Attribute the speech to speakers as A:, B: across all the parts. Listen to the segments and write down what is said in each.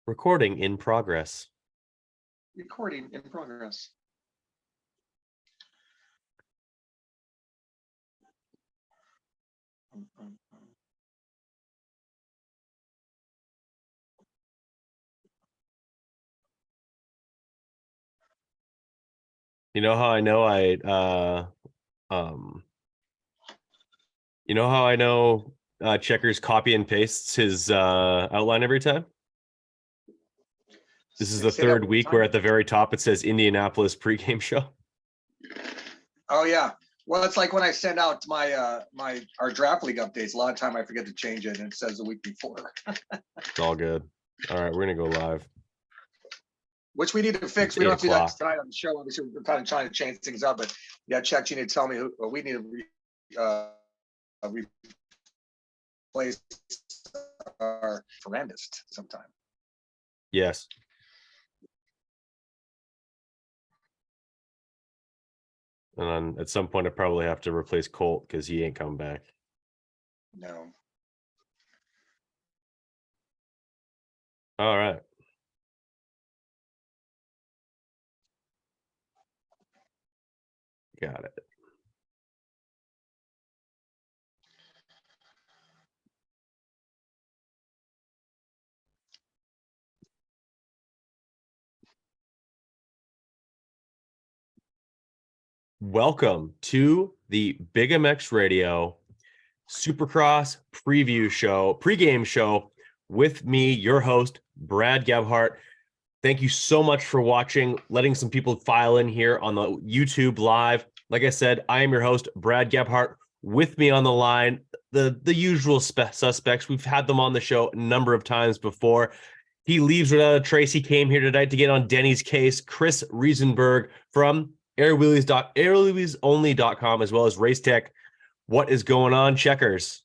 A: Recording in progress.
B: Recording in progress.
A: You know how I know Checkers copy and pastes his outline every time? This is the third week where at the very top it says Indianapolis pregame show.
B: Oh yeah. Well, it's like when I send out my our draft league updates, a lot of time I forget to change it and it says the week before.
A: It's all good. All right, we're gonna go live.
B: Which we need to fix. We don't have to do that tonight on the show. Obviously, we're kind of trying to change things up, but yeah, Check, you need to tell me who we need to replace our Ferrandist sometime.
A: Yes. And then at some point, I probably have to replace Colt because he ain't coming back.
B: No.
A: All right. Got it. Welcome to the Big MX Radio Supercross preview show, pregame show with me, your host, Brad Gebhart. Thank you so much for watching, letting some people file in here on the YouTube live. Like I said, I am your host, Brad Gebhart. With me on the line, the usual suspects. We've had them on the show a number of times before. He leaves without a trace. He came here tonight to get on Denny's case. Chris Riesenberg from airwheeliesonly.com as well as Racetech. What is going on, Checkers?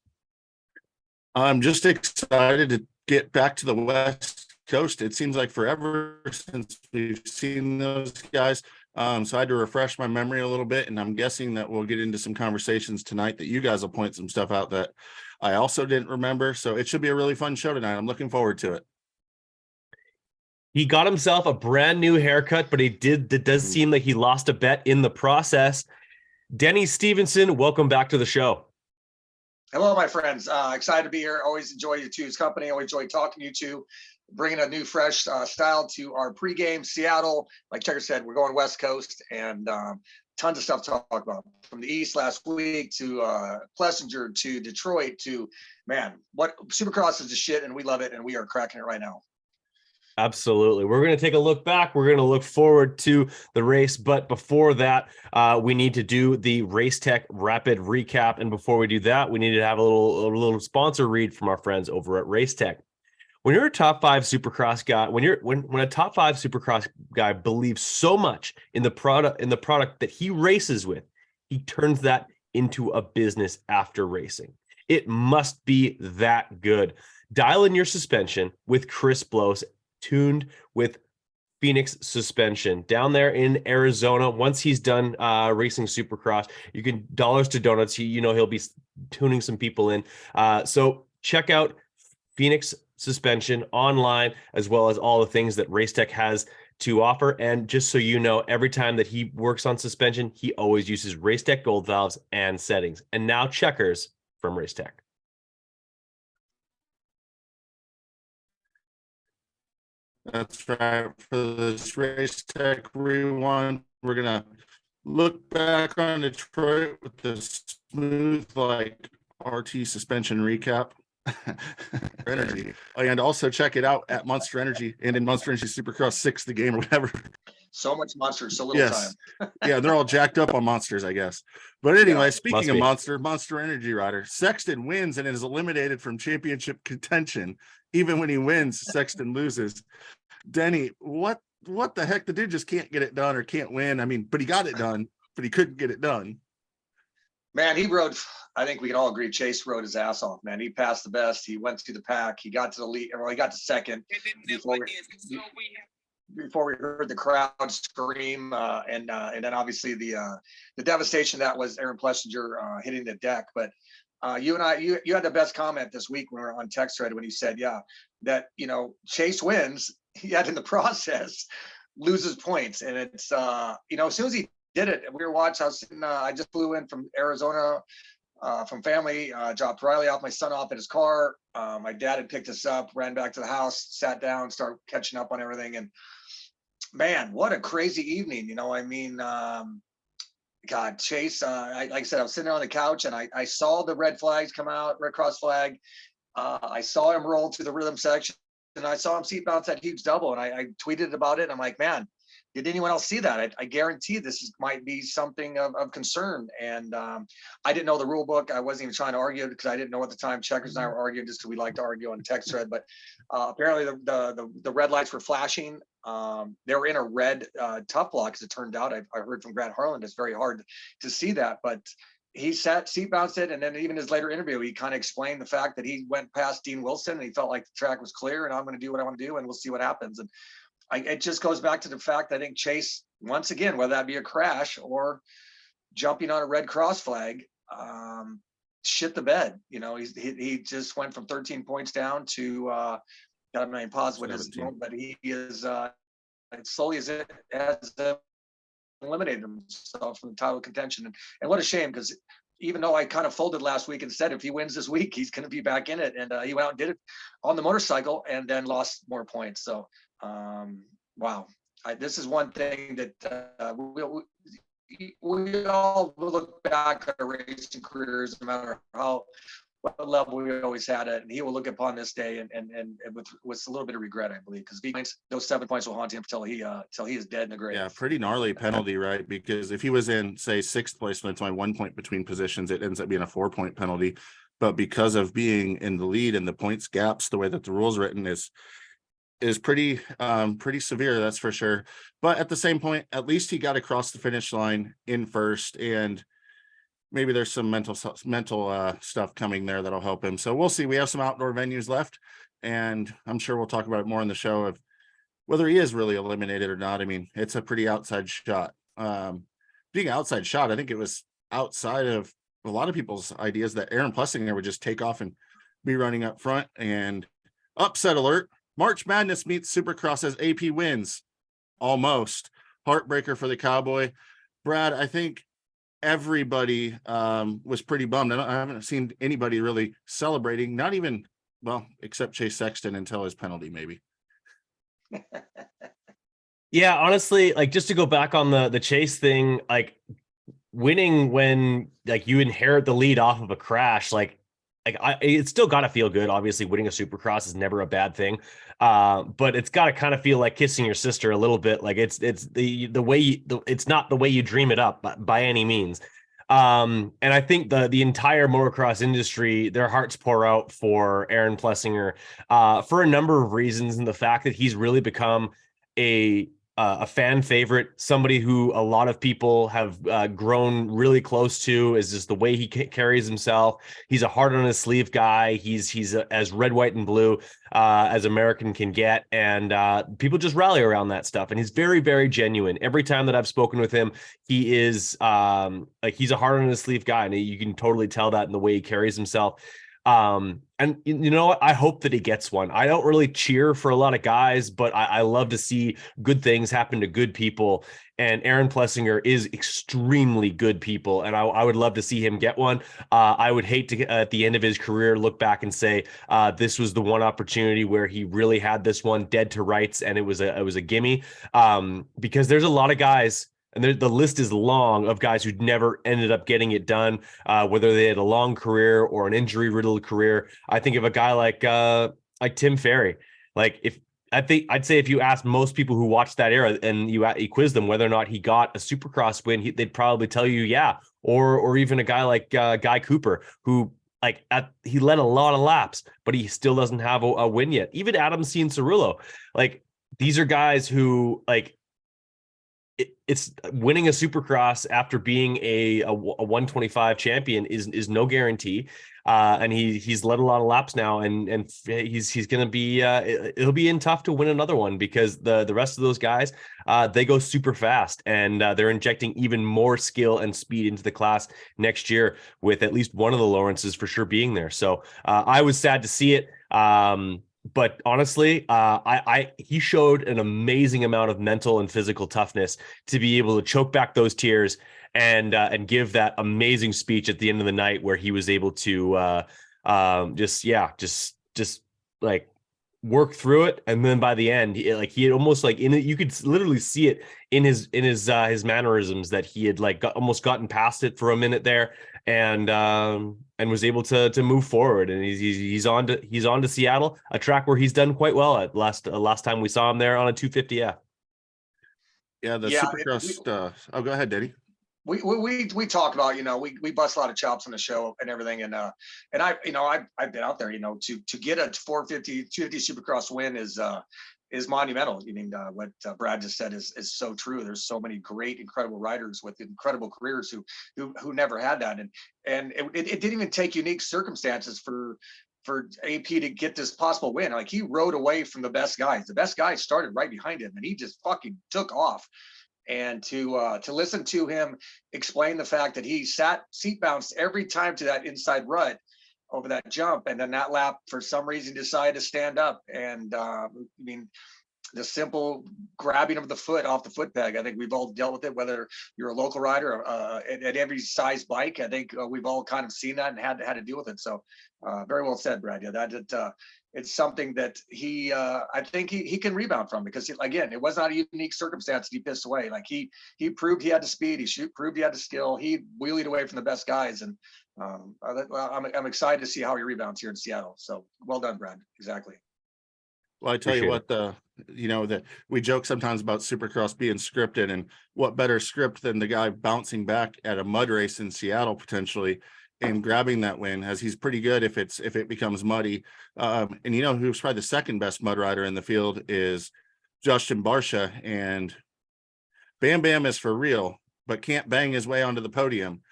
C: I'm just excited to get back to the West Coast. It seems like forever since we've seen those guys. So I had to refresh my memory a little bit, and I'm guessing that we'll get into some conversations tonight that you guys will point some stuff out that I also didn't remember. So it should be a really fun show tonight. I'm looking forward to it.
A: He got himself a brand new haircut, but it does seem like he lost a bet in the process. Denny Stevenson, welcome back to the show.
B: Hello, my friends. Excited to be here. Always enjoy you two's company. Always enjoy talking to you two, bringing a new, fresh style to our pregame. Seattle, like Checker said, we're going West Coast, and tons of stuff to talk about. From the East last week to Plessinger to Detroit to, man, what Supercross is the shit, and we love it, and we are cracking it right now.
A: Absolutely. We're going to take a look back. We're going to look forward to the race. But before that, we need to do the Racetech Rapid Recap. And before we do that, we need to have a little sponsor read from our friends over at Racetech. When you're a top five Supercross guy, when a top five Supercross guy believes so much in the product that he races with, he turns that into a business after racing. It must be that good. Dial in your suspension with Chris Blows, tuned with Phoenix suspension down there in Arizona. Once he's done racing Supercross, you can dollars to donuts. He'll be tuning some people in. So check out Phoenix suspension online, as well as all the things that Racetech has to offer. And just so you know, every time that he works on suspension, he always uses Racetech gold valves and settings. And now Checkers from Racetech.
C: That's right. For this Racetech Rewind, we're going to look back on Detroit with the smooth, like, RT suspension recap. Energy. And also check it out at Monster Energy and in Monster Energy Supercross 6, the game or whatever.
B: So much Monster, so little time.
C: Yeah, they're all jacked up on Monsters, I guess. But anyway, speaking of Monster Energy rider, Sexton wins and is eliminated from championship contention. Even when he wins, Sexton loses. Denny, what the heck? The dude just can't get it done or can't win. I mean, but he got it done, but he couldn't get it done.
B: Man, he rode, I think we can all agree, Chase rode his ass off, man. He passed the best. He went through the pack. He got to the lead, or he got to second before we heard the crowd scream. And then obviously the devastation that was Aaron Plessinger hitting the deck. But You had the best comment this week when we were on text thread when you said, yeah, that, Chase wins, yet in the process loses points. And it's, as soon as he did it, we were watching, I just flew in from Arizona, from family, dropped Riley off, my son off in his car. My dad had picked us up, ran back to the house, sat down, started catching up on everything. And man, what a crazy evening. God, Chase, like I said, I was sitting there on the couch and I saw the red flags come out, red cross flag. I saw him roll to the rhythm section and I saw him seat bounce that huge double. And I tweeted about it. And I'm like, man, did anyone else see that? I guarantee might be something of concern. And I didn't know the rule book. I wasn't even trying to argue because I didn't know at the time. Checkers and I were arguing just because we like to argue on the text thread. But apparently the red lights were flashing. They were in a red tough block, as it turned out. I heard from Grant Harlan, it's very hard to see that. But he seat bounced it. And then even his later interview, he kind of explained the fact that he went past Dean Wilson and he felt like the track was clear and I'm going to do what I want to do and we'll see what happens. And it just goes back to the fact I think Chase, once again, whether that be a crash or jumping on a red cross flag, shit the bed. He just went from 13 points down to got a million pause with his, but he is slowly has eliminated himself from the title contention. And what a shame, because even though I kind of folded last week and said if he wins this week, he's going to be back in it. And he went out and did it on the motorcycle and then lost more points. So, wow. This is one thing that we all look back at our racing careers, no matter what level we always had it. And he will look upon this day and with a little bit of regret, I believe, because those 7 points will haunt him till he is dead in the grave.
C: Yeah, pretty gnarly penalty, right? Because if he was in, say, 6th place when it's only 1 point between positions, it ends up being a 4-point penalty. But because of being in the lead and the points gaps, the way that the rule's written is pretty severe, that's for sure. But at the same point, at least he got across the finish line in first, and maybe there's some mental stuff coming there that'll help him. So we'll see. We have some outdoor venues left, and I'm sure we'll talk about it more in the show of whether he is really eliminated or not. I mean, it's a pretty outside shot. Being outside shot, I think it was outside of a lot of people's ideas that Aaron Plessinger would just take off and be running up front. And upset alert, March Madness meets Supercross as AP wins. Almost. Heartbreaker for the Cowboy. Brad, I think everybody was pretty bummed. I haven't seen anybody really celebrating, not even, well, except Chase Sexton until his penalty, maybe.
A: Yeah, honestly, like, just to go back on the Chase thing, like, winning when like you inherit the lead off of a crash, it's still got to feel good. Obviously, winning a Supercross is never a bad thing, but it's got to kind of feel like kissing your sister a little bit. Like it's the way it's not the way you dream it up by any means. And I think the entire motocross industry, their hearts pour out for Aaron Plessinger for a number of reasons, and the fact that he's really become a fan favorite, somebody who a lot of people have grown really close to, is just the way he carries himself. He's a heart on his sleeve guy. He's as red, white, and blue as American can get, and people just rally around that stuff. And he's very, very genuine. Every time that I've spoken with him, he is he's a heart on his sleeve guy, and you can totally tell that in the way he carries himself. And you know what? I hope that he gets one. I don't really cheer for a lot of guys, but I love to see good things happen to good people. And Aaron Plessinger is extremely good people, and I would love to see him get one. I would hate to, at the end of his career, look back and say this was the one opportunity where he really had this one dead to rights, and it was a gimme. Because there's a lot of guys. And the list is long of guys who never ended up getting it done, whether they had a long career or an injury-riddled career. I think of a guy like Tim Ferry. I'd say if you asked most people who watched that era and you quiz them whether or not he got a Supercross win, they'd probably tell you yeah. Or even a guy like Guy Cooper, who he led a lot of laps, but he still doesn't have a win yet. Even Adam Cianciarulo, these are guys who it's winning a Supercross after being a 125 champion is no guarantee. and he's led a lot of laps now, and he's going to be it'll be tough to win another one because the rest of those guys they go super fast, and they're injecting even more skill and speed into the class next year, with at least one of the Lawrences for sure being there. So I was sad to see it. But honestly, he showed an amazing amount of mental and physical toughness to be able to choke back those tears and give that amazing speech at the end of the night, where he was able to just like work through it. And then by the end, he had almost like in it, you could literally see it in his mannerisms, that he had like almost gotten past it for a minute there, and was able to move forward. And he's on to Seattle, a track where he's done quite well at last time we saw him there on a 250F.
C: Yeah, the Supercross. Go ahead, Danny.
B: We talk about, we bust a lot of chops on the show and everything, and I've been out there, to get a 250 Supercross win is monumental. I mean, what Brad just said is so true. There's so many great, incredible riders with incredible careers who never had that, and it didn't even take unique circumstances for AP to get this possible win. Like, he rode away from the best guys. The best guys started right behind him, and he just fucking took off. And to listen to him explain the fact that he seat bounced every time to that inside rut over that jump, and then that lap for some reason decided to stand up. And the simple grabbing of the foot off the foot peg, I think we've all dealt with it, whether you're a local rider at every size bike. I think we've all kind of seen that and had to deal with it. So very well said, Brad. Yeah, it's something that I think he can rebound from, because again, it was not a unique circumstance that he pissed away. Like, he proved he had the speed, proved he had the skill, he wheelied away from the best guys, and I'm excited to see how he rebounds here in Seattle. So well done, Brad. Exactly.
C: Well, I tell you what, that we joke sometimes about Supercross being scripted, and what better script than the guy bouncing back at a mud race in Seattle potentially and grabbing that win, as he's pretty good if it becomes muddy. And who's probably the second best mud rider in the field is Justin Barcia, and Bam Bam is for real, but can't bang his way onto the podium.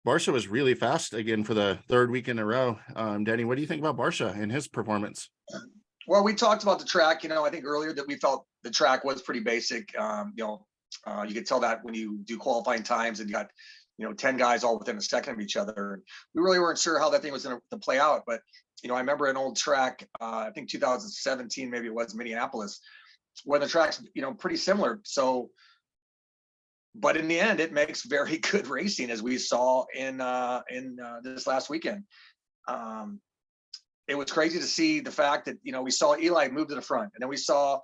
C: Barcia was really fast again for the third week in a row. Danny, what do you think about Barcia and his performance?
B: Well, we talked about the track. I think earlier that we felt the track was pretty basic. You could tell that when you do qualifying times and you got 10 guys all within a second of each other. We really weren't sure how that thing was going to play out. But, I remember an old track, I think 2017, maybe it was Minneapolis, where the track's, pretty similar. So, but in the end, it makes very good racing, as we saw in this last weekend. It was crazy to see the fact that, we saw Eli move to the front, and then we saw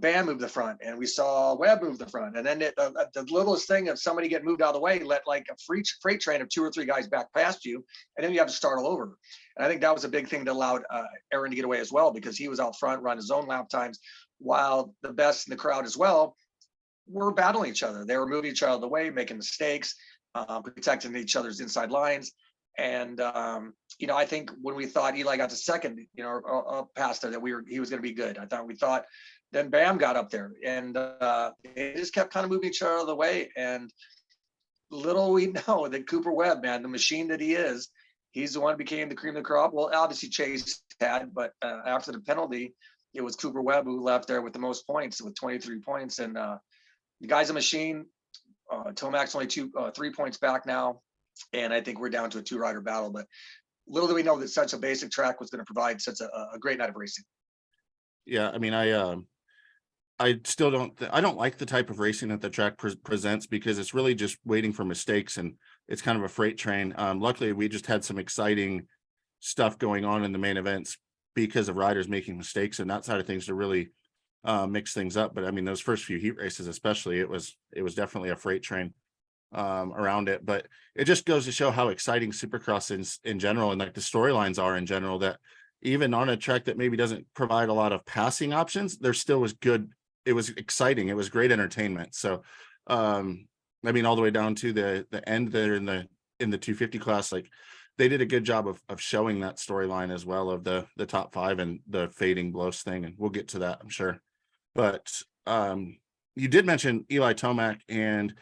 B: Bam move the front, and we saw Webb move the front, and then the littlest thing of somebody get moved out of the way, let like a freight train of 2 or 3 guys back past you, and then you have to start all over. And I think that was a big thing that allowed Aaron to get away as well, because he was out front, run his own lap times, while the best in the crowd as well were battling each other. They were moving each other out of the way, making mistakes, protecting each other's inside lines. And I think when we thought Eli got to second, up past there, that he was going to be good. We thought. Then Bam got up there, and they just kept kind of moving each other out of the way. And little we know that Cooper Webb, man, the machine that he is, he's the one who became the cream of the crop. Well, obviously Chase had, but after the penalty, it was Cooper Webb who left there with the most points, with 23 points. And the guy's a machine. Tomac's only 3 points back now, and I think we're down to a 2-rider battle. But little do we know that such a basic track was going to provide such a great night of racing.
C: Yeah, I mean, I still don't like the type of racing that the track presents, because it's really just waiting for mistakes, and it's kind of a freight train. Luckily, we just had some exciting stuff going on in the main events because of riders making mistakes and that side of things to really mix things up. But I mean, those first few heat races, especially, it was definitely a freight train around it. But it just goes to show how exciting Supercross is in general, and like the storylines are in general, that even on a track that maybe doesn't provide a lot of passing options, there still was good. It was exciting. It was great entertainment. So, I mean, all the way down to the end there in the 250 class, like they did a good job of showing that storyline as well, of the top 5 and the fading blows thing. And we'll get to that, I'm sure. But you did mention Eli Tomac, and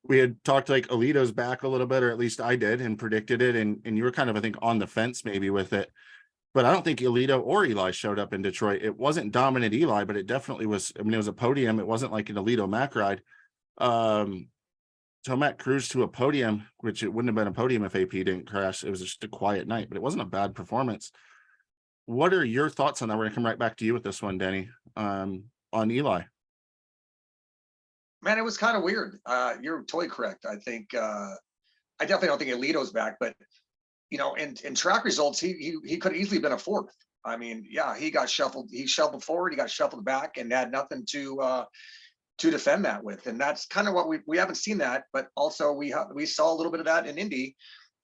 C: we had talked like Alito's back a little bit, or at least I did, and predicted it. And you were kind of, I think, on the fence maybe with it. But I don't think Alito or Eli showed up in Detroit. It wasn't dominant Eli, but it definitely was. I mean, it was a podium. It wasn't like an Alito Mac ride. Tomac cruised to a podium, which it wouldn't have been a podium if AP didn't crash. It was just a quiet night, but it wasn't a bad performance. What are your thoughts on that? We're going to come right back to you with this one, Denny, on Eli.
B: Man, it was kind of weird. You're totally correct. I think I definitely don't think Alito's back, but in track results, he could have easily been a fourth. I mean, yeah, he got shuffled. He shuffled forward, he got shuffled back, and had nothing to defend that with. And that's kind of what we haven't seen that, but also we saw a little bit of that in Indy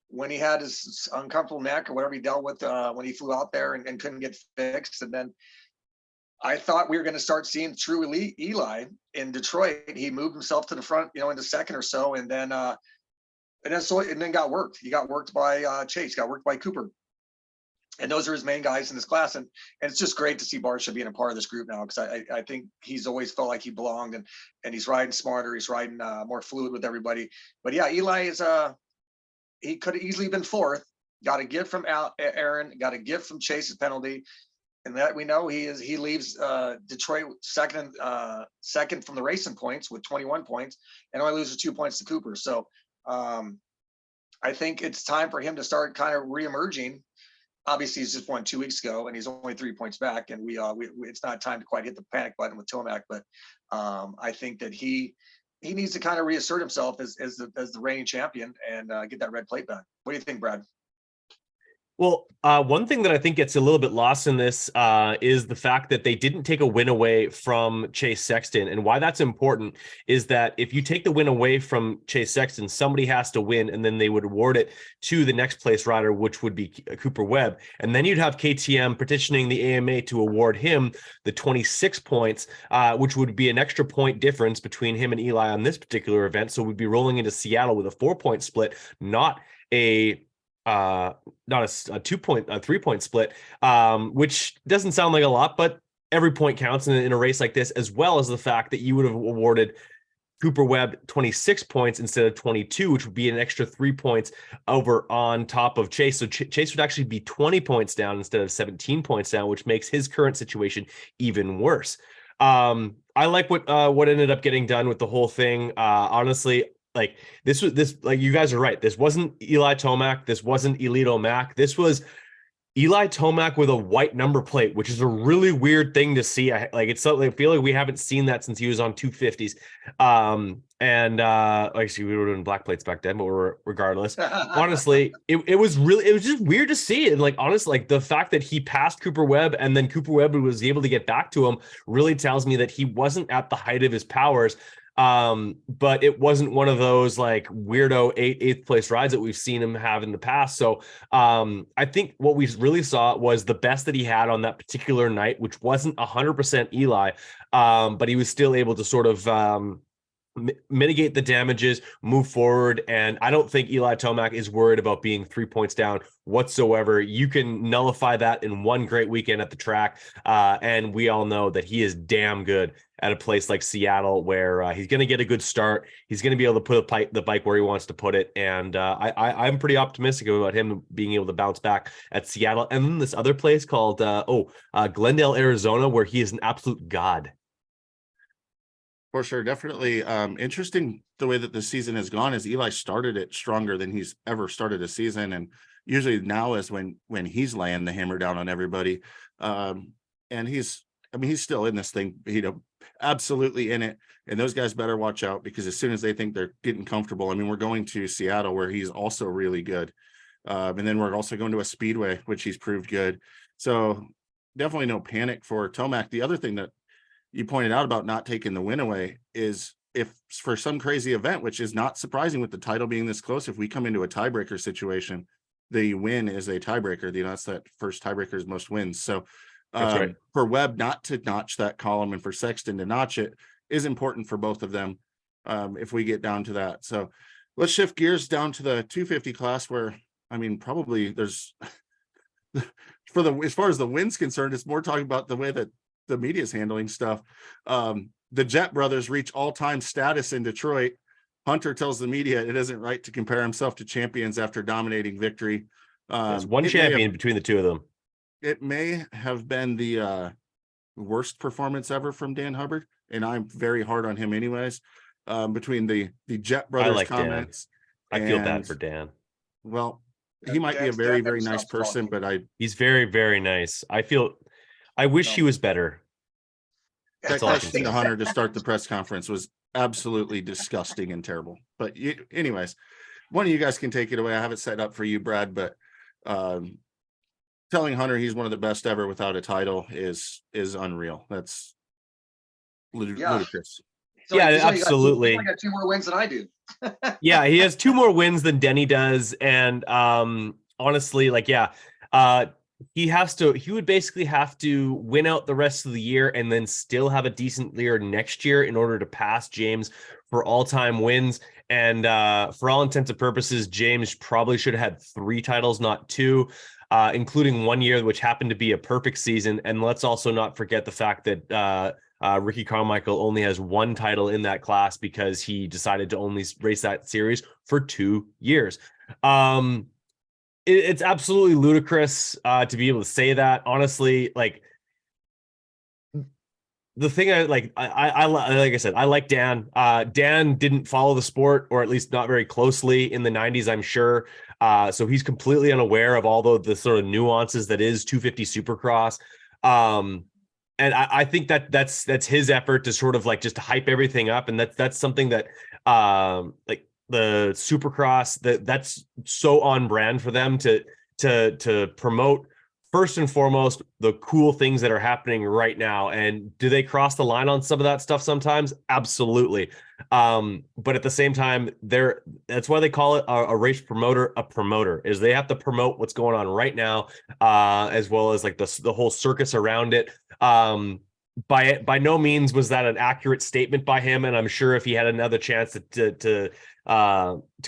B: when he had his uncomfortable neck or whatever he dealt with when he flew out there and couldn't get fixed. And then I thought we were going to start seeing true Eli in Detroit. He moved himself to the front, into second or so, and then got worked. He got worked by Chase, got worked by Cooper. And those are his main guys in this class. And it's just great to see Barsha being a part of this group now, because I think he's always felt like he belonged, and he's riding smarter. He's riding more fluid with everybody. But yeah, Eli is he could have easily been fourth. Got a gift from Aaron, got a gift from Chase's penalty. And that we know he leaves Detroit second from the racing points with 21 points, and only loses 2 points to Cooper. So I think it's time for him to start kind of reemerging. Obviously, he's just won 2 weeks ago, and he's only 3 points back. And we it's not time to quite hit the panic button with Tomac, but I think that he needs to kind of reassert himself as the reigning champion and get that red plate back. What do you think, Brad?
A: Well, one thing that I think gets a little bit lost in this is the fact that they didn't take a win away from Chase Sexton. And why that's important is that if you take the win away from Chase Sexton, somebody has to win, and then they would award it to the next place rider, which would be Cooper Webb. And then you'd have KTM petitioning the AMA to award him the 26 points, which would be an extra point difference between him and Eli on this particular event. So we'd be rolling into Seattle with a 4-point split, not a 3-point split, which doesn't sound like a lot, but every point counts in a race like this, as well as the fact that you would have awarded Cooper Webb 26 points instead of 22, which would be an extra 3 points over on top of Chase. So Chase would actually be 20 points down instead of 17 points down, which makes his current situation even worse. I like what ended up getting done with the whole thing. Honestly, like you guys are right. This wasn't Eli Tomac. This wasn't Alito Mac. This was Eli Tomac with a white number plate, which is a really weird thing to see. It's something I feel like we haven't seen that since he was on 250s. Actually, we were doing black plates back then, but regardless, honestly, it was just weird to see. And honestly, the fact that he passed Cooper Webb and then Cooper Webb was able to get back to him really tells me that he wasn't at the height of his powers. But it wasn't one of those weirdo eighth place rides that we've seen him have in the past. So I think what we really saw was the best that he had on that particular night, which wasn't 100% Eli, but he was still able to sort of mitigate the damages, move forward. And I don't think Eli Tomac is worried about being 3 points down whatsoever. You can nullify that in one great weekend at the track. And we all know that he is damn good at a place like Seattle, where he's going to get a good start. He's going to be able to put the bike where he wants to put it. And I'm pretty optimistic about him being able to bounce back at Seattle. And then this other place called Glendale, Arizona, where he is an absolute god.
C: For sure. Definitely interesting the way that the season has gone, is Eli started it stronger than he's ever started a season. And usually now is when he's laying the hammer down on everybody. And he's still in this thing, absolutely in it. And those guys better watch out, because as soon as they think they're getting comfortable, we're going to Seattle, where he's also really good. And then we're also going to a speedway, which he's proved good. So definitely no panic for Tomac. The other thing that you pointed out about not taking the win away is, if for some crazy event, which is not surprising with the title being this close, if we come into a tiebreaker situation, the win is a tiebreaker. That's that first tiebreaker is most wins. So
A: That's right.
C: For Webb not to notch that column and for Sexton to notch it is important for both of them, if we get down to that. So let's shift gears down to the 250 class, where probably there's as far as the win's concerned, it's more talking about the way that the media is handling stuff. The Jett brothers reach all-time status in Detroit. Hunter tells the media it isn't right to compare himself to champions after dominating victory.
A: There's one champion between the two of them.
C: It may have been the worst performance ever from Dan Hubbard, and I'm very hard on him anyways. Between the Jett brothers
A: like
C: comments,
A: I feel bad for Dan.
C: Well, he might be a very, very nice person, but
A: he's very, very nice. I wish he was better.
C: That question to Hunter to start the press conference was absolutely disgusting and terrible. But anyways, one of you guys can take it away. I have it set up for you, Brad, but telling Hunter he's one of the best ever without a title is unreal. That's ludicrous.
B: So
A: absolutely.
B: He's got 2 more wins than I do.
A: Yeah, he has 2 more wins than Denny does, and honestly, he would basically have to win out the rest of the year and then still have a decent year next year in order to pass James for all-time wins. And for all intents and purposes, James probably should have had 3 titles, not 2, including 1 year, which happened to be a perfect season. And let's also not forget the fact that Ricky Carmichael only has 1 title in that class because he decided to only race that series for 2 years. It's absolutely ludicrous to be able to say that. Honestly, like, the thing like I said, I like Dan. Dan didn't follow the sport, or at least not very closely in the 90s, I'm sure. So he's completely unaware of all the sort of nuances that is 250 Supercross. And I think that's his effort to sort of like just hype everything up. And that's something that like the Supercross, that's so on brand for them to promote first and foremost the cool things that are happening right now. And do they cross the line on some of that stuff sometimes? Absolutely. But at the same time, that's why they call it a race promoter. A promoter is they have to promote what's going on right now, as well as like the whole circus around it. By no means was that an accurate statement by him, and I'm sure if he had another chance to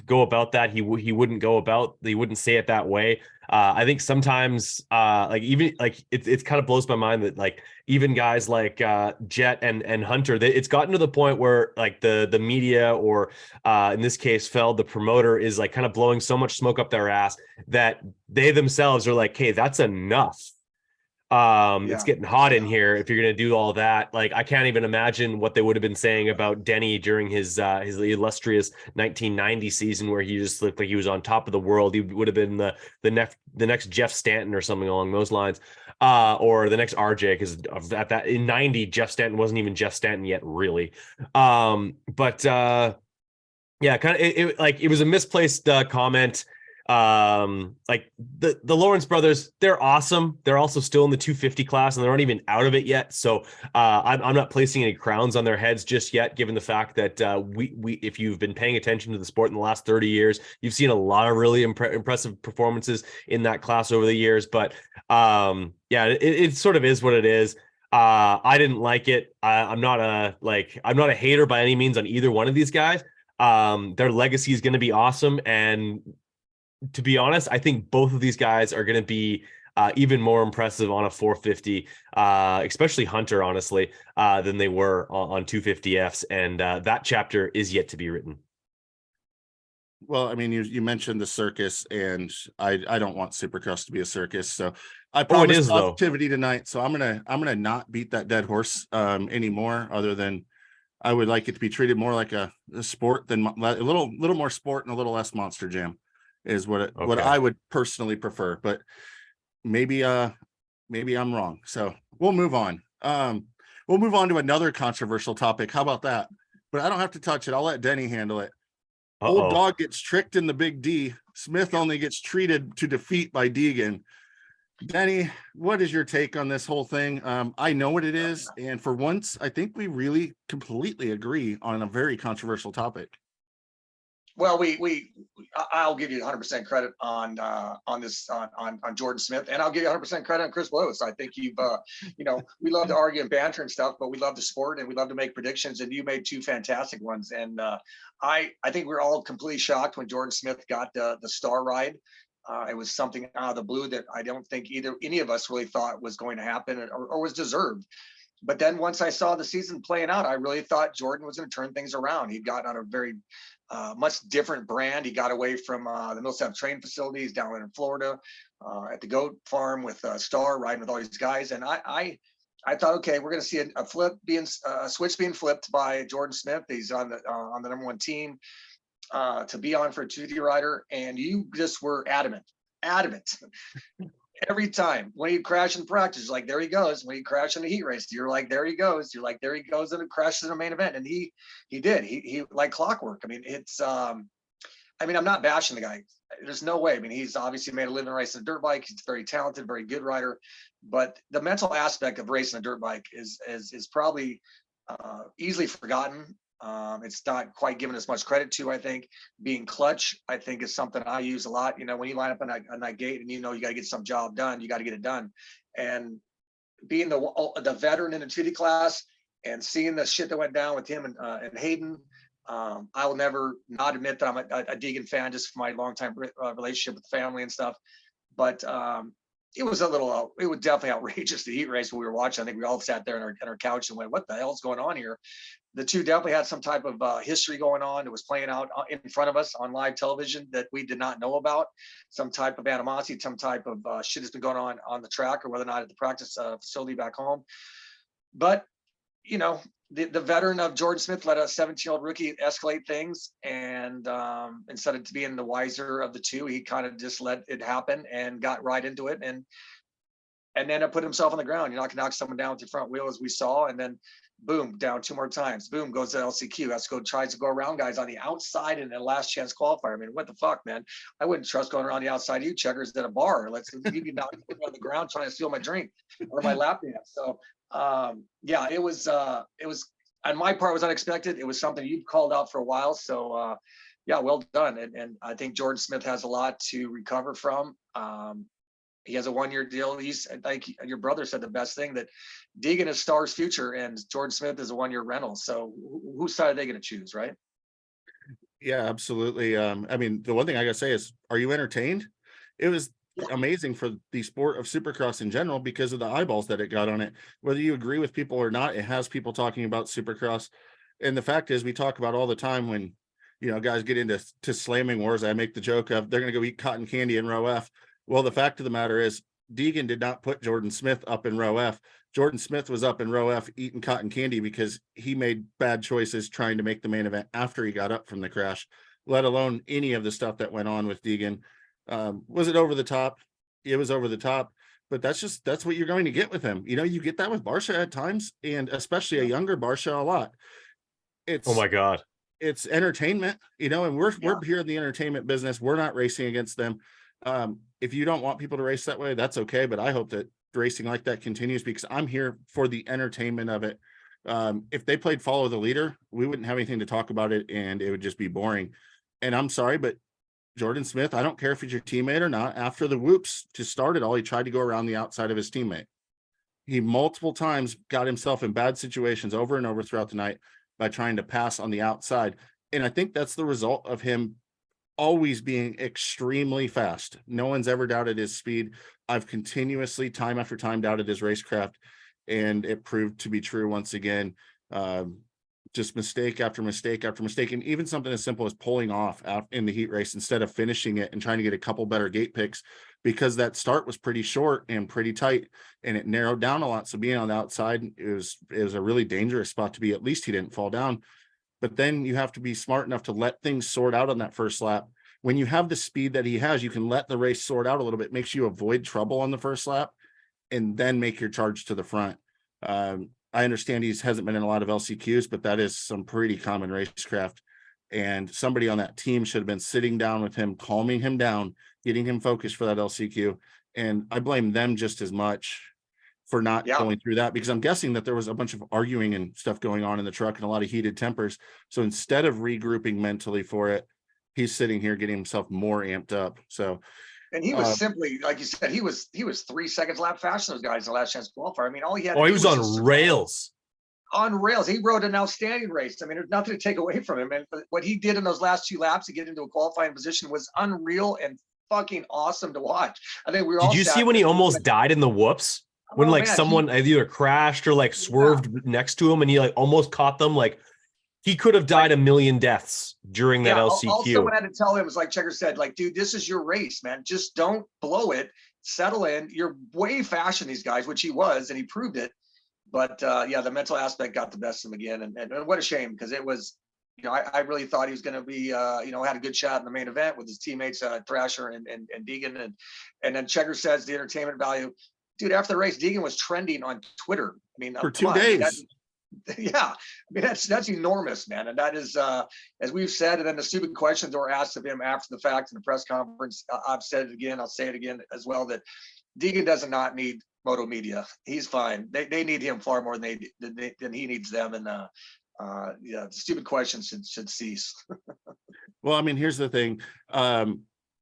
A: go about that, he wouldn't say it that way. I think sometimes like even like it's kind of blows my mind that like even guys like Jett and Hunter, it's gotten to the point where like the media, or in this case Feld, the promoter, is like kind of blowing so much smoke up their ass that they themselves are like, hey, that's enough. It's getting hot in here. If you're going to do all that, like, I can't even imagine what they would have been saying about Denny during his illustrious 1990 season, where he just looked like he was on top of the world. He would have been the next Jeff Stanton or something along those lines, or the next RJ, because at that in 90, Jeff Stanton wasn't even Jeff Stanton yet, really. Yeah, kind of it was a misplaced comment. Like the Lawrence brothers, they're awesome. They're also still in the 250 class, and they're not even out of it yet. So I'm not placing any crowns on their heads just yet, given the fact that we if you've been paying attention to the sport in the last 30 years, you've seen a lot of really impressive performances in that class over the years. But yeah, it sort of is what it is. I didn't like it. I'm not a hater by any means on either one of these guys. Their legacy is going to be awesome, and to be honest, I think both of these guys are going to be even more impressive on a 450, especially Hunter, honestly, than they were on 250Fs. And that chapter is yet to be written.
C: Well, I mean, you mentioned the circus, and I don't want Supercross to be a circus. So I promised positivity tonight. So I'm gonna not beat that dead horse anymore, other than I would like it to be treated more like a sport than a little more sport and a little less Monster Jam. Is what I would personally prefer, but maybe I'm wrong. So we'll move on. We'll move on to another controversial topic. How about that? But I don't have to touch it. I'll let Denny handle it. Old Dog gets tricked in the Big D. Smith only gets treated to defeat by Deegan. Denny, what is your take on this whole thing? I know what it is, and for once, I think we really completely agree on a very controversial topic.
B: Well, I'll give you 100% credit on Jordan Smith, and I'll give you 100% credit on Chris Lewis. I think you've, we love to argue and banter and stuff, but we love the sport and we love to make predictions. And you made 2 fantastic ones. And I think we're all completely shocked when Jordan Smith got the star ride. It was something out of the blue that I don't think any of us really thought was going to happen or was deserved. But then once I saw the season playing out, I really thought Jordan was going to turn things around. He'd gotten on a very much different brand. He got away from the Millsap training facilities down in Florida at the goat farm with Star, riding with all these guys. And I thought, okay, we're going to see a switch being flipped by Jordan Smith. He's on the number one team to be on for a 2D rider. And you just were adamant. Every time when he'd crash in practice, like, there he goes. When he crashed in the heat race, you're like, there he goes. You're like, there he goes, and it crashes in the main event. And he did. He like clockwork. I mean, it's I'm not bashing the guy. There's no way. I mean, he's obviously made a living racing a dirt bike. He's very talented, very good rider. But the mental aspect of racing a dirt bike is probably easily forgotten. It's not quite given as much credit to. I think being clutch, I think, is something I use a lot. You know, when you line up on that gate and you know you got to get some job done, you got to get it done. And being the veteran in the 2D class and seeing the shit that went down with him and Haiden, I will never not admit that I'm a Deegan fan just for my longtime relationship with the family and stuff. But it was definitely outrageous, the heat race when we were watching. I think we all sat there on our couch and went, what the hell's going on here? The two definitely had some type of history going on. It was playing out in front of us on live television that we did not know about. Some type of animosity, some type of shit has been going on the track, or whether or not at the practice facility back home. But, you know, the veteran of Jordan Smith let a 17-year-old rookie escalate things. And instead of being the wiser of the two, he kind of just let it happen and got right into it. And ended up putting himself on the ground. You're not going to knock someone down with your front wheel, as we saw. And then boom, down two more times. Boom, goes to LCQ. Has to go, tries to go around guys on the outside in the last chance qualifier. I mean, what the fuck, man? I wouldn't trust going around the outside of you checkers at a bar. You can knock me on the ground trying to steal my drink or my lap dance. So yeah, it was on my part, was unexpected. It was something you've called out for a while. So yeah, well done. And I think Jordan Smith has a lot to recover from. He has a 1-year deal. He's like your brother said, the best thing, that Deegan is Star's future and Jordan Smith is a 1-year rental. So whose side are they going to choose, right?
C: Yeah, absolutely. I mean, the one thing I gotta say is, are you entertained? It was amazing for the sport of Supercross in general because of the eyeballs that it got on it. Whether you agree with people or not, it has people talking about Supercross. And the fact is, we talk about all the time when, you know, guys get into slamming wars. I make the joke of they're going to go eat cotton candy in row F. Well, the fact of the matter is, Deegan did not put Jordan Smith up in row F. Jordan Smith was up in row F eating cotton candy because he made bad choices trying to make the main event after he got up from the crash, let alone any of the stuff that went on with Deegan. Was it over the top? It was over the top, but that's what you're going to get with him. You know, you get that with Barsha at times, and especially a younger Barsha a lot. It's,
A: oh my God,
C: it's entertainment, you know, and we're here in the entertainment business. We're not racing against them. If you don't want people to race that way, that's okay. But I hope that racing like that continues because I'm here for the entertainment of it. If they played follow the leader, we wouldn't have anything to talk about it and it would just be boring. And I'm sorry, but Jordan Smith, I don't care if he's your teammate or not. After the whoops to start it all, he tried to go around the outside of his teammate. He multiple times got himself in bad situations over and over throughout the night by trying to pass on the outside. And I think that's the result of him always being extremely fast. No one's ever doubted his speed. I've continuously, time after time, doubted his racecraft, and it proved to be true once again. Just mistake after mistake after mistake, and even something as simple as pulling off out in the heat race instead of finishing it and trying to get a couple better gate picks, because that start was pretty short and pretty tight, and it narrowed down a lot. So being on the outside, it was a really dangerous spot to be. At least he didn't fall down. But then you have to be smart enough to let things sort out on that first lap. When you have the speed that he has, you can let the race sort out a little bit, makes you avoid trouble on the first lap, and then make your charge to the front. I understand he hasn't been in a lot of LCQs, but that is some pretty common racecraft. And somebody on that team should have been sitting down with him, calming him down, getting him focused for that LCQ. And I blame them just as much for not going through that, because I'm guessing that there was a bunch of arguing and stuff going on in the truck and a lot of heated tempers. So instead of regrouping mentally for it, he's sitting here getting himself more amped up. So,
B: and he was simply, like you said, he was 3 seconds lap faster than those guys in the last chance qualifier. I mean, all he had.
A: Oh, he was on rails.
B: On rails. He rode an outstanding race. I mean, there's nothing to take away from him. And what he did in those last 2 laps to get into a qualifying position was unreal and fucking awesome to watch. I think we all.
A: Did you see when he almost died in the whoops? when
B: Oh
A: like
B: man,
A: someone either crashed or like swerved next to him and he like almost caught them. Like he could have died a million deaths during that
B: all
A: LCQ.
B: someone had to tell him was like Checker said, like, dude, this is your race, man. Just don't blow it. Settle in. You're way faster than these guys, which he was, and he proved it. But yeah, the mental aspect got the best of him again, and what a shame, because it was, I really thought he was going to be, had a good shot in the main event with his teammates Thrasher and Deegan, and then Checker says the entertainment value, dude. After the race, Deegan was trending on Twitter. I mean,
C: For
B: come
C: 2
B: on,
C: days.
B: yeah, I mean that's enormous, man, and that is as we've said, and then the stupid questions that were asked of him after the fact in the press conference. I've said it again, I'll say it again as well, that Deegan does not need Moto Media. He's fine. They need him far more than he needs them, and the stupid questions should cease.
C: Well, I mean, here's the thing.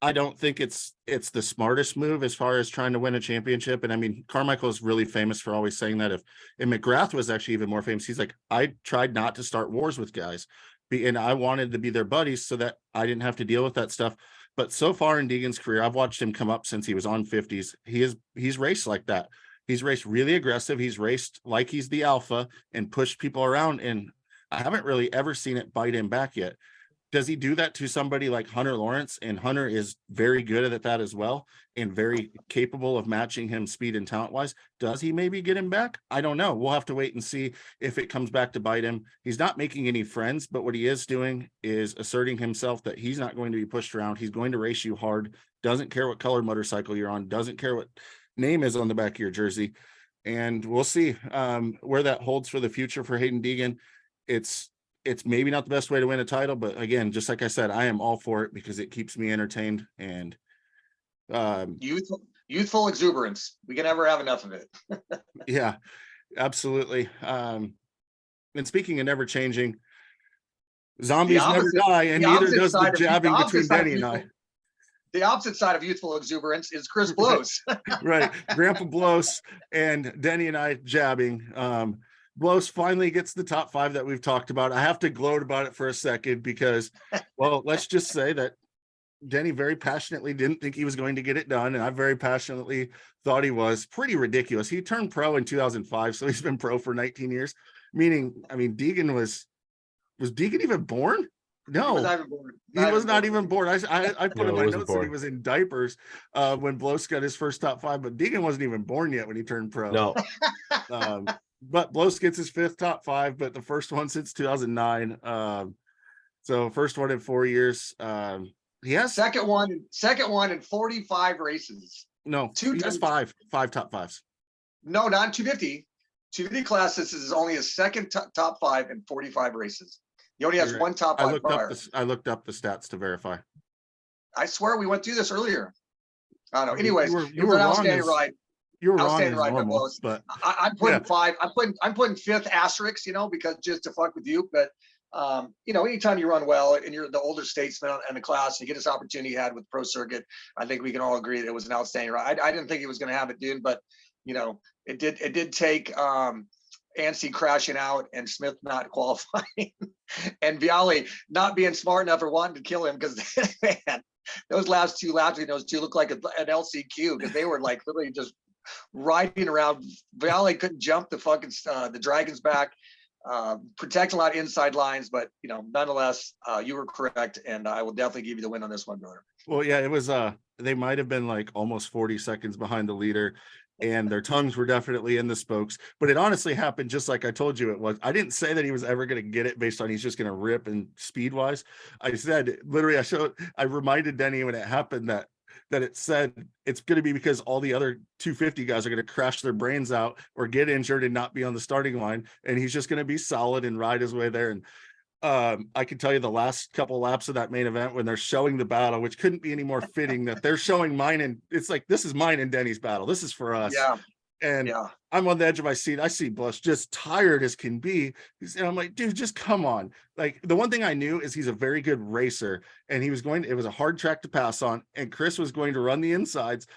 C: I don't think it's the smartest move as far as trying to win a championship. And I mean, Carmichael is really famous for always saying that. And McGrath was actually even more famous. He's like, I tried not to start wars with guys, and I wanted to be their buddies so that I didn't have to deal with that stuff. But so far in Deegan's career, I've watched him come up since he was on 50s. He's raced like that. He's raced really aggressive. He's raced like he's the alpha and pushed people around. And I haven't really ever seen it bite him back yet. Does he do that to somebody like Hunter Lawrence? And Hunter is very good at that as well, and very capable of matching him speed and talent wise. Does he maybe get him back? I don't know. We'll have to wait and see if it comes back to bite him. He's not making any friends, but what he is doing is asserting himself that he's not going to be pushed around. He's going to race you hard. Doesn't care what color motorcycle you're on. Doesn't care what name is on the back of your jersey. And we'll see where that holds for the future for Haiden Deegan. It's maybe not the best way to win a title, but again, just like I said, I am all for it because it keeps me entertained and
B: youthful exuberance. We can never have enough of it.
C: yeah, absolutely. And speaking of never changing, zombies never die, and neither does the jabbing between Denny and I.
B: The opposite side of youthful exuberance is Chris Blows.
C: Right. Grandpa Blows and Denny and I jabbing. Blows finally gets the top 5 that we've talked about. I have to gloat about it for a second because, well, let's just say that Denny very passionately didn't think he was going to get it done, and I very passionately thought he was. Pretty ridiculous. He turned pro in 2005, so he's been pro for 19 years. Meaning, I mean, Deegan was Deegan even born? No, he was not even born. I put in my notes that he was in diapers when Blows got his first top 5, but Deegan wasn't even born yet when he turned pro.
A: No.
C: But Blows gets his 5th top 5, but the first one since 2009. So first one in 4 years. He has
B: second one in 45 races.
C: No, he has five top 5s.
B: No, not 250. 250 class. This is only his second top 5 in 45 races. He only has one top 5.
C: I looked up the stats to verify.
B: I swear we went through this earlier. I don't know. Anyways,
C: you were an outstanding
B: ride.
C: You were wrong as normal, but
B: I'm putting 5. I'm putting 5th asterisk, because just to fuck with you. But anytime you run well and you're the older statesman in the class, and you get this opportunity you had with Pro Circuit, I think we can all agree that it was an outstanding ride. I didn't think he was going to have it, dude, but it did take Anstey crashing out and Smith not qualifying and Viale not being smart enough or wanting to kill him, because man, those last 2 laps, those 2 looked like an LCQ, because they were like literally just riding around. Viale couldn't jump the fucking the Dragon's back, protect a lot of inside lines, but nonetheless, you were correct, and I will definitely give you the win on this one, brother.
C: Well, yeah, it was they might have been like almost 40 seconds behind the leader, and their tongues were definitely in the spokes, but it honestly happened just like I told you it was. I didn't say that he was ever going to get it based on he's just going to rip and speed wise. I said literally, I reminded Denny when it happened that it said it's going to be because all the other 250 guys are going to crash their brains out or get injured and not be on the starting line, and he's just going to be solid and ride his way there. And I can tell you the last couple laps of that main event when they're showing the battle, which couldn't be any more fitting that they're showing mine, and it's like, this is mine and Denny's battle. This is for us.
B: Yeah.
C: And yeah. I'm on the edge of my seat. I see Bush just tired as can be. And I'm like, dude, just come on. Like, the one thing I knew is he's a very good racer, and it was a hard track to pass on, and Chris was going to run the insides,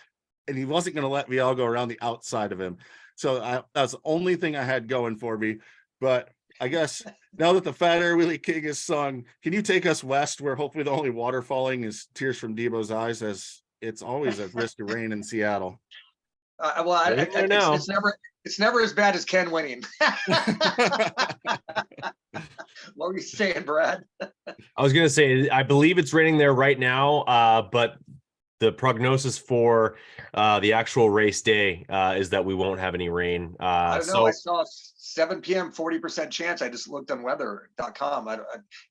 C: and he wasn't going to let me all go around the outside of him. So that's the only thing I had going for me. But I guess now that the Fat Air Wheelie King is sung, can you take us west, where hopefully the only water falling is tears from Debo's eyes, as it's always a risk of rain in Seattle?
B: It's never as bad as Ken winning. What were you saying, Brad?
A: I was going to say, I believe it's raining there right now, but the prognosis for the actual race day is that we won't have any rain.
B: I don't know. I saw 7 p.m. 40% chance. I just looked on weather.com.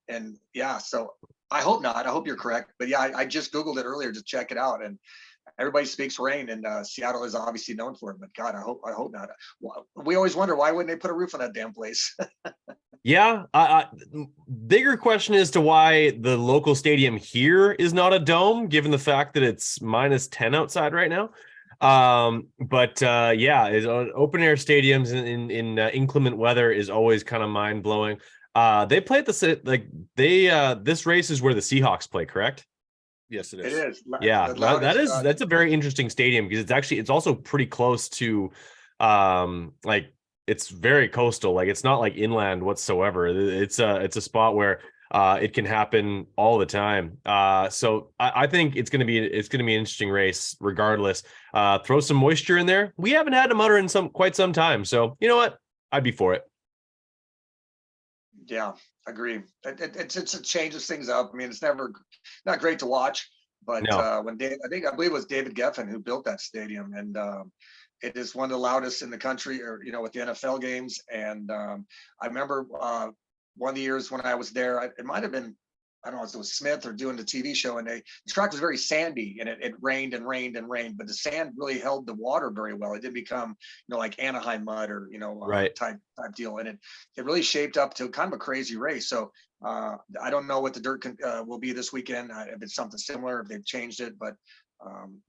B: And yeah, so I hope not. I hope you're correct. But yeah, I just Googled it earlier to check it out. And everybody speaks rain, and Seattle is obviously known for it. But God, I hope not. We always wonder, why wouldn't they put a roof on that damn place?
A: Yeah. Bigger question as to why the local stadium here is not a dome, given the fact that it's -10 outside right now. But yeah, open air stadiums in inclement weather is always kind of mind blowing. They play at this race is where the Seahawks play, correct?
C: Yes, it
B: It
C: is.
B: is.
A: Yeah, that's a very interesting stadium, because it's also pretty close to it's very coastal. Like, it's not like inland whatsoever. It's a spot where it can happen all the time. So I think it's gonna be an interesting race regardless. Throw some moisture in there. We haven't had a mutter in quite some time. So you know what? I'd be for it.
B: Yeah, agree. It changes things up. I mean, it's never not great to watch, but
A: No.
B: I believe it was David Geffen who built that stadium, and it is one of the loudest in the country, or with the NFL games. And I remember one of the years when I was there, it might have been, I don't know if it was Smith or doing the TV show, and the track was very sandy, and it rained and rained and rained, but the sand really held the water very well. It didn't become like Anaheim mud or
A: Right.
B: type deal, and it really shaped up to kind of a crazy race. So I don't know what the dirt will be this weekend, if it's something similar, if they've changed it, but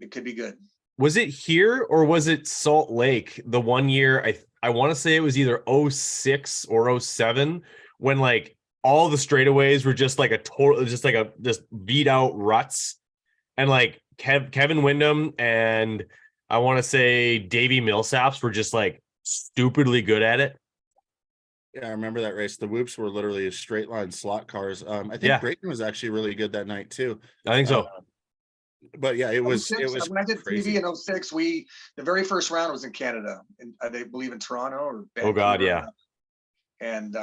B: it could be good.
A: Was it here or was it Salt Lake the one year? I want to say it was either 06 or 07, when like all the straightaways were just like just beat out ruts, and like Kevin Windham and I want to say Davey Millsaps were just like stupidly good at it.
C: Yeah, I remember that race. The whoops were literally straight line slot cars. I think
A: Yeah.
C: Brayton was actually really good that night too.
A: I think so.
C: But yeah, it was
B: when I did
C: crazy.
B: TV in 06, the very first round was in Canada, and they believe in Toronto or Vancouver.
A: Oh God, yeah.
B: And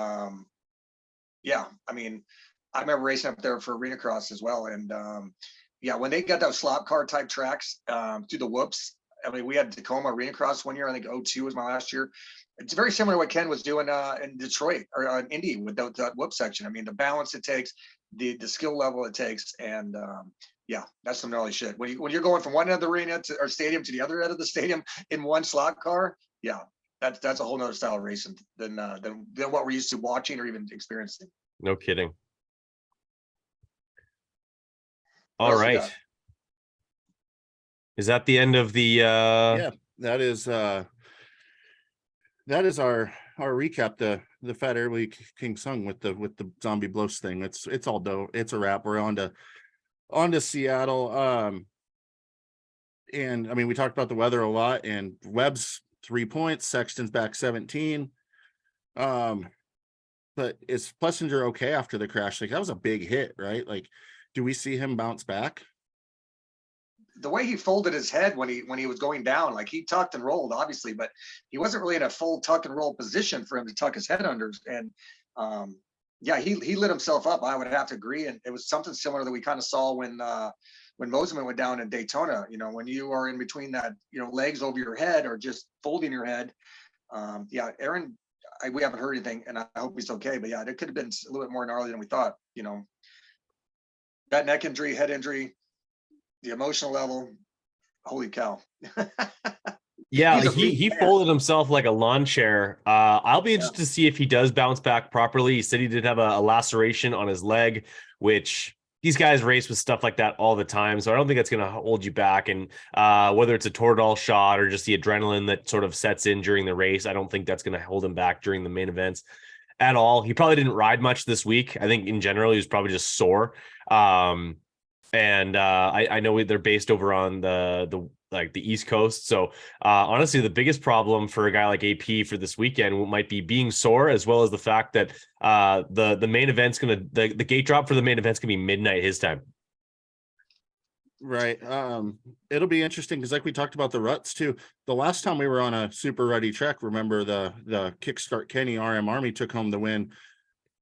B: yeah, I mean, I remember racing up there for arena cross as well. And yeah, when they got those slot car type tracks through the whoops, I mean, we had Tacoma arena cross one year. I think 02 was my last year. It's very similar to what Ken was doing in Detroit or in Indy with that whoop section. I mean, the balance it takes, the skill level it takes, and yeah, that's some gnarly shit. When you're going from one end of the arena or stadium to the other end of the stadium in one slot car, yeah, that's a whole nother style of racing than what we're used to watching or even experiencing.
A: No kidding. All right. Is that the end of the
C: Yeah, that is our recap, the Fat Airway King Sung with the zombie blows thing. It's all dope. It's a wrap. We're on to Seattle. And I mean, we talked about the weather a lot, and Webb's 3 points, Sexton's back 17. But is Plessinger okay after the crash? Like, that was a big hit, right? Like, do we see him bounce back?
B: The way he folded his head when he was going down, like he tucked and rolled, obviously, but he wasn't really in a full tuck and roll position for him to tuck his head under. And yeah, he lit himself up. I would have to agree. And it was something similar that we kind of saw when Moseman went down in Daytona. When you are in between that, legs over your head or just folding your head. Yeah, Aaron, we haven't heard anything, and I hope he's okay. But yeah, it could have been a little bit more gnarly than we thought. That neck injury, head injury, the emotional level, holy cow.
A: Yeah, he folded himself like a lawn chair. I'll be interested to see if he does bounce back properly. He said he did have a laceration on his leg, which these guys race with stuff like that all the time. So I don't think that's going to hold you back. And whether it's a Toradol shot or just the adrenaline that sort of sets in during the race, I don't think that's going to hold him back during the main events at all. He probably didn't ride much this week. I think in general, he was probably just sore. And I know they're based over on the East Coast. So honestly, the biggest problem for a guy like AP for this weekend might be being sore, as well as the fact that the main event's the gate drop for the main event's gonna be midnight his time.
C: Right. It'll be interesting because, like we talked about the ruts too. The last time we were on a super ruddy track, remember the Kickstart Kenny RM Army took home the win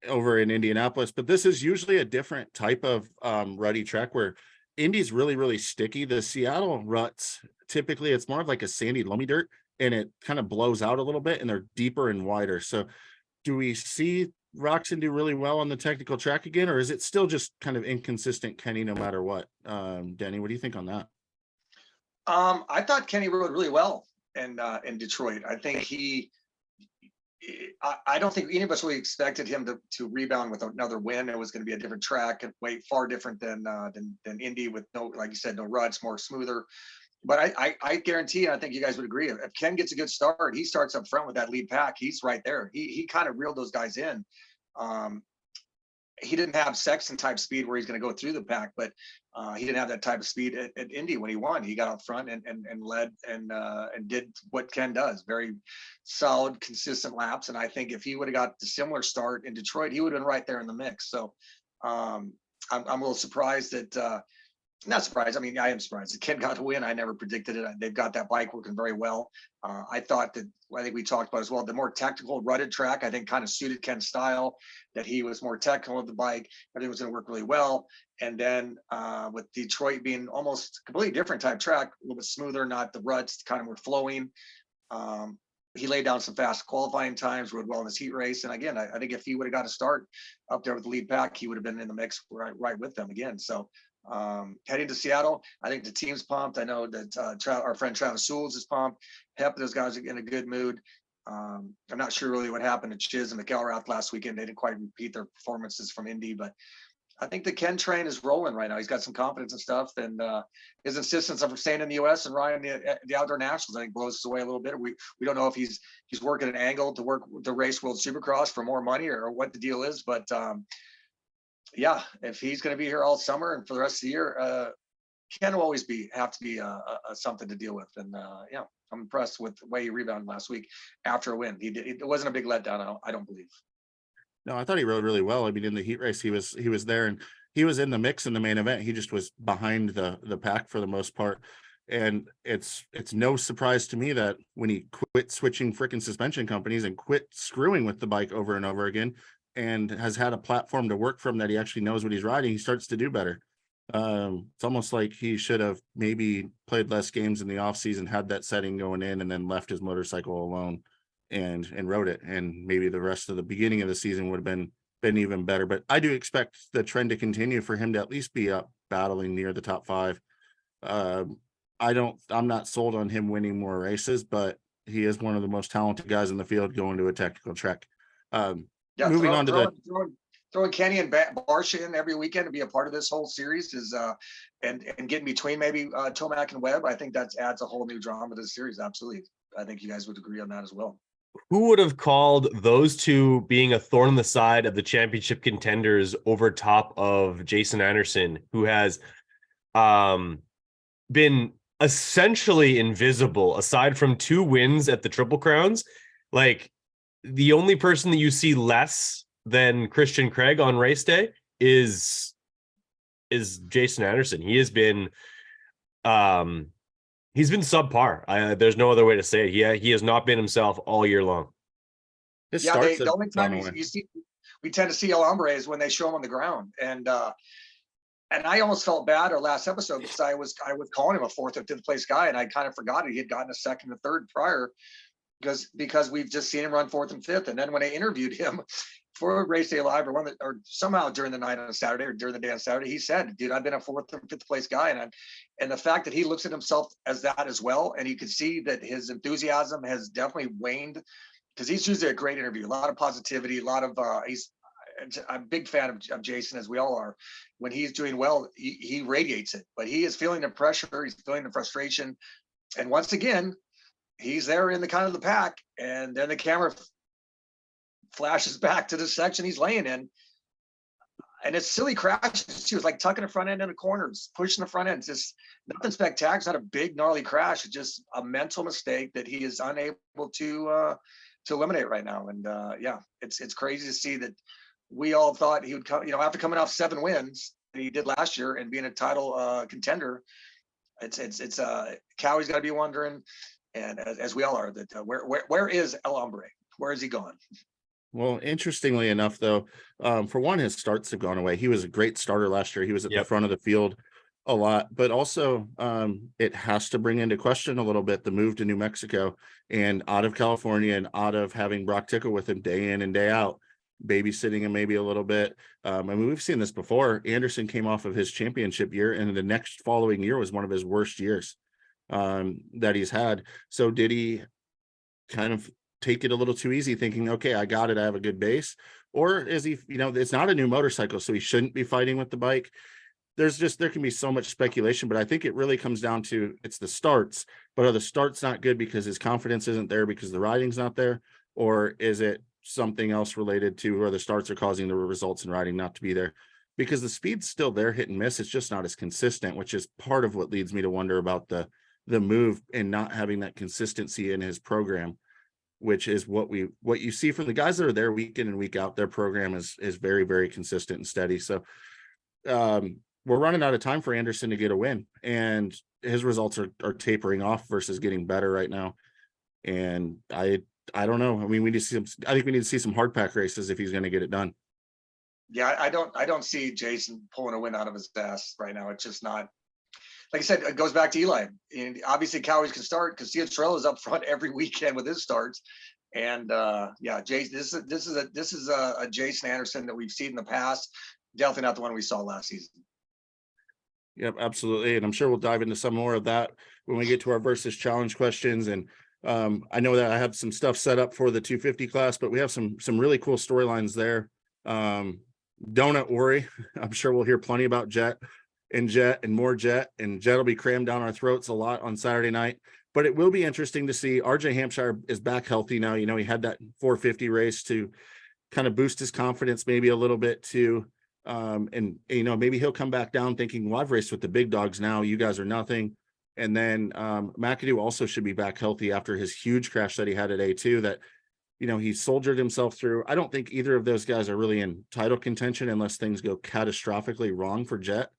C: over in Indianapolis. But this is usually a different type of ruddy track where Indy's really, really sticky. The Seattle ruts, typically it's more of like a sandy, loamy dirt, and it kind of blows out a little bit and they're deeper and wider. So do we see Roxon do really well on the technical track again, or is it still just kind of inconsistent Kenny no matter what? Denny, what do you think on that?
B: I thought Kenny rode really well in Detroit. I think I don't think any of us really expected him to rebound with another win. It was going to be a different track and way far different than Indy, with no, like you said, no ruts, more smoother. But I guarantee, and I think you guys would agree, if Ken gets a good start, he starts up front with that lead pack, he's right there. He kind of reeled those guys in. He didn't have Sexton type speed where he's going to go through the pack, but he didn't have that type of speed at Indy when he won. He got out front and led and did what Ken does, very solid, consistent laps. And I think if he would have got the similar start in Detroit, he would have been right there in the mix. So I'm a little surprised that. Not surprised. I mean, I am surprised that Ken got to win. I never predicted it. They've got that bike working very well. I thought that, I think we talked about as well, the more technical rutted track, I think kind of suited Ken's style, that he was more technical with the bike. Everything was going to work really well. And then with Detroit being almost completely different type track, a little bit smoother, not the ruts, kind of more flowing. He laid down some fast qualifying times, rode well in his heat race. And again, I think if he would have got a start up there with the lead pack, he would have been in the mix right with them again. So heading to Seattle, I think the team's pumped. I know that our friend Travis Sewells is pumped. Half of those guys are in a good mood. I'm not sure really what happened to Chiz and McElrath last weekend. They didn't quite repeat their performances from Indy, but I think the Ken train is rolling right now. He's got some confidence and stuff, and his insistence of staying in the U.S. and riding the outdoor nationals, I think, blows us away a little bit. We don't know if he's working an angle to work the race World Supercross for more money or what the deal is, but yeah, if he's going to be here all summer and for the rest of the year, Ken will always have to be something to deal with. And yeah, I'm impressed with the way he rebounded last week after a win. It wasn't a big letdown, I don't believe.
C: No, I thought he rode really well. I mean, in the heat race, he was there and he was in the mix in the main event. He just was behind the pack for the most part. And it's no surprise to me that when he quit switching freaking suspension companies and quit screwing with the bike over and over again, and has had a platform to work from that he actually knows what he's riding, he starts to do better. It's almost like he should have maybe played less games in the off season, had that setting going in, and then left his motorcycle alone and rode it. And maybe the rest of the beginning of the season would have been even better. But I do expect the trend to continue for him to at least be up battling near the top 5. I'm not sold on him winning more races, but he is one of the most talented guys in the field going to a technical track.
B: Yeah,
C: moving on to
B: throwing Kenny and Barsha in every weekend to be a part of this whole series is and getting between maybe Tomac and Webb, I think that adds a whole new drama to the series. Absolutely. I think you guys would agree on that as well.
A: Who would have called those two being a thorn in the side of the championship contenders over top of Jason Anderson, who has been essentially invisible aside from 2 wins at the Triple Crowns? Like, the only person that you see less than Christian Craig on race day is Jason Anderson. He has been subpar. There's no other way to say it. He has not been himself all year long.
B: The only time you see, we tend to see El Hombre is when they show him on the ground. And I almost felt bad our last episode because I was calling him a 4th or 5th place guy, and I kind of forgot he had gotten a 2nd and 3rd prior. Because we've just seen him run 4th and 5th. And then when I interviewed him for Race Day Live or somehow during the night on a Saturday or during the day on Saturday, he said, dude, I've been a 4th and 5th place guy. And the fact that he looks at himself as that as well. And you can see that his enthusiasm has definitely waned, because he's usually a great interview, a lot of positivity, a lot of, I'm a big fan of Jason, as we all are. When he's doing well, he radiates it, but he is feeling the pressure. He's feeling the frustration. And once again, he's there in the kind of the pack, and then the camera flashes back to the section he's laying in, and it's silly crashes too. It's like tucking the front end in the corners, pushing the front end. It's just nothing spectacular. It's not a big gnarly crash. It's just a mental mistake that he is unable to eliminate right now. And yeah, it's crazy to see that. We all thought he would come, after coming off 7 wins, he did last year and being a title contender. It's Cowie's got to be wondering, and as we all are, that where is El Hombre? Where is he gone?
C: Well, interestingly enough, though, for one, his starts have gone away. He was a great starter last year. He was at the front of the field a lot, but also it has to bring into question a little bit the move to New Mexico and out of California and out of having Brock Tickle with him day in and day out, babysitting him maybe a little bit. I mean, we've seen this before. Anderson came off of his championship year, and the next following year was one of his worst years that he's had. So did he kind of take it a little too easy, thinking, okay, I got it, I have a good base? Or is he, it's not a new motorcycle, so he shouldn't be fighting with the bike? There can be so much speculation, but I think it really comes down to it's the starts. But are the starts not good because his confidence isn't there because the riding's not there? Or is it something else related to where the starts are causing the results and riding not to be there? Because the speed's still there, hit and miss. It's just not as consistent, which is part of what leads me to wonder about the move and not having that consistency in his program, which is what you see from the guys that are there week in and week out. Their program is very, very consistent and steady. So we're running out of time for Anderson to get a win, and his results are tapering off versus getting better right now. And I don't know. I mean, I think we need to see some hard pack races if he's going to get it done.
B: Yeah, I don't see Jason pulling a win out of his ass right now. It's just not. Like I said, it goes back to Eli. And obviously, Cowies can start because Cianciarella is up front every weekend with his starts. And Jason, this is a Jason Anderson that we've seen in the past. Definitely not the one we saw last season.
C: Yep, absolutely. And I'm sure we'll dive into some more of that when we get to our versus challenge questions. And I know that I have some stuff set up for the 250 class, but we have some really cool storylines there. Don't worry. I'm sure we'll hear plenty about Jett and more Jett, and Jett will be crammed down our throats a lot on Saturday night. But it will be interesting to see. RJ Hampshire is back healthy now. He had that 450 race to kind of boost his confidence maybe a little bit too. And maybe he'll come back down thinking, well, I've raced with the big dogs now, you guys are nothing. And then McAdoo also should be back healthy after his huge crash that he had at A2 that he soldiered himself through. I don't think either of those guys are really in title contention unless things go catastrophically wrong for Jett,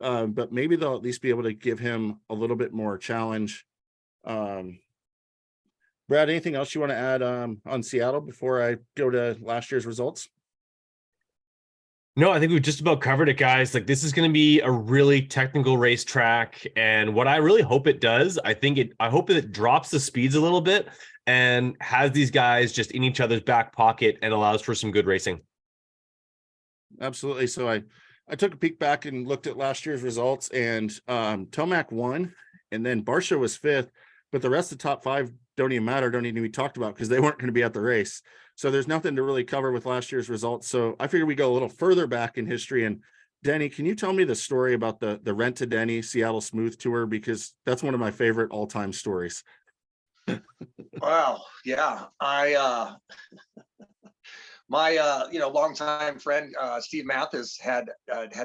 C: but maybe they'll at least be able to give him a little bit more challenge. Brad, anything else you want to add on Seattle before I go to last year's results?
A: No, I think we've just about covered it, guys. Like, this is going to be a really technical racetrack, and what I really hope it does, I hope it drops the speeds a little bit and has these guys just in each other's back pocket and allows for some good racing.
C: Absolutely. So I took a peek back and looked at last year's results, and Tomac won, and then Barsha was fifth, but the rest of the top five don't even matter, don't even be talked about because they weren't going to be at the race. So there's nothing to really cover with last year's results. So I figured we go a little further back in history. And Denny, can you tell me the story about the Rent to Denny Seattle Smooth Tour? Because that's one of my favorite all-time stories.
B: Wow. Yeah. My longtime friend Steve Mathis had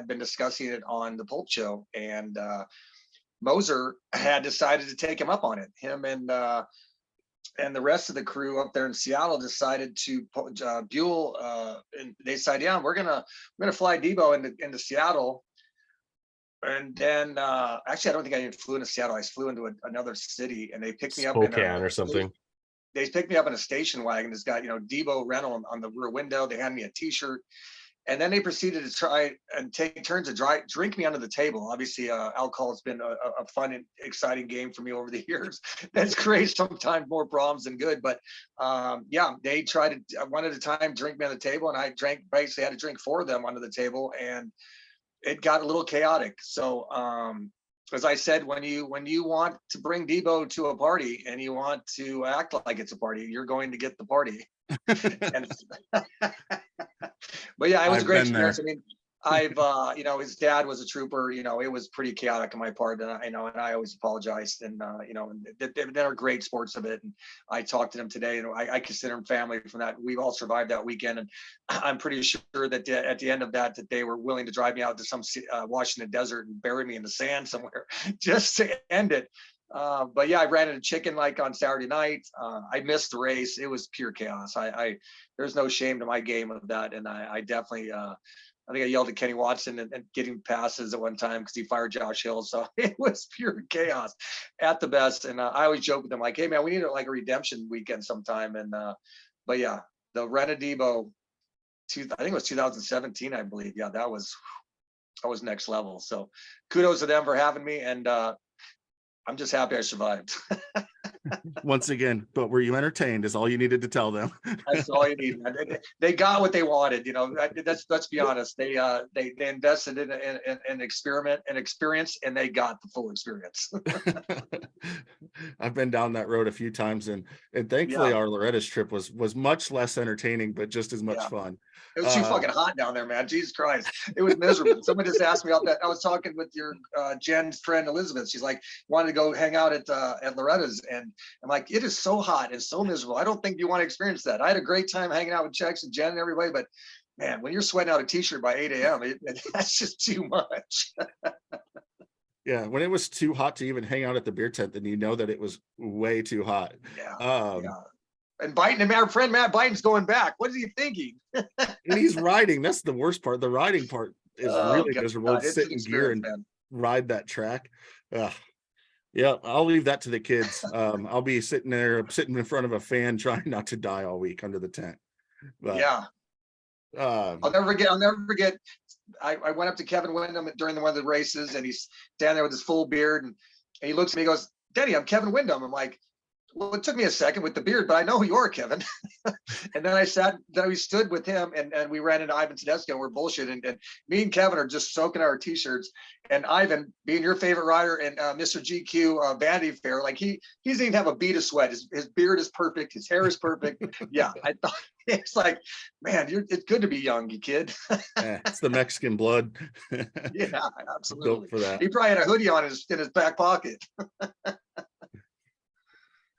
B: been discussing it on the Pulp Show, and Moser had decided to take him up on it. Him and the rest of the crew up there in Seattle decided to Buell, and they decided, yeah, we're gonna fly Debo into Seattle. And then actually, I don't think I even flew into Seattle. I flew into another city, and they picked me up in
A: or something.
B: They picked me up in a station wagon. It's got Debo rental on the rear window. They handed me a T-shirt, and then they proceeded to try and take turns to drink me under the table. Obviously, alcohol has been a fun and exciting game for me over the years. That's great. Sometimes more problems than good, but they tried to one at a time drink me on the table, and I basically had to drink four of them under the table, and it got a little chaotic. So as I said, when you want to bring Debo to a party and you want to act like it's a party, you're going to get the party. But yeah, it was a great experience. I mean, his dad was a trooper. It was pretty chaotic on my part, and I always apologized. And they're great sports of it. And I talked to them today, and I consider them family from that. We've all survived that weekend, and I'm pretty sure that at the end of that they were willing to drive me out to some Washington desert and bury me in the sand somewhere just to end it. But yeah, I ran into chicken like on Saturday night. I missed the race. It was pure chaos. There's no shame to my game of that. And I definitely I think I yelled at Kenny Watson and getting passes at one time because he fired Josh Hill. So it was pure chaos at the best. And I always joke with them like, hey man, we need like a redemption weekend sometime. And but yeah, the Rena Debo, I think it was 2017, I believe. Yeah, that was next level. So kudos to them for having me, and I'm just happy I survived.
C: Once again, but were you entertained is all you needed to tell them.
B: That's all you need, man. They got what they wanted, you know. Let's be honest. They invested in an experiment and experience, and they got the full experience.
C: I've been down that road a few times, and thankfully our Loretta's trip was much less entertaining, but just as much fun.
B: It was too fucking hot down there, man. Jesus Christ. It was miserable. Someone just asked me about that. I was talking with your Jen's friend, Elizabeth. She's like, wanted to go hang out at Loretta's. And I'm like, it is so hot and so miserable. I don't think you want to experience that. I had a great time hanging out with Chex and Jen and everybody, but man, when you're sweating out a t-shirt by 8 a.m., that's just too much.
C: Yeah, when it was too hot to even hang out at the beer tent, then you know that it was way too hot.
B: Yeah. And Biden, and our friend Matt Biden's going back. What is he thinking?
C: And he's riding. That's the worst part. The riding part is really miserable. Sit in gear and ride that track. Yeah, I'll leave that to the kids. I'll be sitting in front of a fan trying not to die all week under the tent. But,
B: I'll never forget. I went up to Kevin Windham during one of the races, and he's standing there with his full beard, and he looks at me, he goes, Denny, I'm Kevin Windham. I'm like, well, it took me a second with the beard, but I know who you are, Kevin. And then we stood with him, and we ran into Ivan Tedesco, and we're bullshitting. And me and Kevin are just soaking our t-shirts. And Ivan, being your favorite rider and Mr. GQ Vanity Fair, like he doesn't even have a bead of sweat. His beard is perfect. His hair is perfect. Yeah, I thought it's like, man, it's good to be young, you kid.
C: It's the Mexican blood.
B: Yeah, absolutely.
C: Built for that.
B: He probably had a hoodie on in his back pocket.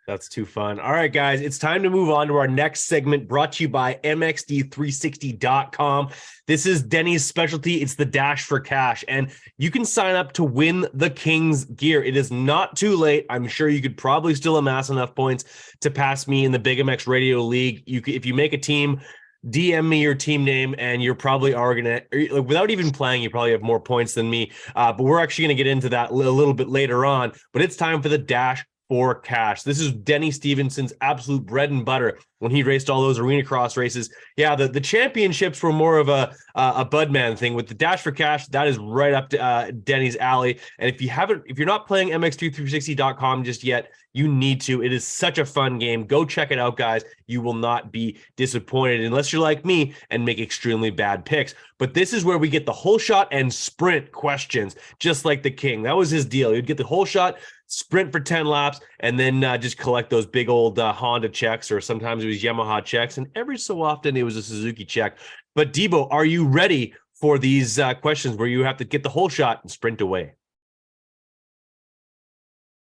A: That's too fun. All right, guys, it's time to move on to our next segment brought to you by MXD360.com. This is Denny's specialty. It's the Dash for Cash, and you can sign up to win the Kings gear. It is not too late. I'm sure you could probably still amass enough points to pass me in the Big MX Radio League. If you make a team, DM me your team name, and you're probably without even playing, you probably have more points than me. But we're actually going to get into that a little bit later on. But it's time for the Dash for Cash. This is Denny Stevenson's absolute bread and butter when he raced all those arena cross races. Yeah, the championships were more of a Budman thing. With the Dash for Cash, that is right up to Denny's alley. And if you're not playing MX360.com just yet, you need to. It is such a fun game. Go check it out, guys. You will not be disappointed unless you're like me and make extremely bad picks. But this is where we get the whole shot and sprint questions, just like the King. That was his deal. You'd get the whole shot, sprint for 10 laps, and then just collect those big old Honda checks, or sometimes it was Yamaha checks, and every so often it was a Suzuki check. But Debo, are you ready for these questions where you have to get the whole shot and sprint away?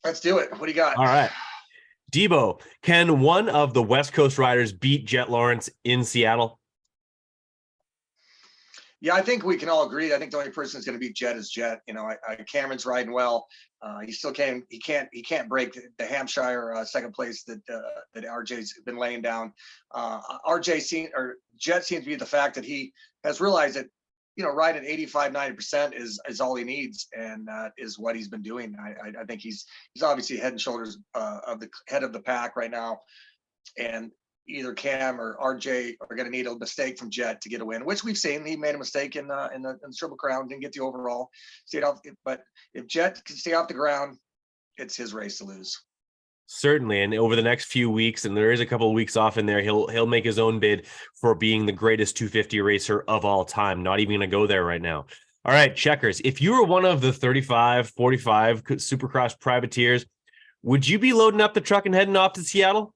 B: Let's do it. What do you got?
A: All right. Debo, can one of the West Coast riders beat Jett Lawrence in Seattle?
B: Yeah, I think we can all agree. I think the only person that's going to beat Jett is Jett. You know, Cameron's riding well. He still can't. He can't break the Hampshire second place that RJ's been laying down. Jett seems to be the fact that he has realized that, you know, riding 85-90% is all he needs, and is what he's been doing. I think he's obviously head and shoulders of the head of the pack right now, and either Cam or RJ are going to need a mistake from Jett to get a win, which we've seen. He made a mistake in the Triple Crown, didn't get the overall. But if Jett can stay off the ground, it's his race to lose.
A: Certainly, and over the next few weeks, and there is a couple of weeks off in there, he'll make his own bid for being the greatest 250 racer of all time. Not even going to go there right now. All right, Checkers, if you were one of the 35, 45 Supercross privateers, would you be loading up the truck and heading off to Seattle?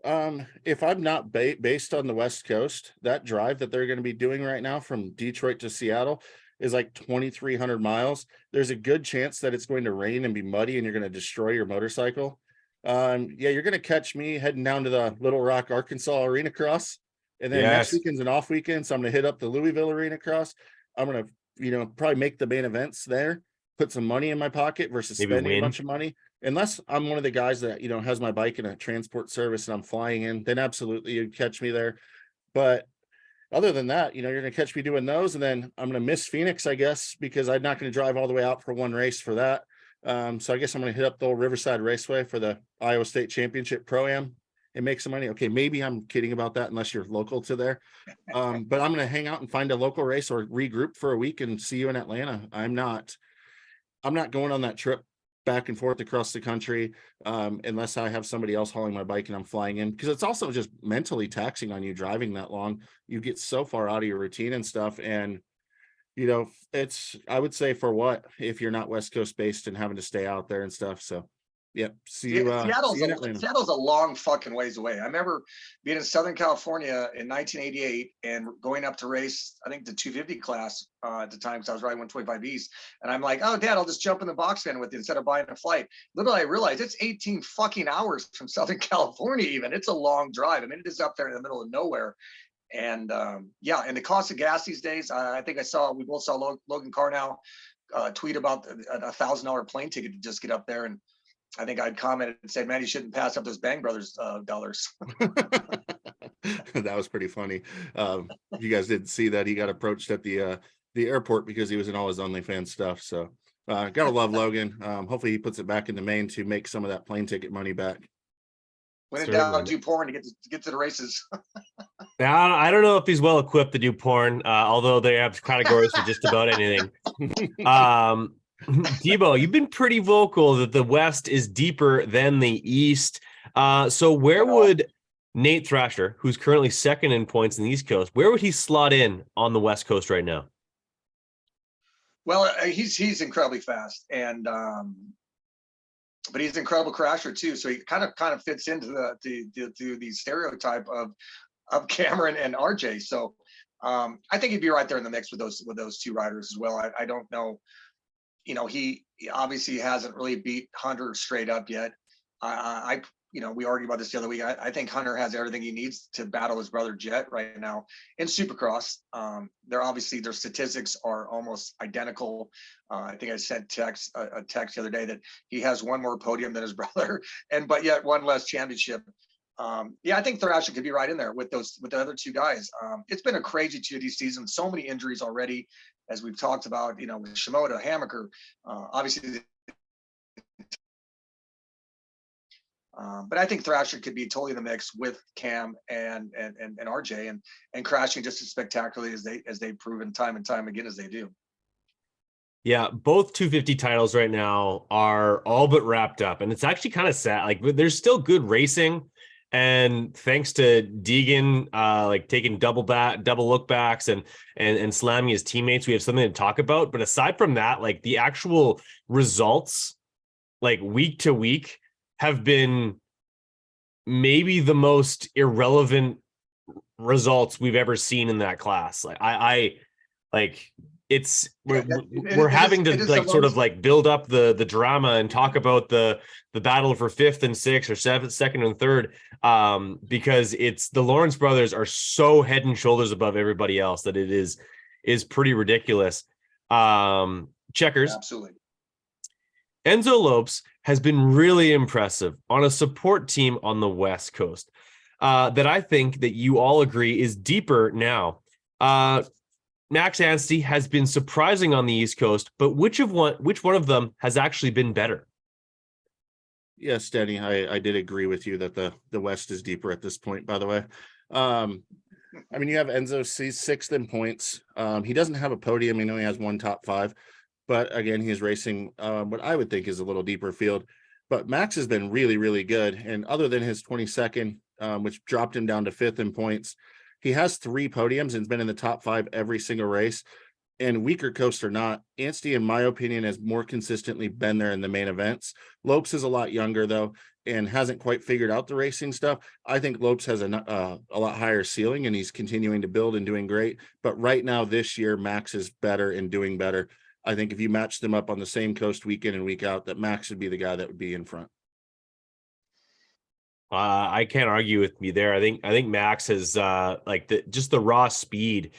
C: If I'm not based on the West Coast, that drive that they're going to be doing right now from Detroit to Seattle is like 2,300 miles. There's a good chance that it's going to rain and be muddy, and you're going to destroy your motorcycle. Yeah, you're going to catch me heading down to the Little Rock, Arkansas Arena Cross, and then next weekend's an off weekend, so I'm going to hit up the Louisville Arena Cross. I'm going to, probably make the main events there, put some money in my pocket versus spending a bunch of money. Unless I'm one of the guys that, has my bike in a transport service and I'm flying in, then absolutely you'd catch me there. But other than that, you're going to catch me doing those. And then I'm going to miss Phoenix, I guess, because I'm not going to drive all the way out for one race for that. So I guess I'm going to hit up the old Riverside Raceway for the Iowa State Championship Pro-Am and make some money. Okay, maybe I'm kidding about that unless you're local to there. But I'm going to hang out and find a local race or regroup for a week and see you in Atlanta. I'm not going on that trip back and forth across the country unless I have somebody else hauling my bike and I'm flying in, because it's also just mentally taxing on you driving that long. You get so far out of your routine and stuff. And it's, I would say, for what if you're not West Coast based and having to stay out there and stuff. So see you in Atlanta.
B: Seattle's a long fucking ways away. I remember being in Southern California in 1988 and going up to race, I think the 250 class at the time, because I was riding 125 East. And I'm like, oh, Dad, I'll just jump in the box van with you instead of buying a flight. Literally, I realized it's 18 fucking hours from Southern California even. It's a long drive. I mean, it is up there in the middle of nowhere. And and the cost of gas these days, I think we both saw Logan Carnow tweet about a $1,000 plane ticket to just get up there. And I think I'd commented and said, man, you shouldn't pass up those Bang Brothers dollars.
C: That was pretty funny. You guys didn't see that he got approached at the airport because he was in all his OnlyFans stuff. So gotta love Logan. Hopefully he puts it back into Maine to make some of that plane ticket money back.
B: Went down to do porn to get to the races.
A: Now, I don't know if he's well equipped to do porn, although they have categories for just about anything. Debo, you've been pretty vocal that the West is deeper than the East. So where would Nate Thrasher, who's currently second in points in the East Coast, where would he slot in on the West Coast right now?
B: Well, he's incredibly fast, and but he's an incredible crasher too. So he kind of fits into the stereotype of Cameron and RJ. So I think he'd be right there in the mix with those two riders as well. I don't know. He obviously hasn't really beat Hunter straight up yet. We argued about this the other week. I think Hunter has everything he needs to battle his brother Jett right now in Supercross. Their statistics are almost identical. I think I sent a text the other day that he has one more podium than his brother, but yet one less championship. I think Thrasher could be right in there with the other two guys. It's been a crazy 2D season. So many injuries already, as we've talked about. With Shimoda, Hammaker, obviously. But I think Thrasher could be totally in the mix with Cam and RJ and crashing just as spectacularly as they've proven time and time again as they do.
A: Yeah, both 250 titles right now are all but wrapped up, and it's actually kind of sad. Like, there's still good racing, and thanks to Deegan, taking double look backs and slamming his teammates, we have something to talk about. But aside from that, like, the actual results, like week to week, have been maybe the most irrelevant results we've ever seen in that class. Like we're having to build up the drama and talk about the battle for fifth and sixth or second and third, because it's the Lawrence brothers are so head and shoulders above everybody else that it is pretty ridiculous. Checkers.
B: Absolutely.
A: Enzo Lopes has been really impressive on a support team on the West Coast that I think that you all agree is deeper now. Max Anstey has been surprising on the East Coast, but which one of them has actually been better?
C: Yes, Denny, I did agree with you that the West is deeper at this point, by the way. You have Enzo sixth in points. He doesn't have a podium. He has one top five. But again, he's racing what I would think is a little deeper field. But Max has been really, really good. And other than his 22nd, which dropped him down to fifth in points, he has 3 podiums and has been in the top 5 every single race. And weaker coast or not, Anstey, in my opinion, has more consistently been there in the main events. Lopes is a lot younger, though, and hasn't quite figured out the racing stuff. I think Lopes has a lot higher ceiling, and he's continuing to build and doing great. But right now, this year, Max is better and doing better. I think if you match them up on the same coast week in and week out, that Max would be the guy that would be in front.
A: I can't argue with you there. I think Max has just the raw speed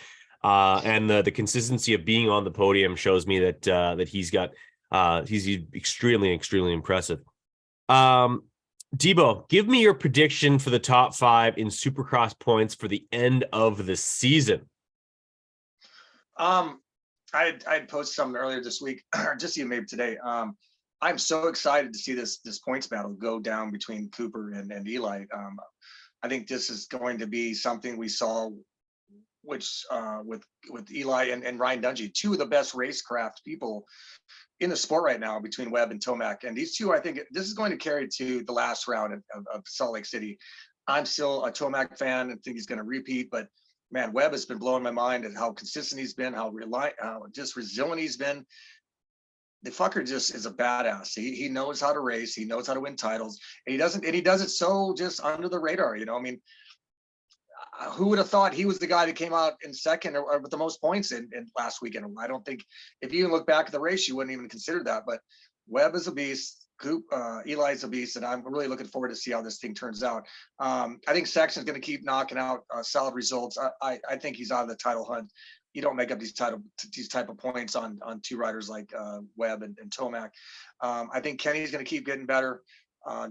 A: and the consistency of being on the podium shows me that he's extremely, extremely impressive. Debo, give me your prediction for the top 5 in Supercross points for the end of the season.
B: I'd posted something earlier this week, or just even maybe today. I'm so excited to see this points battle go down between Cooper and Eli. I think this is going to be something we saw, which with Eli and Ryan Dungey, two of the best racecraft people in the sport right now, between Webb and Tomac. And these two, I think this is going to carry to the last round of Salt Lake City. I'm still a Tomac fan and think he's going to repeat, but man, Webb has been blowing my mind at how consistent he's been, how just resilient he's been. The fucker just is a badass. He knows how to race. He knows how to win titles, and he does it so just under the radar. I mean, who would have thought he was the guy that came out in second or with the most points in last weekend? I don't think, if you even look back at the race, you wouldn't even consider that. But Webb is a beast. Eli's a beast, and I'm really looking forward to see how this thing turns out. I think Sexton's going to keep knocking out solid results. I think he's out of the title hunt. You don't make up these type of points on two riders like Webb and Tomac. I think Kenny's going to keep getting better,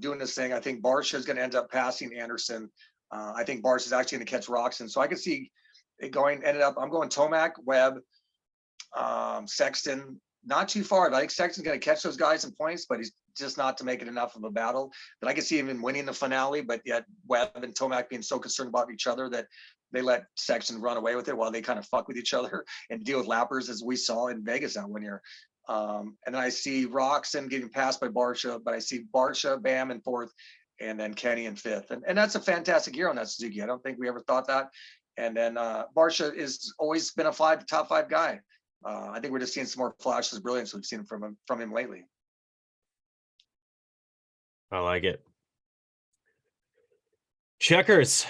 B: doing this thing. I think Barsha is going to end up passing Anderson. I think Barsha is actually going to catch Roxon. So I can see it I'm going Tomac, Webb, Sexton, not too far. But I think Sexton's going to catch those guys in points, but he's just not to make it enough of a battle. But I can see him in winning the finale, but yet Webb and Tomac being so concerned about each other that they let Sexton run away with it while they kind of fuck with each other and deal with lappers, as we saw in Vegas that 1 year. And then I see Roxon getting passed by Barsha, but I see Barsha, Bam in fourth, and then Kenny in fifth. And that's a fantastic year on that Suzuki. I don't think we ever thought that. And then Barsha is always been a top five guy. I think we're just seeing some more flashes of brilliance we've seen from him lately.
A: I like it. Checkers.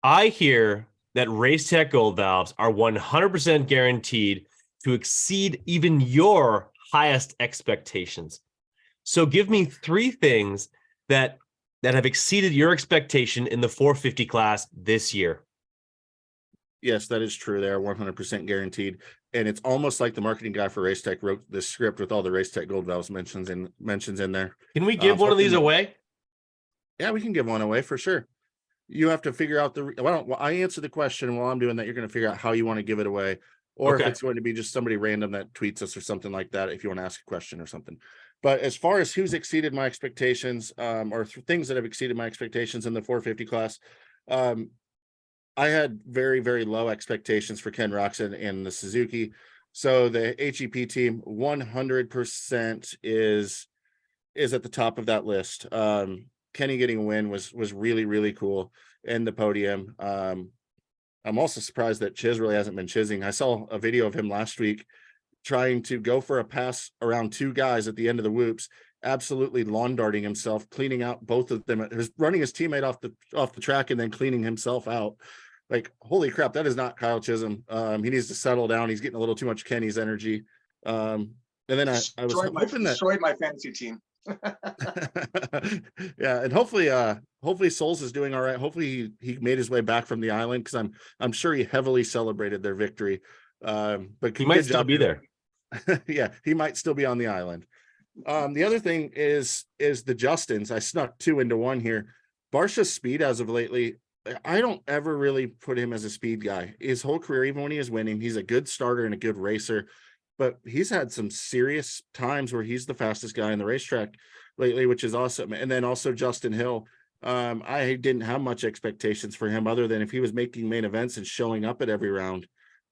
A: I hear that Race Tech Gold Valves are 100% guaranteed to exceed even your highest expectations. So give me 3 things that have exceeded your expectation in the 450 class this year.
C: Yes, that is true. They are 100% guaranteed. And it's almost like the marketing guy for Race Tech wrote this script with all the Race Tech Gold Valves mentions in there.
A: Can we give one of these away?
C: Yeah, we can give one away for sure. You have to figure out I answer the question while I'm doing that. You're going to figure out how you want to give it away, or if it's going to be just somebody random that tweets us or something like that, if you want to ask a question or something. But as far as who's exceeded my expectations, or things that have exceeded my expectations in the 450 class, I had very, very low expectations for Ken Roxon and the Suzuki. So the HEP team 100% is at the top of that list. Kenny getting a win was really, really cool in the podium. I'm also surprised that Chiz really hasn't been chizzing. I saw a video of him last week trying to go for a pass around 2 guys at the end of the whoops, absolutely lawn darting himself, cleaning out both of them, running his teammate off the track and then cleaning himself out. Like, holy crap, that is not Kyle Chisholm. He needs to settle down. He's getting a little too much Kenny's energy. And then I was hoping that
B: destroyed my fantasy team.
C: Yeah, and hopefully Souls is doing all right. Hopefully he made his way back from the island, because I'm sure he heavily celebrated their victory. But
A: he might still be there.
C: Yeah, he might still be on the island. The other thing is the Justins. I snuck 2 into 1 here. Barsha's speed as of lately, I don't ever really put him as a speed guy. His whole career, even when he is winning, he's a good starter and a good racer. But he's had some serious times where he's the fastest guy in the racetrack lately, which is awesome. And then also Justin Hill. I didn't have much expectations for him, other than if he was making main events and showing up at every round,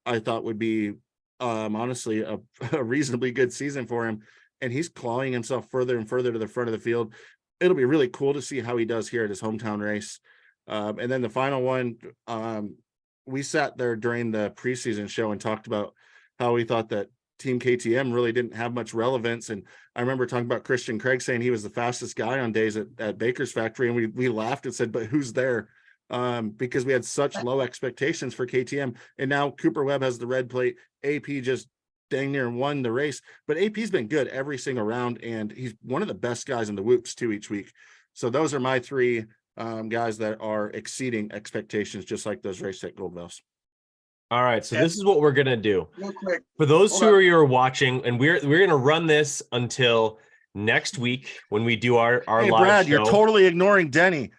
C: I thought would be honestly a reasonably good season for him. And he's clawing himself further and further to the front of the field. It'll be really cool to see how he does here at his hometown race. And then the final one, we sat there during the preseason show and talked about how we thought that Team KTM really didn't have much relevance. And I remember talking about Christian Craig saying he was the fastest guy on days at Baker's factory. And we laughed and said, but who's there? Because we had such low expectations for KTM. And now Cooper Webb has the red plate. AP just dang near won the race, but AP's been good every single round. And he's one of the best guys in the whoops too each week. So those are my 3 guys that are exceeding expectations, just like those Race Tech Gold Valves.
A: All right, so this is what we're gonna do.
B: Real quick,
A: For those who are watching, and we're gonna run this until next week when we do our
C: Hey,
A: live
C: Brad,
A: show.
C: you're totally ignoring Denny.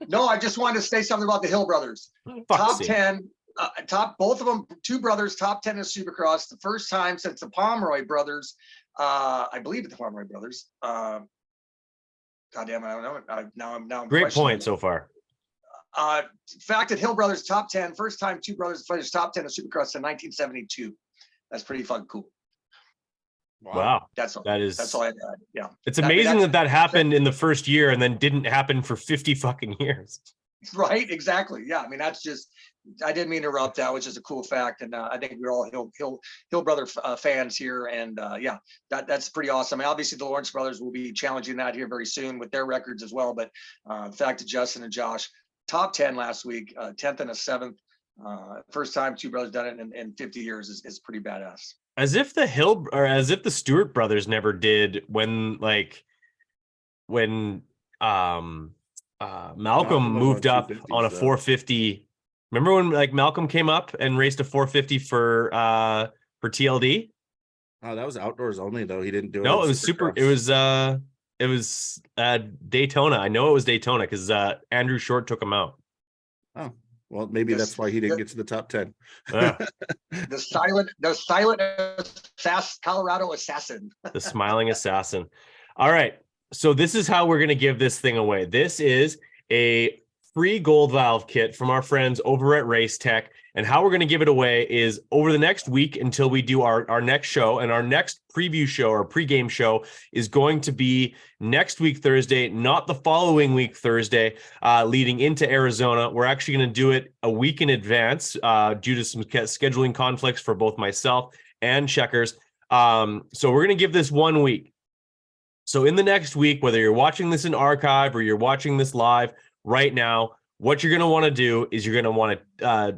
B: No, I just wanted to say something about the Hill brothers.
A: Fuck's
B: Top
A: sake.
B: 10, both of them, two brothers, top 10 in Supercross. The first time since the Pomeroy brothers, I believe the Pomeroy brothers. God damn it, I don't know. Now I'm
A: Great
B: questioning
A: point
B: it.
A: so far.
B: Fact that Hill brothers top 10, first time two brothers finished top 10 in Supercross in 1972. That's pretty fucking cool.
A: Wow.
B: That's all.
A: That is,
B: That's all I had. Yeah.
A: it's amazing that happened in the first year and then didn't happen for 50 fucking years.
B: Right. Exactly. Yeah. I mean, that's just, I didn't mean to interrupt. That was just a cool fact. And I think we're all Hill brother fans here. And yeah, that's pretty awesome. And obviously the Lawrence brothers will be challenging that here very soon with their records as well. But the fact that Justin and Josh, top 10 last week, 10th and a 7th, first time two brothers done it in 50 years is pretty badass.
A: As if the Stewart brothers never did when Malcolm moved up on a 450. Remember when Malcolm came up and raced a 450 for TLD?
C: Oh, that was outdoors only though. He didn't do it.
A: No, it was it was Daytona. I know it was Daytona because Andrew Short took him out.
C: Oh, well, maybe that's why he didn't get to the top 10.
A: Yeah.
B: The silent Colorado assassin.
A: The smiling assassin. All right. So this is how we're going to give this thing away. This is a free gold valve kit from our friends over at Race Tech. And how we're going to give it away is over the next week until we do our next show. And our next preview show or pregame show is going to be next week, Thursday, not the following week, Thursday, leading into Arizona. We're actually going to do it a week in advance due to some scheduling conflicts for both myself and Checkers. So we're going to give this 1 week. So in the next week, whether you're watching this in archive or you're watching this live right now, what you're going to want to do is you're going to want to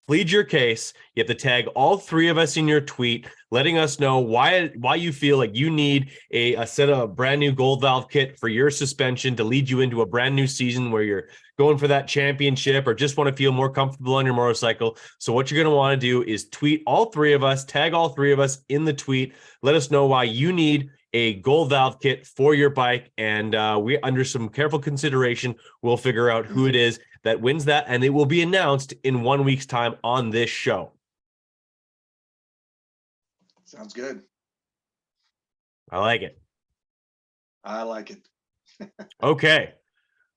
A: plead your case. You have to tag all three of us in your tweet, letting us know why you feel like you need a set of brand new gold valve kit for your suspension to lead you into a brand new season where you're going for that championship or just want to feel more comfortable on your motorcycle. So what you're going to want to do is tweet all three of us, tag all three of us in the tweet. Let us know why you need a gold valve kit for your bike. And we, under some careful consideration, we'll figure out who it is that wins that. And it will be announced in 1 week's time on this show.
B: Sounds good.
A: I like it.
B: I like it.
A: Okay.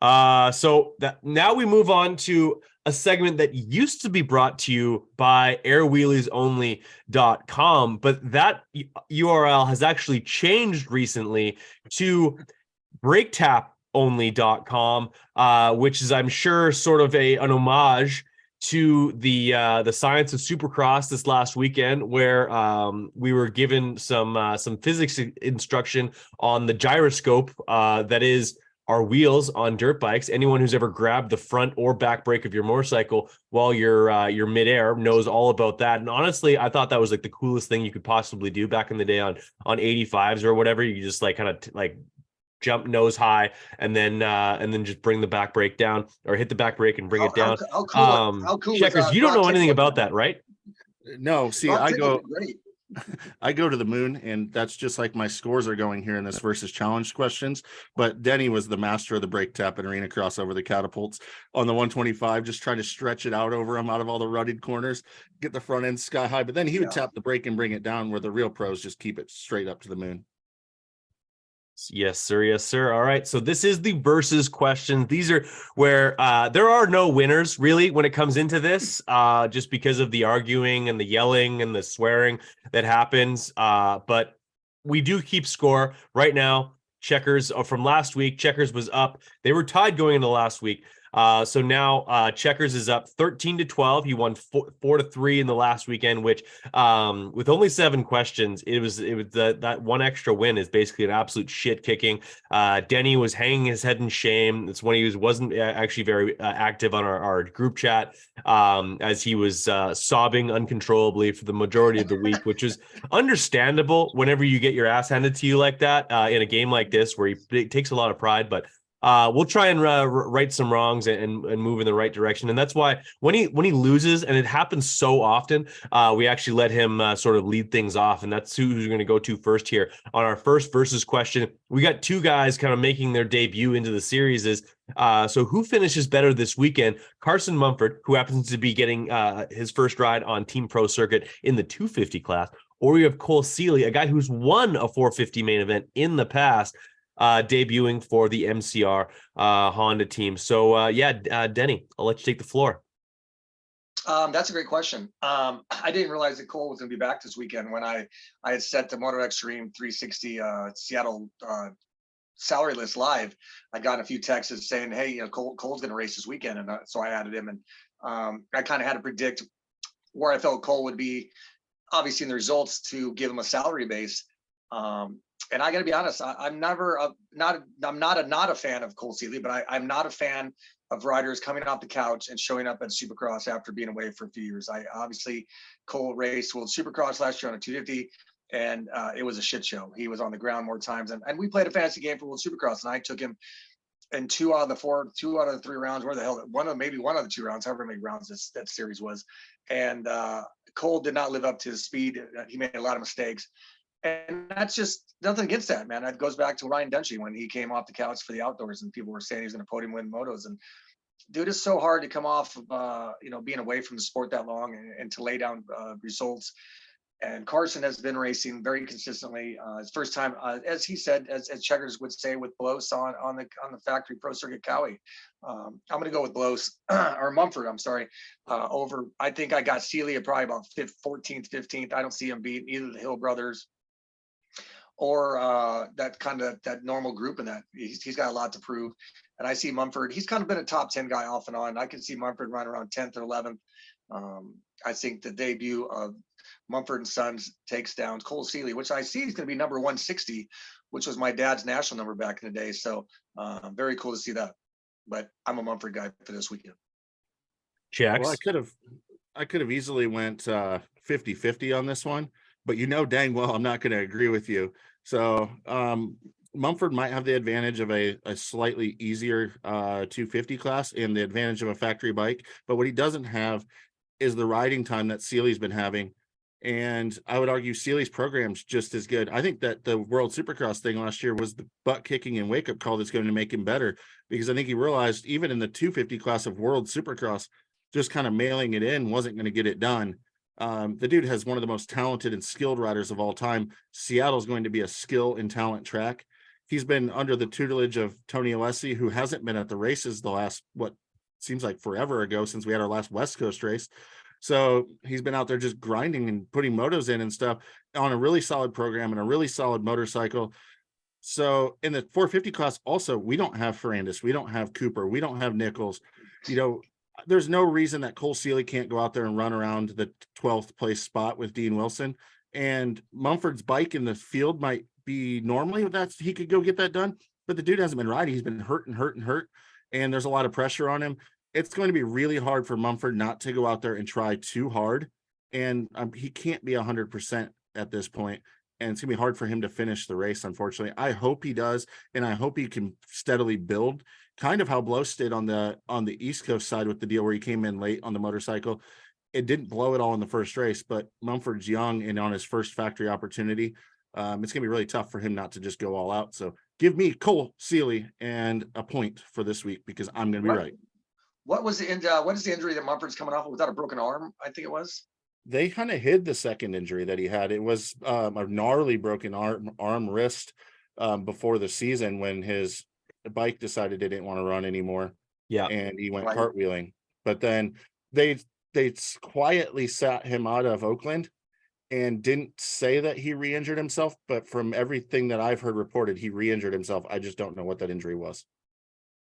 A: So now we move on to a segment that used to be brought to you by airwheeliesonly.com, but that URL has actually changed recently to breaktaponly.com, which is, I'm sure, sort of an homage to the science of Supercross this last weekend, where we were given some physics instruction on the gyroscope that is our wheels on dirt bikes. Anyone who's ever grabbed the front or back brake of your motorcycle while you're midair knows all about that. And honestly, I thought that was like the coolest thing you could possibly do back in the day on 85s or whatever. You just like kind of like jump nose high and then just bring the back brake down or hit the back brake and bring it down.
B: How cool
A: Checkers, you don't know anything about that, right?
C: No, see, I go to the moon, and that's just like my scores are going here in this versus challenge questions. But Denny was the master of the brake tap and arena cross over the catapults on the 125, just trying to stretch it out over him out of all the rutted corners, get the front end sky high. But then he would tap the brake and bring it down, where the real pros just keep it straight up to the moon.
A: Yes, sir. Yes, sir. All right. So this is the versus questions. These are where there are no winners really when it comes into this, just because of the arguing and the yelling and the swearing that happens. But we do keep score right now. Checkers from last week. Checkers was up. They were tied going into last week. So now Checkers is up 13-12. He won 4-3 in the last weekend, which with only 7 questions, it was that one extra win is basically an absolute shit kicking. Denny was hanging his head in shame. It's when he wasn't actually very active on our group chat, as he was sobbing uncontrollably for the majority of the week, which is understandable whenever you get your ass handed to you like that in a game like this, where he takes a lot of pride. But We'll try and right some wrongs and move in the right direction. And that's why when he loses, and it happens so often, we actually let him sort of lead things off. And that's who's going to go to first here on our first versus question. We got two guys kind of making their debut into the series. So who finishes better this weekend? Carson Mumford, who happens to be getting his first ride on Team Pro Circuit in the 250 class, or you have Cole Seeley, a guy who's won a 450 main event in the past, debuting for the MCR Honda team. So Denny, I'll let you take the floor.
B: That's a great question. I didn't realize that Cole was going to be back this weekend when I had set the Moto Extreme 360 Seattle salary list live. I got a few texts saying, hey, Cole's going to race this weekend. And so I added him, and I kind of had to predict where I felt Cole would be, obviously in the results, to give him a salary base. And I got to be honest, I'm not a fan of Cole Seeley, but I'm not a fan of riders coming off the couch and showing up at Supercross after being away for a few years. Cole raced World Supercross last year on a 250, and it was a shit show. He was on the ground more times, and we played a fantasy game for World Supercross, and I took him in two out of the three rounds. Where the hell? One of the two rounds, however many rounds that series was, and Cole did not live up to his speed. He made a lot of mistakes. And that's just nothing against that, man. That goes back to Ryan Dungey when he came off the couch for the outdoors, and people were saying he was going to podium win motos. And dude, it's so hard to come off of, being away from the sport that long and to lay down results. And Carson has been racing very consistently. His first time, as he said, as Checkers would say, with Blows on the factory pro circuit Cowie. I'm going to go with Blows or Mumford. I'm sorry. Over, I think I got Seeley at probably about 14th, 15th. I don't see him beat either the Hill brothers or that normal group in that. He's got a lot to prove. And I see Mumford, he's kind of been a top 10 guy off and on. I can see Mumford run around 10th or 11th. I think the debut of Mumford and Sons takes down Cole Seeley, which I see is going to be number 160, which was my dad's national number back in the day. So very cool to see that. But I'm a Mumford guy for this weekend.
A: Checks.
C: Well, I could have easily went 50-50 on this one, but dang well I'm not going to agree with you. So Mumford might have the advantage of a slightly easier 250 class and the advantage of a factory bike, but what he doesn't have is the riding time that Seeley's been having. And I would argue Seeley's program's just as good. I think that the World Supercross thing last year was the butt kicking and wake up call that's going to make him better, because I think he realized even in the 250 class of World Supercross, just kind of mailing it in wasn't going to get it done. The dude has one of the most talented and skilled riders of all time. Seattle's going to be a skill and talent track. He's been under the tutelage of Tony Alessi, who hasn't been at the races the last, what seems like forever ago, since we had our last West Coast race. So he's been out there just grinding and putting motos in and stuff on a really solid program and a really solid motorcycle. So in the 450 class, also, we don't have Ferrandis, we don't have Cooper, we don't have Nichols. There's no reason that Cole Seeley can't go out there and run around the 12th place spot with Dean Wilson. And Mumford's bike in the field might be normally that he could go get that done, but the dude hasn't been riding. He's been hurt. And there's a lot of pressure on him. It's going to be really hard for Mumford not to go out there and try too hard. And he can't be 100% at this point. And it's gonna be hard for him to finish the race, unfortunately. I hope he does. And I hope he can steadily build, kind of how Blows did on the East Coast side with the deal where he came in late on the motorcycle. It didn't blow it all in the first race, but Mumford's young and on his first factory opportunity. It's gonna be really tough for him not to just go all out. So give me Cole Seeley and a point for this week, because I'm gonna be right.
B: What is the injury that Mumford's coming off of? Was that a broken arm? I think it was.
C: They kind of hid the second injury that he had. It was a gnarly broken arm wrist before the season when his bike decided it didn't want to run anymore.
A: Yeah.
C: And he went cartwheeling. But then they quietly sat him out of Oakland and didn't say that he re-injured himself. But from everything that I've heard reported, he re-injured himself. I just don't know what that injury was.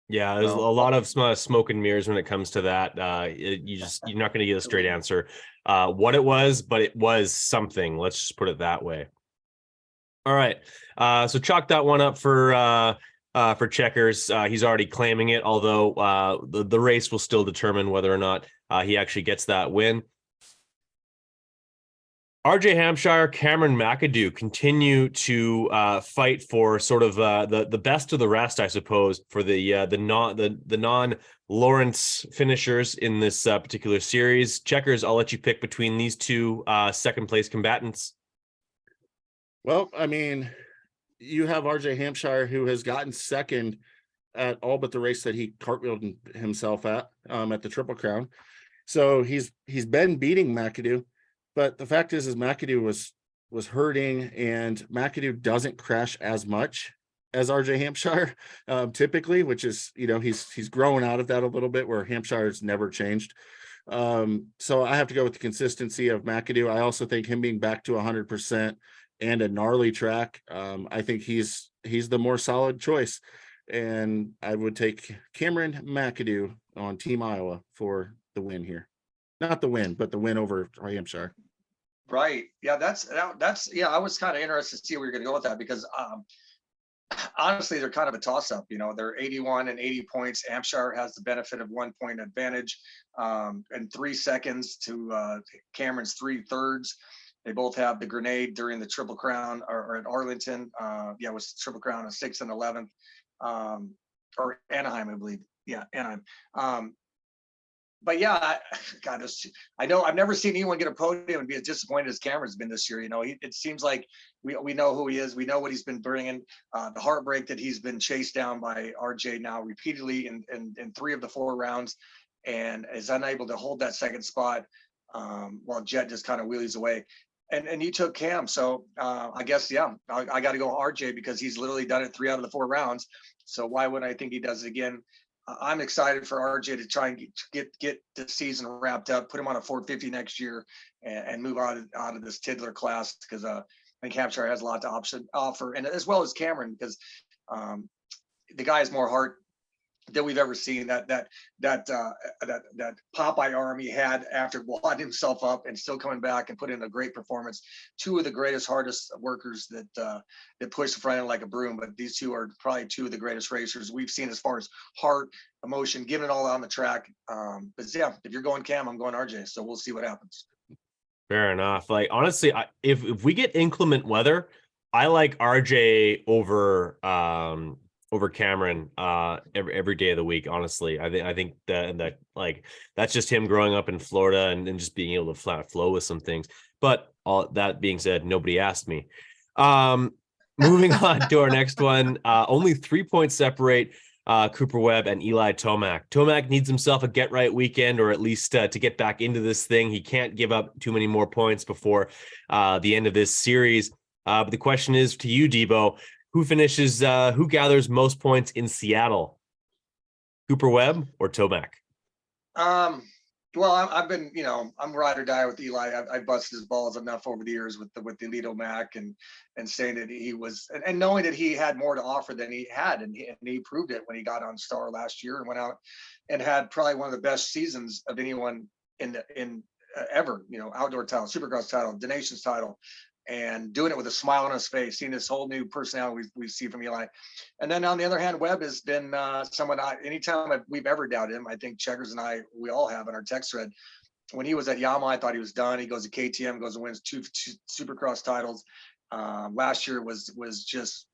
A: Yeah, there's a lot of smoke and mirrors when it comes to that. You're not going to get a straight answer what it was, but it was something. Let's just put it that way. All right, so chalk that one up for Checkers. He's already claiming it, although the race will still determine whether or not he actually gets that win. RJ Hampshire, Cameron McAdoo continue to fight for sort of the best of the rest, I suppose, for the non Lawrence finishers in this particular series. Checkers, I'll let you pick between these two second place combatants.
C: Well, I mean, you have RJ Hampshire, who has gotten second at all but the race that he cartwheeled himself at the Triple Crown. So he's been beating McAdoo. But the fact is McAdoo was hurting, and McAdoo doesn't crash as much as RJ Hampshire typically, which is, he's growing out of that a little bit, where Hampshire's never changed. So I have to go with the consistency of McAdoo. I also think him being back to 100% and a gnarly track, I think he's the more solid choice. And I would take Cameron McAdoo on Team Iowa for the win here. Not the win, but the win over Hampshire.
B: Right. Yeah, that's yeah, I was kind of interested to see where you're going to go with that, because honestly, they're kind of a toss-up. They're 81 and 80 points. Hampshire has the benefit of 1 point advantage and 3 seconds to Cameron's 3/3. They both have the grenade during the Triple Crown or at Arlington. It was Triple Crown, a 6th and 11th, or Anaheim, I believe. Yeah, Anaheim. But yeah, God, I know I've never seen anyone get a podium and be as disappointed as Cameron's been this year. It seems like we know who he is. We know what he's been bringing. The heartbreak that he's been chased down by RJ now repeatedly in 3 of the 4 rounds, and is unable to hold that second spot while Jett just kind of wheelies away. And you took Cam, so I guess I got to go RJ, because he's literally done it 3 out of the 4 rounds. So why wouldn't I think he does it again? I'm excited for RJ to try and get the season wrapped up, put him on a 450 next year, and move out of this Tiddler class, because I think Hampshire has a lot to offer, and as well as Cameron, because the guy has more heart than we've ever seen. That Popeye arm he had after wadding himself up and still coming back and putting in a great performance. 2 of the greatest, hardest workers that push the front end like a broom. But these 2 are probably 2 of the greatest racers we've seen as far as heart, emotion, giving it all on the track. But yeah, if you're going Cam, I'm going RJ. So we'll see what happens.
A: Fair enough. Like, honestly, if we get inclement weather, I like RJ over Cameron every day of the week. Honestly, I think that like that's just him growing up in Florida and just being able to flat flow with some things. But all that being said, nobody asked me. Moving on to our next one. Only 3 points separate Cooper Webb and Eli Tomac. Tomac needs himself a get right weekend, or at least to get back into this thing. He can't give up too many more points before the end of this series. But the question is to you, Debo, who gathers most points in Seattle? Cooper Webb or Tomac?
B: Well, I've been, I'm ride or die with Eli. I busted his balls enough over the years with the Alito Mac and saying that he was, and knowing that he had more to offer than he had, and he proved it when he got on Star last year and went out and had probably one of the best seasons of anyone in ever. Outdoor title, Supercross title, the nation's title, and doing it with a smile on his face, seeing this whole new personality we see from Eli. And then on the other hand, Webb has been someone anytime we've ever doubted him, I think Checkers and we all have in our text thread. When he was at Yamaha, I thought he was done. He goes to KTM, goes and wins two Supercross titles. Last year was just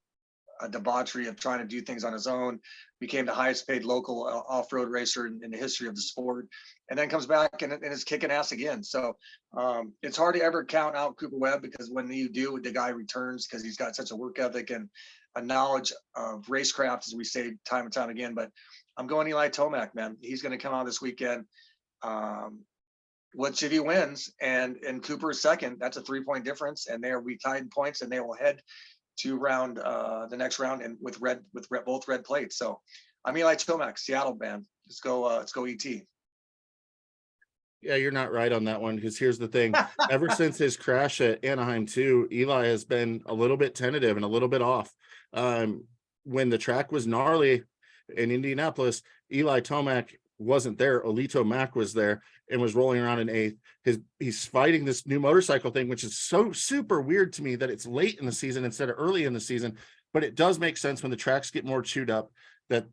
B: a debauchery of trying to do things on his own, became the highest paid local off-road racer in the history of the sport, and then comes back and is kicking ass again. So it's hard to ever count out Cooper Webb, because when you do, the guy returns, because he's got such a work ethic and a knowledge of racecraft, as we say time and time again. But I'm going Eli Tomac, man. He's going to come out this weekend. What if he wins and Cooper is second? That's a 3-point difference, and they are tied in points, and they will head to the next round, and with both red plates. So I'm Eli Tomac, Seattle, man. Let's go ET.
C: Yeah, you're not right on that one, because here's the thing. Ever since his crash at Anaheim 2, Eli has been a little bit tentative and a little bit off. When the track was gnarly in Indianapolis, Eli Tomac wasn't there. Alito Mac was there and was rolling around in 8th. He's fighting this new motorcycle thing, which is so super weird to me that it's late in the season instead of early in the season. But it does make sense when the tracks get more chewed up, that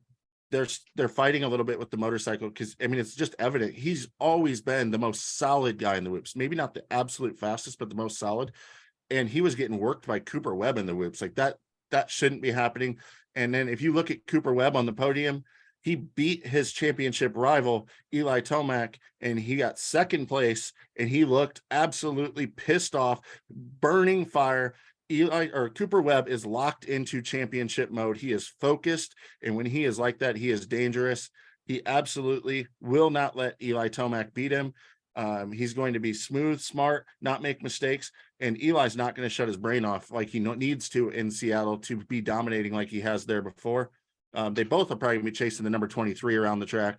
C: they're fighting a little bit with the motorcycle, because I mean it's just evident he's always been the most solid guy in the whoops, maybe not the absolute fastest, but the most solid. And he was getting worked by Cooper Webb in the whoops. Like that shouldn't be happening. And then if you look at Cooper Webb on the podium, he beat his championship rival Eli Tomac, and he got second place, and he looked absolutely pissed off, burning fire. Cooper Webb is locked into championship mode. He is focused, and when he is like that, he is dangerous. He absolutely will not let Eli Tomac beat him. He's going to be smooth, smart, not make mistakes, and Eli's not going to shut his brain off like he needs to in Seattle to be dominating like he has there before. They both are probably going to be chasing the number 23 around the track,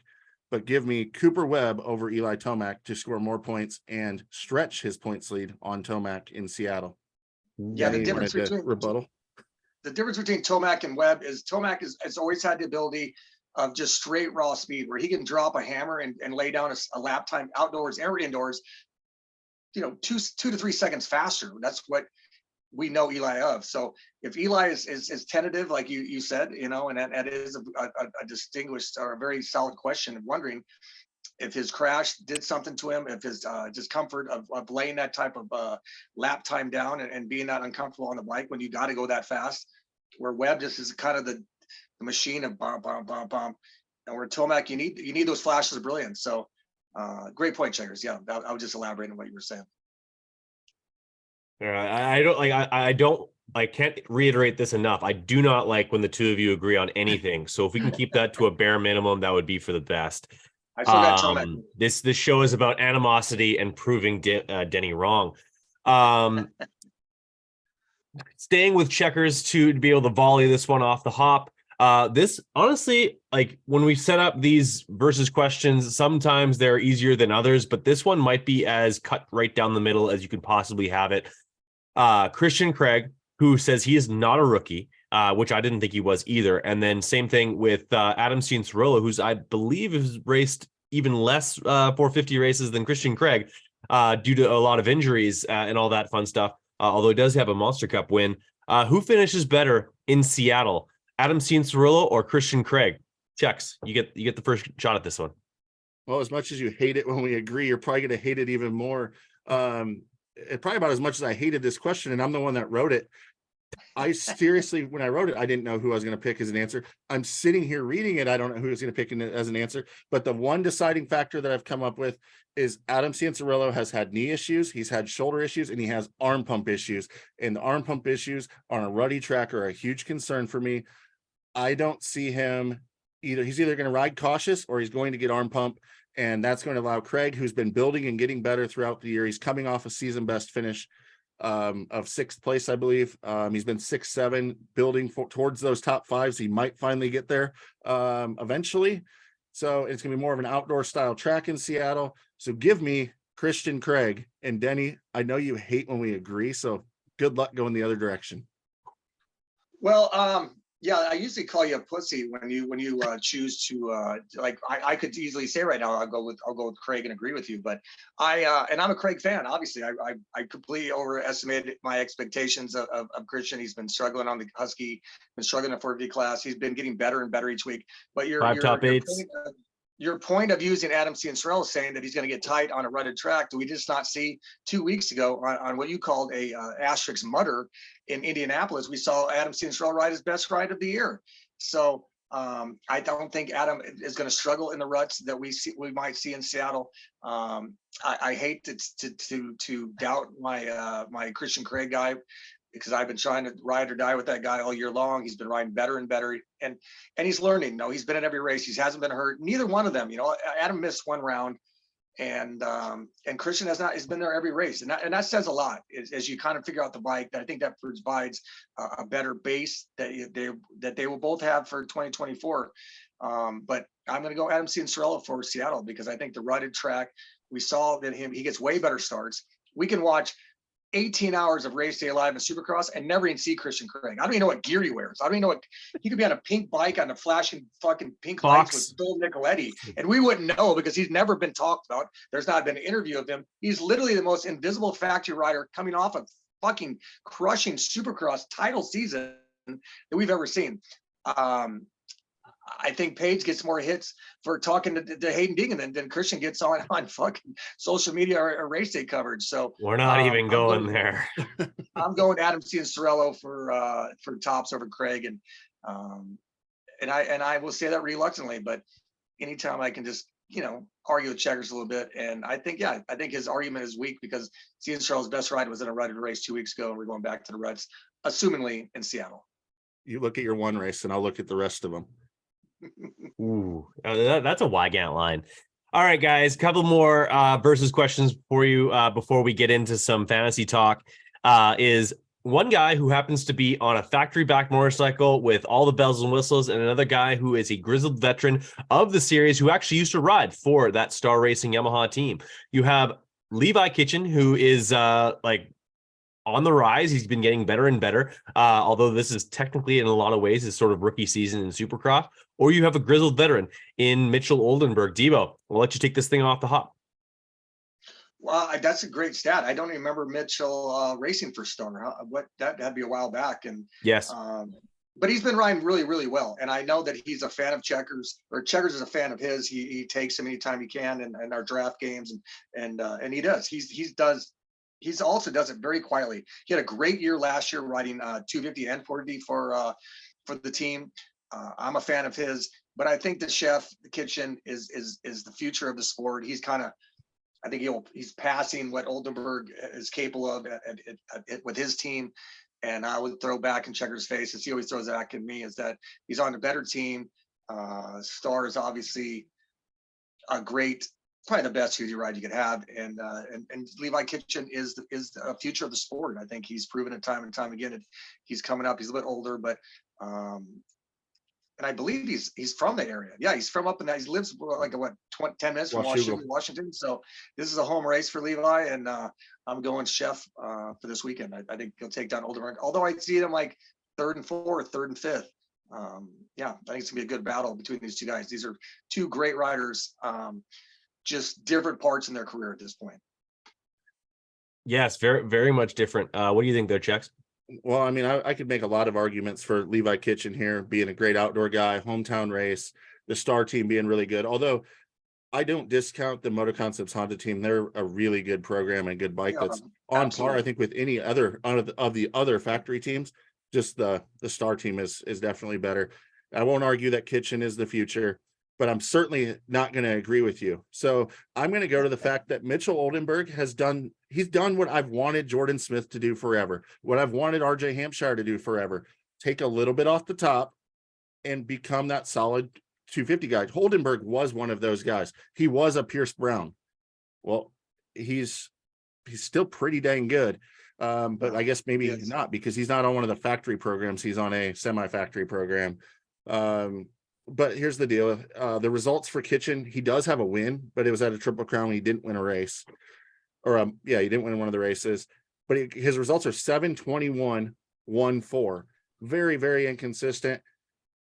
C: but give me Cooper Webb over Eli Tomac to score more points and stretch his points lead on Tomac in Seattle.
B: Yeah, the difference between Tomac and Webb is Tomac has always had the ability of just straight raw speed, where he can drop a hammer and lay down a lap time outdoors or indoors, 2 to 3 seconds faster. That's what we know Eli of. So if Eli is tentative, like you said, and that is a distinguished or a very solid question of wondering if his crash did something to him, if his discomfort of laying that type of lap time down and being that uncomfortable on the bike when you got to go that fast, where Webb just is kind of the machine of bomb, and where Tomac, you need those flashes of brilliance. So great point, Checkers. Yeah, I would just elaborate on what you were saying.
A: Yeah, I can't reiterate this enough. I do not like when the two of you agree on anything. So if we can keep that to a bare minimum, that would be for the best.
B: I still got Tomac.
A: This show is about animosity and proving Denny wrong. Staying with Checkers to be able to volley this one off the hop. This honestly, like when we set up these versus questions, sometimes they're easier than others, but this one might be as cut right down the middle as you could possibly have it. Christian Craig, who says he is not a rookie, which I didn't think he was either. And then same thing with Adam Cianciarulo, who's I believe has raced even less 450 races than Christian Craig due to a lot of injuries and all that fun stuff. Although he does have a Monster Cup win. Who finishes better in Seattle, Adam Cianciarulo or Christian Craig? Checks, you get the first shot at this one.
C: Well, as much as you hate it when we agree, you're probably going to hate it even more. Probably about as much as I hated this question, and I'm the one that wrote it. I seriously, when I wrote it, I didn't know who I was going to pick as an answer. I'm sitting here reading it. I don't know who was going to pick as an answer, but the one deciding factor that I've come up with is Adam Cianciarulo has had knee issues, he's had shoulder issues, and he has arm pump issues. And the arm pump issues on a ruddy track are a huge concern for me. I don't see him he's either going to ride cautious or he's going to get arm pump. And that's going to allow Craig, who's been building and getting better throughout the year. He's coming off a season best finish of sixth place, I believe. He's been 6-7, building towards those top fives. He might finally get there eventually. So it's going to be more of an outdoor style track in Seattle. So give me Christian Craig. And Denny, I know you hate when we agree, so good luck going the other direction.
B: Well, yeah, I usually call you a pussy when you choose to like. I could easily say right now I'll go with Craig and agree with you, but and I'm a Craig fan. Obviously, I completely overestimated my expectations of Christian. He's been struggling on the Husky, been struggling in 4V class. He's been getting better and better each week. But your point of using Adam Cianciarulo saying that he's going to get tight on a rutted track, do we just not see 2 weeks ago on what you called a asterisk mutter in Indianapolis? We saw Adam Cianciarulo ride his best ride of the year. So I don't think Adam is going to struggle in the ruts that we might see in Seattle. I hate to doubt my Christian Craig guy, because I've been trying to ride or die with that guy all year long. He's been riding better and better, and he's learning. No, he's been in every race. He hasn't been hurt. Neither one of them. Adam missed one round, and Christian has been there every race, and that says a lot as you kind of figure out the bike. I think that provides a better base that they will both have for 2024. But I'm going to go Adam Cianciarulo for Seattle, because I think the rutted track, we saw that he gets way better starts. We can watch 18 hours of race day live in Supercross and never even see Christian Craig. I don't even know what gear he wears. I don't even know he could be on a pink bike on the flashing fucking pink lights with Bill Nicoletti, and we wouldn't know because he's never been talked about. There's not been an interview of him. He's literally the most invisible factory rider coming off a fucking crushing Supercross title season that we've ever seen. I think Paige gets more hits for talking to Haiden Deegan than Christian gets on fucking social media or race day coverage. So
A: We're not even going there.
B: I'm going Adam Cianciarulo for tops over Craig, and I will say that reluctantly, but anytime I can just argue with Checkers a little bit, and I think his argument is weak because Cianciarulo's best ride was in a rutted race 2 weeks ago, and we're going back to the ruts, assumingly in Seattle.
C: You look at your one race, and I'll look at the rest of them.
A: Ooh, that's a Wygant line. All right, guys, a couple more versus questions for you before we get into some fantasy talk. Is one guy who happens to be on a factory back motorcycle with all the bells and whistles, and another guy who is a grizzled veteran of the series who actually used to ride for that Star Racing Yamaha team. You have Levi Kitchen, who is on the rise. He's been getting better and better, although this is technically in a lot of ways his sort of rookie season in Supercross. Or you have a grizzled veteran in Mitchell Oldenburg. Debo, we'll let you take this thing off the hop.
B: Well, that's a great stat. I don't even remember Mitchell racing for Star. That'd be a while back. And
A: yes,
B: but he's been riding really, really well. And I know that he's a fan of Checkers, or Checkers is a fan of his. He takes him anytime he can in our draft games, and he does. He's also does it very quietly. He had a great year last year riding 250 and 450 for the team. I'm a fan of his, but I think the kitchen is the future of the sport. He's I think he's passing what Oldenburg is capable of with his team. And I would throw back in Checkers' face, as he always throws back at me, is that he's on a better team. Star is obviously a great, probably the best Hoodie ride you could have, and Levi Kitchen is the future of the sport. I think he's proven it time and time again. He's coming up. He's a bit older, but and I believe he's from the area. Yeah, he's from up in that. He lives like 10 minutes from Washington. So this is a home race for Levi, and I'm going Chef for this weekend. I think he'll take down Oldenburg. Although I see them like third and fourth, third and fifth. Yeah, I think it's gonna be a good battle between these two guys. These are two great riders, just different parts in their career at this point.
A: Yes, very, very much different. What do you think there, Chex?
C: Well, I mean, I could make a lot of arguments for Levi Kitchen here being a great outdoor guy, hometown race, the Star team being really good. Although I don't discount the Moto Concepts Honda team. They're a really good program and good bike that's on par, I think, with any other of the other factory teams. Just the Star team is definitely better. I won't argue that Kitchen is the future, but I'm certainly not going to agree with you. So I'm going to go to the fact that Mitchell Oldenburg he's done what I've wanted Jordan Smith to do forever, what I've wanted RJ Hampshire to do forever. Take a little bit off the top and become that solid 250 guy. Oldenburg was one of those guys. He was a Pierce Brown. Well, he's still pretty dang good. But I guess maybe not, because he's not on one of the factory programs. He's on a semi-factory program. But here's the deal. The results for Kitchen, he does have a win, but it was at a Triple Crown. He didn't win a race. Or he didn't win one of the races. But his results are 7-21, 1-4. Very, very inconsistent.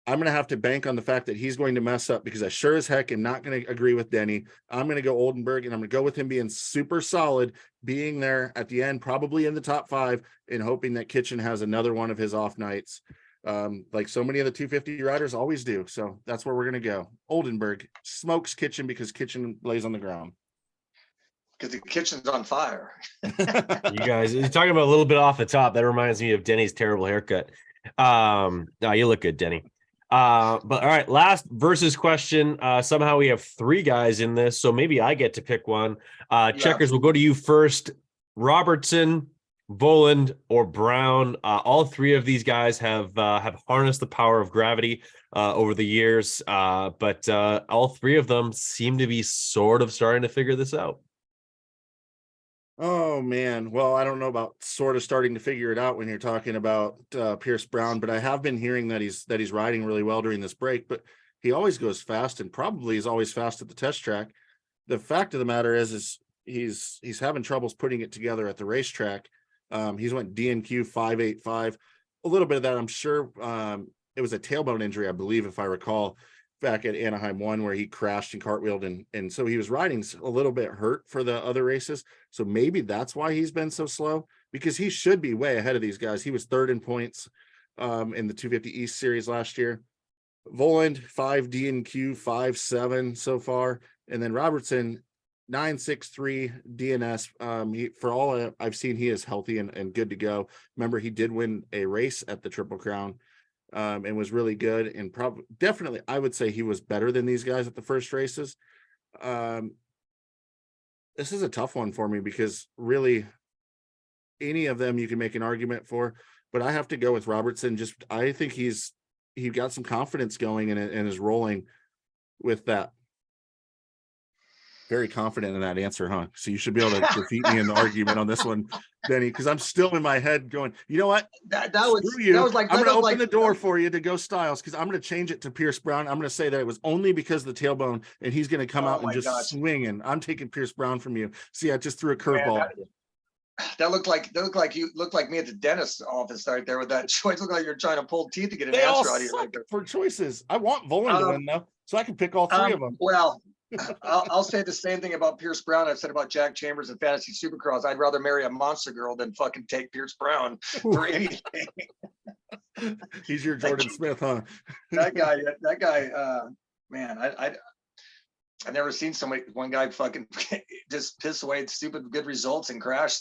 C: I'm going to have to bank on the fact that he's going to mess up, because I sure as heck am not going to agree with Denny. I'm going to go Oldenburg, and I'm going to go with him being super solid, being there at the end, probably in the top 5, and hoping that Kitchen has another one of his off nights. Like so many of the 250 riders always do. So that's where we're going to go. Oldenburg smokes Kitchen because Kitchen lays on the ground.
B: Because the kitchen's on fire.
A: You guys, you're talking about a little bit off the top. That reminds me of Denny's terrible haircut. No, you look good, Denny. But all right, last versus question. Somehow we have 3 guys in this, so maybe I get to pick one. Checkers, we'll go to you first. Robertson, Voland, or Brown. All 3 of these guys have harnessed the power of gravity over the years, but all 3 of them seem to be sort of starting to figure this out.
C: Oh man, well, I don't know about sort of starting to figure it out when you're talking about Pierce Brown, but I have been hearing that he's riding really well during this break. But he always goes fast, and probably is always fast at the test track. The fact of the matter is he's having troubles putting it together at the racetrack. He's went DNQ 585. A little bit of that, I'm sure. It was a tailbone injury, I believe, if I recall, back at Anaheim 1, where he crashed and cartwheeled, and so he was riding a little bit hurt for the other races. So maybe that's why he's been so slow, because he should be way ahead of these guys. He was 3rd in points in the 250 East Series last year. Voland 5 D and Q 5.7 so far, and then Robertson 9.63 DNS. For all I've seen, he is healthy and good to go. Remember, he did win a race at the Triple Crown, and was really good, and probably definitely I would say he was better than these guys at the first races. This is a tough one for me because really any of them you can make an argument for, but I have to go with Robertson. Just I think he got some confidence going and is rolling with that. Very confident in that answer, huh? So you should be able to defeat me in the argument on this one, Benny, because I'm still in my head going, you know what? Screw you. I'm going to open the door for you to go Styles, because I'm going to change it to Pierce Brown. I'm going to say that it was only because of the tailbone, and he's going to come out and just swing, and I'm taking Pierce Brown from you. See, I just threw a curveball.
B: That looked like you looked like me at the dentist's office right there with that choice. Look like you're trying to pull teeth to get an answer out of you right there.
C: For choices. I want Voland to win though, so I can pick all three of them.
B: Well, I'll say the same thing about Pierce Brown I've said about Jack Chambers and Fantasy Supercross. I'd rather marry a monster girl than fucking take Pierce Brown for anything.
C: He's your Jordan Smith, huh?
B: That guy, man, I've never seen one guy fucking just piss away stupid good results and crash.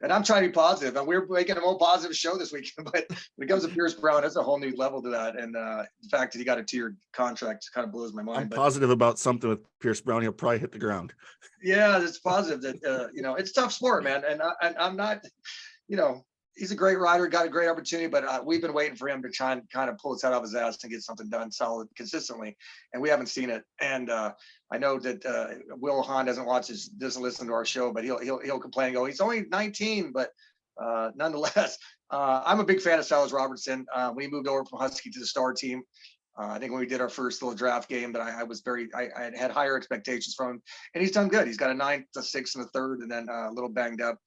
B: And I'm trying to be positive, and we're making a more positive show this weekend. But when it comes to Pierce Brown, that's a whole new level to that. And the fact that he got a 2-year contract kind of blows my mind.
C: I'm positive about something with Pierce Brown. He'll probably hit the ground.
B: Yeah, it's positive that it's a tough sport, man. And I'm not, he's a great rider, got a great opportunity, but we've been waiting for him to try and kind of pull his head off his ass and get something done solid consistently, and we haven't seen it. And I know that Will Hahn doesn't listen to our show, but he'll complain and go, he's only 19, but nonetheless, I'm a big fan of Styles Robertson. We moved over from Husky to the Star team. I think when we did our first little draft game, that I had higher expectations from him, and he's done good. He's got a 9th, a 6th, and a 3rd, and then a little banged up.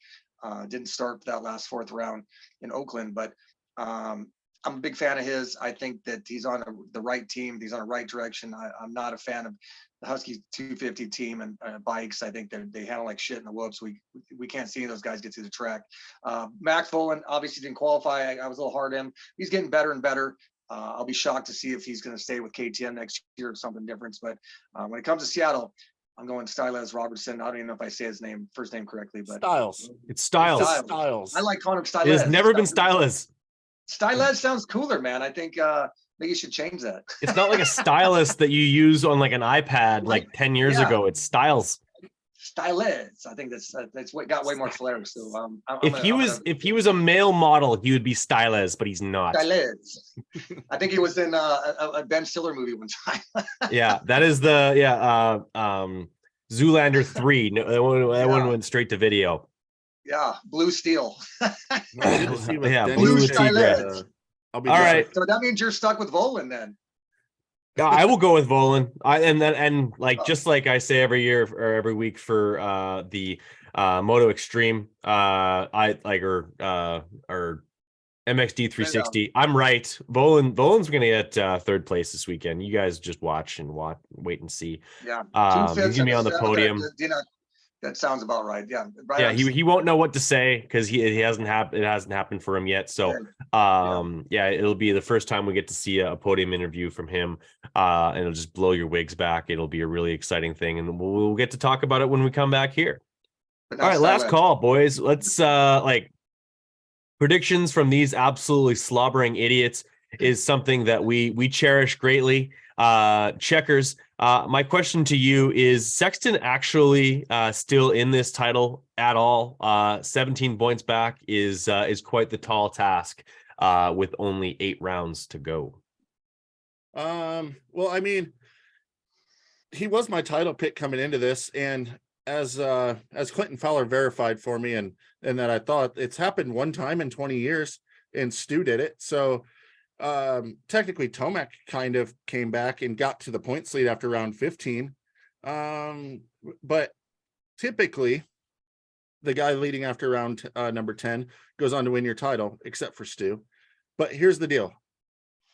B: Didn't start for that last 4th round in Oakland, but I'm a big fan of his. I think that he's on the right team. He's on the right direction. I'm not a fan of the Huskies 250 team and bikes. I think they handle like shit in the whoops. We can't see those guys get through the track. Max Voland obviously didn't qualify. I was a little hard on him. He's getting better and better. I'll be shocked to see if he's going to stay with KTM next year or something different. But when it comes to Seattle, I'm going Styles Robertson. I don't even know if I say his first name correctly, but
C: Styles.
A: It's Styles.
C: Styles.
B: I like calling him Styles.
A: It has never been Styles.
B: Styles sounds cooler, man. I think maybe you should change that.
A: It's not like a stylus that you use on like an iPad like 10 years ago. It's Styles.
B: Styles. I think that's what got way more flair. So
A: if he was a male model, he would be Styles, but he's not.
B: Styles. I think he was in a Ben Stiller movie one time.
A: Yeah, that is Zoolander 3. No, that one went straight to video.
B: Yeah, Blue Steel.
A: Blue Styles.
C: All
A: right.
B: So that means you're stuck with Voland then.
A: Yeah, I will go with Voland. Just like I say every year or every week for the Moto Extreme, or MXD 360. I'm right. Voland's going to get 3rd place this weekend. You guys just watch and wait and see.
B: Yeah,
A: he's going to be on the podium.
B: That sounds about right. Yeah, right.
A: Yeah, he won't know what to say because it hasn't happened for him yet. So it'll be the first time we get to see a podium interview from him, and it'll just blow your wigs back. It'll be a really exciting thing, and we'll get to talk about it when we come back here. All right, last call, boys. Let's predictions from these absolutely slobbering idiots is something that we cherish greatly. Checkers, my question to you is Sexton actually still in this title at all? 17 points back is quite the tall task with only 8 rounds to go.
C: Well, I mean, he was my title pick coming into this, and as Clinton Fowler verified for me, and that I thought it's happened one time in 20 years, and Stu did it. So technically Tomac kind of came back and got to the points lead after round 15. But typically the guy leading after round number 10 goes on to win your title, except for Stu. But here's the deal.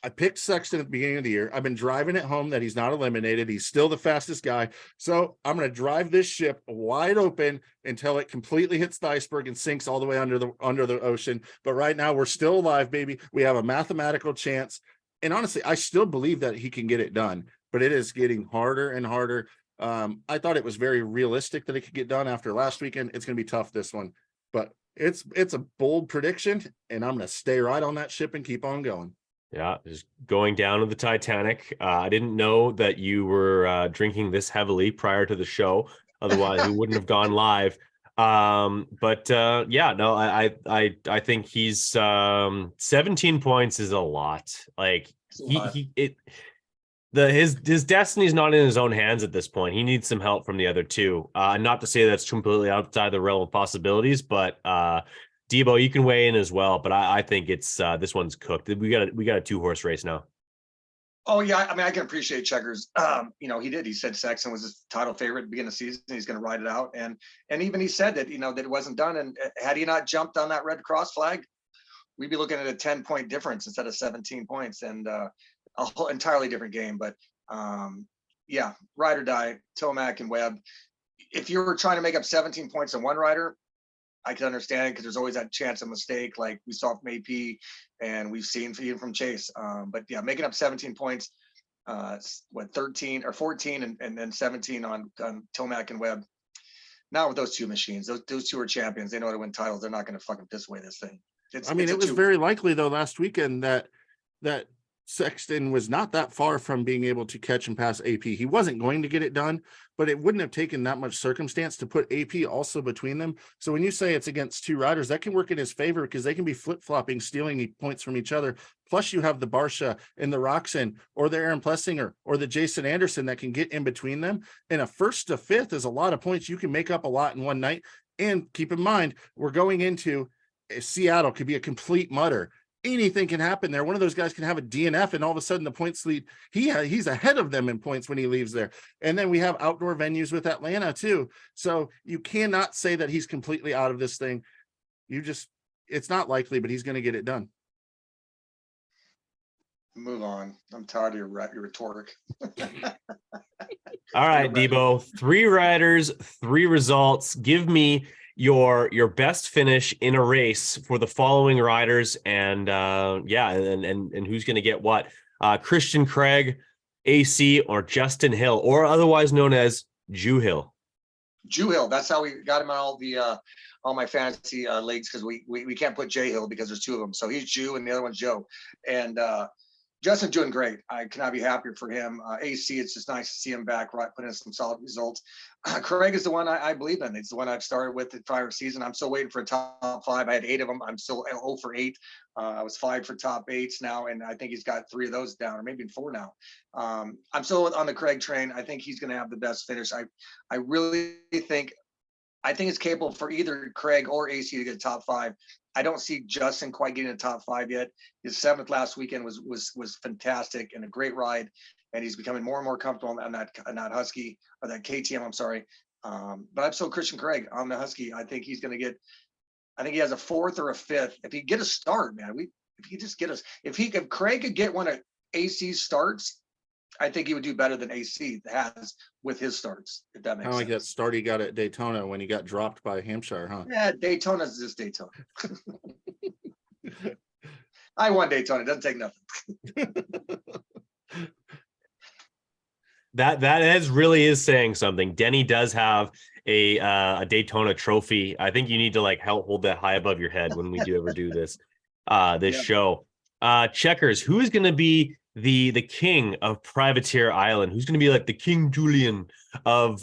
C: I picked Sexton at the beginning of the year. I've been driving it home that he's not eliminated. He's still the fastest guy. So I'm going to drive this ship wide open until it completely hits the iceberg and sinks all the way under the ocean. But right now we're still alive, baby. We have a mathematical chance. And honestly, I still believe that he can get it done, but it is getting harder and harder. I thought it was very realistic that it could get done after last weekend. It's going to be tough this one, but it's a bold prediction, and I'm going to stay right on that ship and keep on going.
A: Yeah, just going down to the Titanic. I didn't know that you were drinking this heavily prior to the show. Otherwise, we wouldn't have gone live. But yeah, no, I think he's 17 points is a lot. Like his destiny's not in his own hands at this point. He needs some help from the other two. Not to say that's completely outside the realm of possibilities, but Debo, you can weigh in as well, but I think it's this one's cooked. We got a 2-horse race now.
B: Oh yeah, I mean I can appreciate Checkers. He said Sexton was his title favorite at the beginning of the season. He's going to ride it out, and even he said that that it wasn't done. And had he not jumped on that red cross flag, we'd be looking at a 10-point difference instead of 17 points, and a whole entirely different game. But yeah, ride or die, Tomac and Webb. If you were trying to make up 17 points in one rider, I can understand it because there's always that chance of mistake, like we saw from AP and we've seen even from Chase. But yeah, making up 17 points, 13 or 14 and then 17 on Tomac and Webb. Now with those two machines, those two are champions. They know how to win titles. They're not going to fucking piss away this thing.
C: It was very likely though last weekend that Sexton was not that far from being able to catch and pass AP. He wasn't going to get it done, but it wouldn't have taken that much circumstance to put AP also between them. So when you say it's against two riders, that can work in his favor because they can be flip-flopping, stealing points from each other. Plus you have the Barsha and the Roxon or the Aaron Plessinger or the Jason Anderson that can get in between them. And a first to fifth is a lot of points. You can make up a lot in one night. And keep in mind, we're going into Seattle could be a complete mutter. Anything can happen there. One of those guys can have a DNF and all of a sudden the points lead. He's ahead of them in points when he leaves there. And then we have outdoor venues with Atlanta too. So you cannot say that he's completely out of this thing. It's not likely, but he's going to get it done.
B: Move on. I'm tired of your rhetoric.
A: All right, Debo, 3 riders, 3 results. Give me your best finish in a race for the following riders, and and who's going to get what? Christian Craig, AC, or Justin Hill, or otherwise known as Jew Hill.
B: Jew Hill. That's how we got him on all my fantasy leagues, because we can't put J Hill because there's 2 of them. So he's Jew and the other one's Joe. And Justin's doing great. I cannot be happier for him. AC, it's just nice to see him back, right, putting in some solid results. Craig is the one I believe in. It's the one I've started with the prior season. I'm still waiting for a top 5. I had 8 of them. I'm still 0 for 8. I was 5 for top 8s now, and I think he's got 3 of those down, or maybe 4 now. I'm still on the Craig train. I think he's going to have the best finish. I really think it's capable for either Craig or AC to get a top 5. I don't see Justin quite getting a top 5 yet. His 7th last weekend was fantastic and a great ride, and he's becoming more and more comfortable on that Husky, or that KTM. I'm sorry, but I'm still Christian Craig on the Husky. I think he's going to get. I think he has a 4th or a 5th. If he get a start, man, if Craig could get one of AC's starts, I think he would do better than AC has with his starts, if that makes sense.
C: Like that start he got at Daytona when he got dropped by Hampshire, huh?
B: Yeah, Daytona's just Daytona. I won Daytona. It doesn't take nothing.
A: That really is saying something. Denny does have a Daytona trophy. I think you need to help hold that high above your head when we do ever do this show. Checkers, who is going to be the king of Privateer Island? Who's going to be like the King Julian of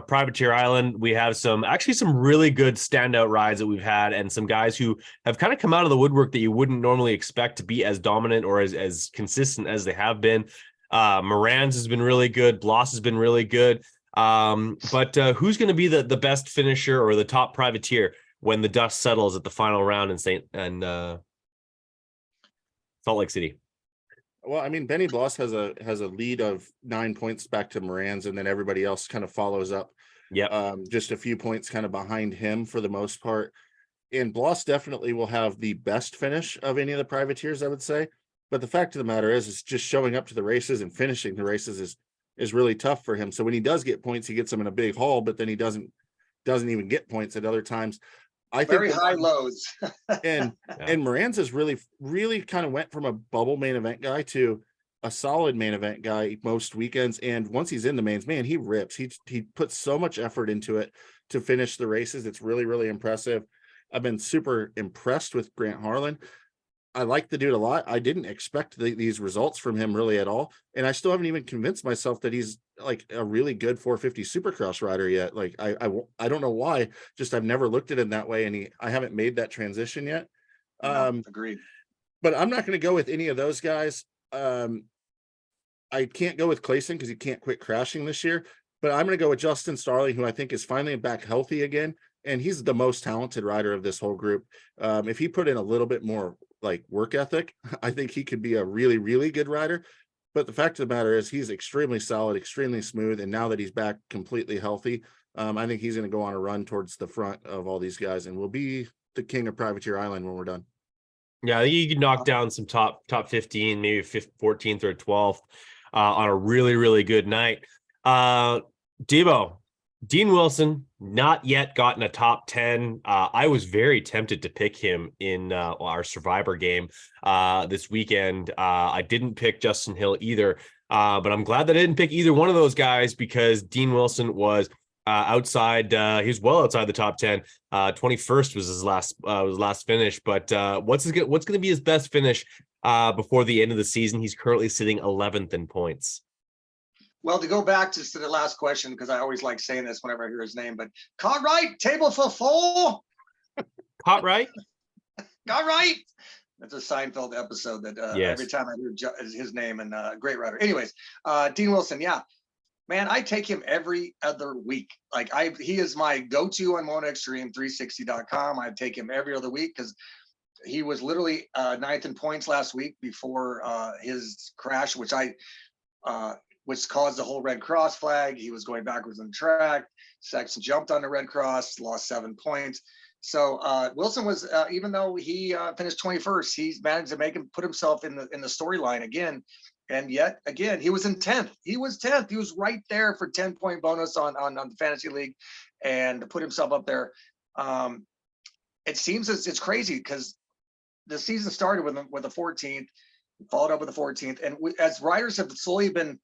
A: Privateer Island? We have some really good standout rides that we've had, and some guys who have kind of come out of the woodwork that you wouldn't normally expect to be as dominant or as consistent as they have been. Moran's has been really good. Bloss has been really good. But who's going to be the best finisher or the top privateer when the dust settles at the final round in Salt Lake City?
C: Well, I mean, Benny Bloss has a lead of 9 points back to Moran's, and then everybody else kind of follows up.
A: Yeah.
C: Just a few points kind of behind him for the most part. And Bloss definitely will have the best finish of any of the privateers, I would say. But the fact of the matter is, it's just showing up to the races and finishing the races is really tough for him. So when he does get points, he gets them in a big haul, but then he doesn't even get points at other times. I think
B: very high lows.
C: and Moranza's really kind of went from a bubble main event guy to a solid main event guy most weekends. And once he's in the mains, man, he rips. He puts so much effort into it to finish the races. It's really, really impressive. I've been super impressed with Grant Harlan. I like the dude a lot. I didn't expect these results from him really at all. And I still haven't even convinced myself that he's like a really good 450 Supercross rider yet. Like I don't know why, just I've never looked at him that way. And I haven't made that transition yet.
B: Agreed.
C: But I'm not going to go with any of those guys. I can't go with Clayson because he can't quit crashing this year, but I'm going to go with Justin Starling, who I think is finally back healthy again. And he's the most talented rider of this whole group. If he put in a little bit more like work ethic, I think he could be a really, really good rider. But the fact of the matter is he's extremely solid, extremely smooth. And now that he's back completely healthy, I think he's going to go on a run towards the front of all these guys and will be the king of Privateer Island when we're done.
A: Yeah, I think you could knock down some top 15, maybe 14th or 12th on a really, really good night. Debo, Dean Wilson, not yet gotten a top 10. I was very tempted to pick him in our Survivor game this weekend. I didn't pick Justin Hill either, but I'm glad that I didn't pick either one of those guys because Dean Wilson was outside. He was well outside the top 10. 21st was his last finish. But what's going to be his best finish before the end of the season? He's currently sitting 11th in points.
B: Well, to go back just to the last question, because I always like saying this whenever I hear his name, but Cartwright, table for four.
A: Cartwright?
B: Cartwright. That's a Seinfeld episode that
A: yes.
B: Every time I hear his name, and great writer. Anyways, Dean Wilson, yeah. Man, I take him every other week. Like he is my go-to on MonoExtreme360.com. I take him every other week because he was literally 9th in points last week before his crash, which caused the whole Red Cross flag. He was going backwards on the track. Sexton jumped on the Red Cross, lost 7 points. So Wilson was, even though he finished 21st, he's managed to put himself in the storyline again. And yet again, he was in 10th. He was 10th. He was right there for 10-point bonus on the fantasy league, and to put himself up there. It seems it's crazy because the season started with the 14th, followed up with the 14th, and as riders have slowly been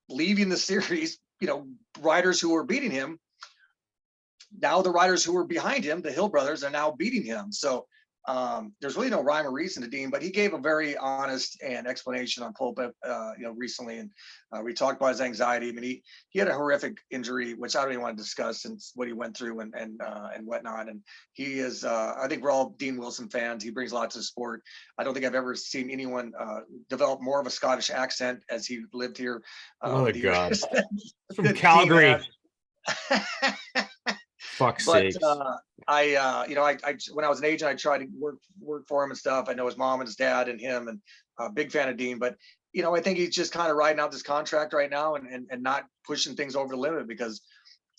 B: leaving the series, riders who were beating him, now the riders who were behind him, the Hill brothers, are now beating him. So there's really no rhyme or reason to Dean, but he gave a very honest and explanation on pulpit, recently. And we talked about his anxiety. I mean, he had a horrific injury, which I don't even want to discuss, since what he went through and whatnot. And he is, I think we're all Dean Wilson fans. He brings a lot to the sport. I don't think I've ever seen anyone develop more of a Scottish accent as he lived here.
A: Oh my God. From
B: Dean
A: Calgary. Fuck's
B: But
A: sakes.
B: I when I was an agent, I tried to work for him and stuff. I know his mom and his dad and him, and big fan of Dean. But I think he's just kind of riding out this contract right now and not pushing things over the limit, because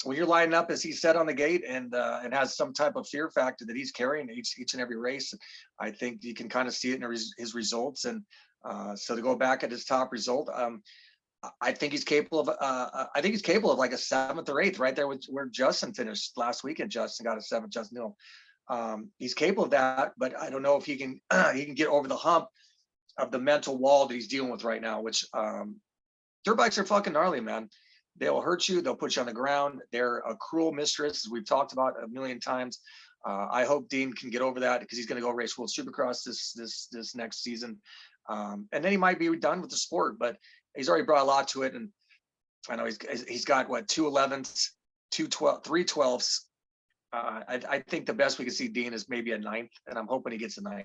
B: when you're lining up, as he said on the gate, and has some type of fear factor that he's carrying each and every race, I think you can kind of see it in his results. And so to go back at his top result, I think he's capable of like a 7th or 8th, right there with where Justin finished last weekend. Justin got a 7th. Justin Hill. He's capable of that, but I don't know if he can get over the hump of the mental wall that he's dealing with right now. Which dirt bikes are fucking gnarly, man. They'll hurt you. They'll put you on the ground. They're a cruel mistress, as we've talked about a million times. I hope Dean can get over that, because he's going to go race World Supercross this next season, and then he might be done with the sport. But he's already brought a lot to it, and I know he's got what, 2 11ths, 3 12ths. I think the best we can see Dean is maybe a 9th, and I'm hoping he gets a 9th.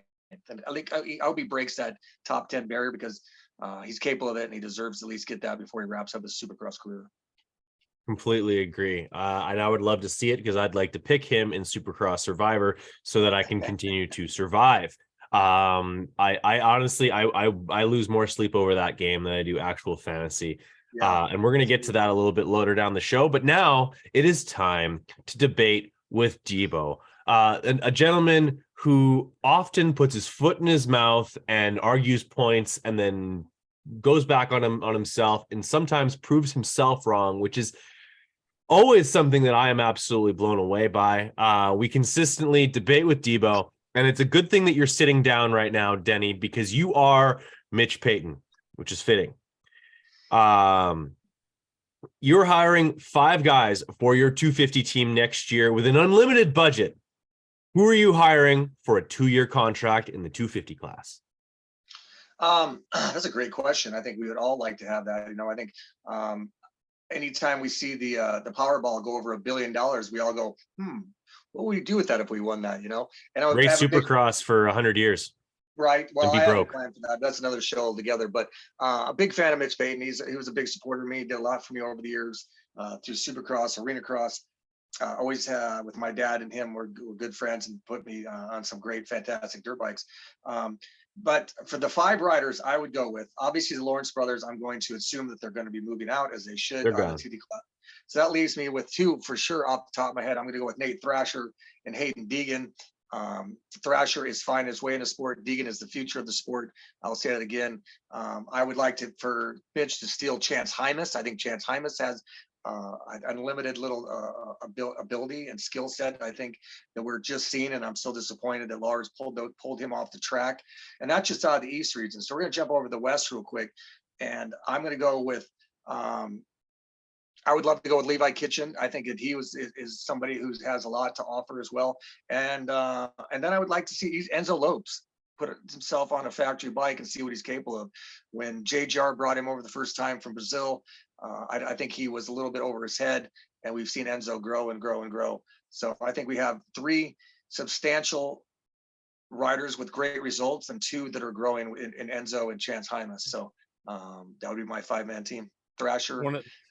B: And I hope he breaks that top 10 barrier, because he's capable of it, and he deserves to at least get that before he wraps up his Supercross career.
A: Completely agree. And I would love to see it, because I'd like to pick him in Supercross Survivor so that I can continue to survive. I honestly, I lose more sleep over that game than I do actual fantasy. Yeah. And we're going to get to that a little bit later down the show, but now it is time to debate with Debo, a gentleman who often puts his foot in his mouth and argues points, and then goes back on himself, and sometimes proves himself wrong, which is always something that I am absolutely blown away by. We consistently debate with Debo, and it's a good thing that you're sitting down right now, Denny, because you are Mitch Payton, which is fitting. You're hiring 5 guys for your 250 team next year with an unlimited budget. Who are you hiring for a 2-year contract in the 250 class?
B: That's a great question. I think we would all like to have that. I think anytime we see the Powerball go over $1 billion, we all go, what would we do with that if we won that? And I would
A: Race
B: have
A: Supercross for 100 years.
B: Right. Well,
A: and be
B: I have a
A: broke.
B: plan for that. That's another show altogether. But a big fan of Mitch Payton. He was a big supporter of me. Did a lot for me over the years through Supercross, Arena Cross. Always with my dad and him, we're good friends and put me on some great, fantastic dirt bikes. But for the 5 riders, I would go with, obviously, the Lawrence brothers. I'm going to assume that they're going to be moving out, as they should.
A: They're gone.
B: TD Club. So that leaves me with 2 for sure off the top of my head. I'm going to go with Nate Thrasher and Haiden Deegan. Thrasher is finding his way in the sport. Deegan is the future of the sport. I'll say that again. I would like for Mitch to steal Chance Hymas. I think Chance Hymas has unlimited little ability and skill set. I think that we're just seeing, and I'm still disappointed that Lars pulled him off the track, and that's just out of the East region. So we're going to jump over to the West real quick, and I'm going to go with. I would love to go with Levi Kitchen. I think that he is somebody who has a lot to offer as well, and then I would like to see Enzo Lopes put himself on a factory bike and see what he's capable of. When JGR brought him over the first time from Brazil, I think he was a little bit over his head, and we've seen Enzo grow and grow and grow. So I think we have 3 substantial riders with great results and 2 that are growing in Enzo and Chance Hymas. So that would be my 5-man team. Thrasher.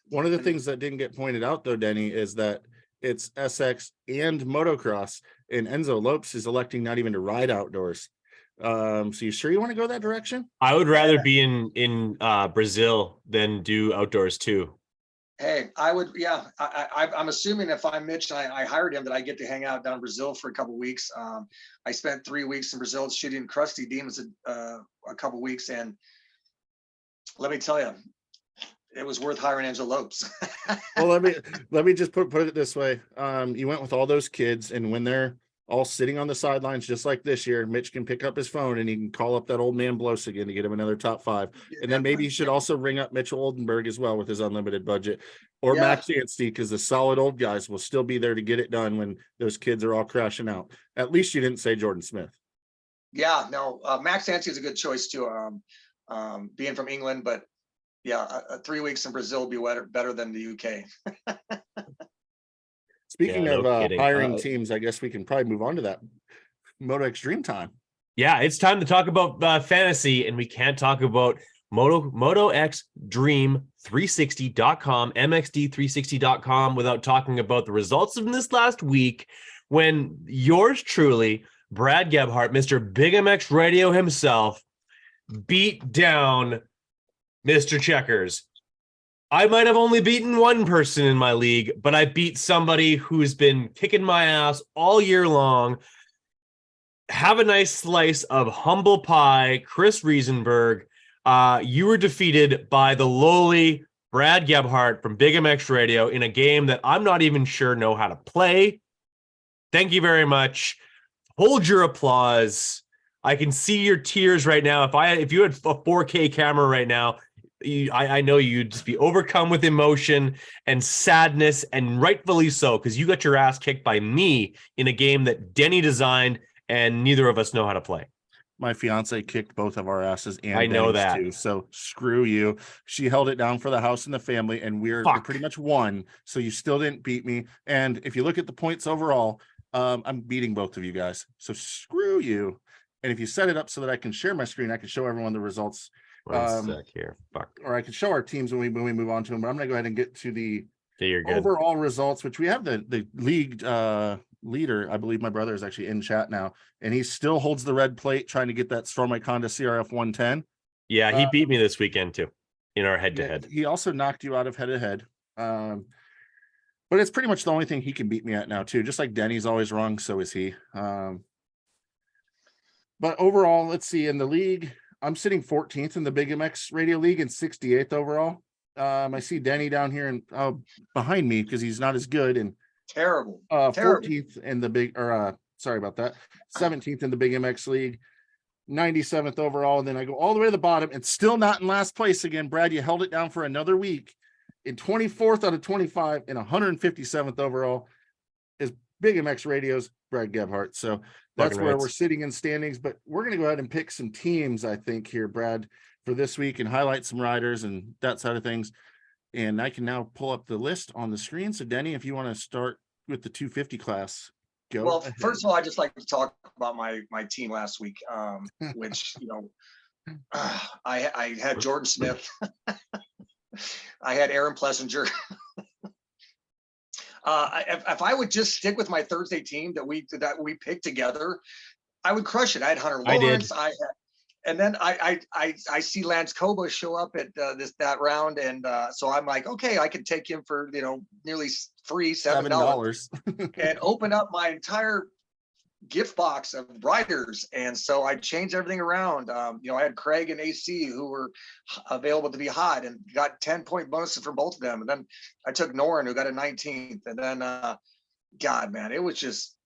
C: One of the things that didn't get pointed out, though, Denny, is that it's SX and motocross, and Enzo Lopes is electing not even to ride outdoors. So you sure you want to go that direction?
A: I would rather be in Brazil than do outdoors too.
B: Hey, I would. Yeah, I'm assuming if I'm Mitch and I hired him, that I get to hang out down in Brazil for a couple of weeks. I spent 3 weeks in Brazil shooting Krusty Demons a couple of weeks, and let me tell you, it was worth hiring Enzo Lopes.
C: Well, let me just put it this way. You went with all those kids, and when they're all sitting on the sidelines, just like this year, Mitch can pick up his phone and he can call up that old man Bloss again to get him another top 5. And then maybe you should also ring up Mitchell Oldenburg as well with his unlimited budget, or Max Yancey, because the solid old guys will still be there to get it done when those kids are all crashing out. At least you didn't say Jordan Smith.
B: Yeah, no, Max Yancey is a good choice too. Being from England, but yeah, 3 weeks in Brazil will be better than the UK.
C: Speaking of hiring teams, I guess we can probably move on to that Moto Extreme time.
A: Yeah, it's time to talk about fantasy, and we can't talk about MotoXDream360.com, MXD360.com without talking about the results of this last week when yours truly, Brad Gebhardt, Mr. Big MX Radio himself, beat down Mr. Checkers. I might have only beaten one person in my league, but I beat somebody who's been kicking my ass all year long. Have a nice slice of humble pie, Chris Riesenberg. You were defeated by the lowly Brad Gebhardt from Big MX Radio in a game that I'm not even sure know how to play. Thank you very much. Hold your applause. I can see your tears right now. If you had a 4K camera right now, I know you'd just be overcome with emotion and sadness, and rightfully so, because you got your ass kicked by me in a game that Denny designed and neither of us know how to play.
C: My fiance kicked both of our asses, and
A: I know that
C: too. So screw you. She held it down for the house and the family, and we pretty much won. So you still didn't beat me. And if you look at the points overall, I'm beating both of you guys. So screw you. And if you set it up so that I can share my screen, I can show everyone the results.
A: One sec here. Fuck.
C: Or I can show our teams when we move on to them. But I'm going to go ahead and get to the
A: you're good.
C: Overall results, which we have the league leader. I believe my brother is actually in chat now, and he still holds the red plate trying to get that Stormike Honda CRF 110.
A: Yeah, he beat me this weekend too in our head-to-head.
C: He also knocked you out of head-to-head. But it's pretty much the only thing he can beat me at now too. Just like Denny's always wrong, so is he. But overall, let's see, in the league, I'm sitting 14th in the Big MX Radio League and 68th overall. I see Denny down here and behind me because he's not as good. And
B: Terrible.
C: 14th in the big, or sorry about that, 17th in the Big MX League, 97th overall. And then I go all the way to the bottom and still not in last place again. Brad, you held it down for another week. In 24th out of 25 and 157th overall is Big MX Radio's Brad Gebhardt. So that's where we're sitting in standings. But we're going to go ahead and pick some teams, I think, here, Brad, for this week and highlight some riders and that side of things. And I can now pull up the list on the screen. So, Denny, if you want to start with the 250 class, go.
B: Well,
C: ahead.
B: first of all, I just like to talk about my team last week, which, I had Jordan Smith. I had Aaron Plessinger. If I would just stick with my Thursday team that we picked together, I would crush it. I had Hunter Lawrence. And then I see Lance Koba show up at that round, and so I'm like, okay, I can take him for nearly free $7 and open up my entire gift box of riders. And so I changed everything around. I had Craig and AC who were available to be hot and got 10-point bonuses for both of them. And then I took Noren, who got a 19th. And then, God, man, it was just,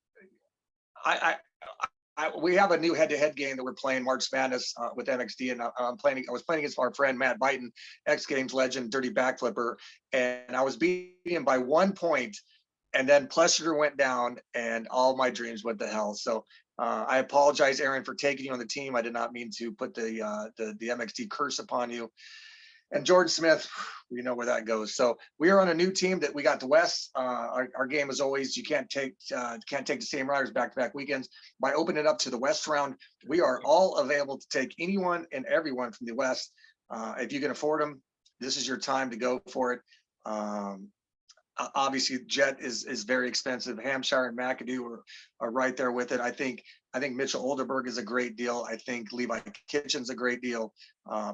B: we have a new head-to-head game that we're playing, March Madness with MXD, and I was playing against our friend Matt Byton, X Games legend, dirty backflipper, and I was beating him by 1 point. And then Plessinger went down and all my dreams went to hell. So I apologize, Aaron, for taking you on the team. I did not mean to put the MXD curse upon you. And Jordan Smith, we know where that goes. So we are on a new team that we got the West. Our game is always, you can't take the same riders back-to-back weekends. By opening it up to the West round, we are all available to take anyone and everyone from the West. If you can afford them, this is your time to go for it. Obviously, Jett is very expensive. Hampshire and McAdoo are right there with it. I think Mitchell Olderberg is a great deal. I think Levi Kitchen's a great deal.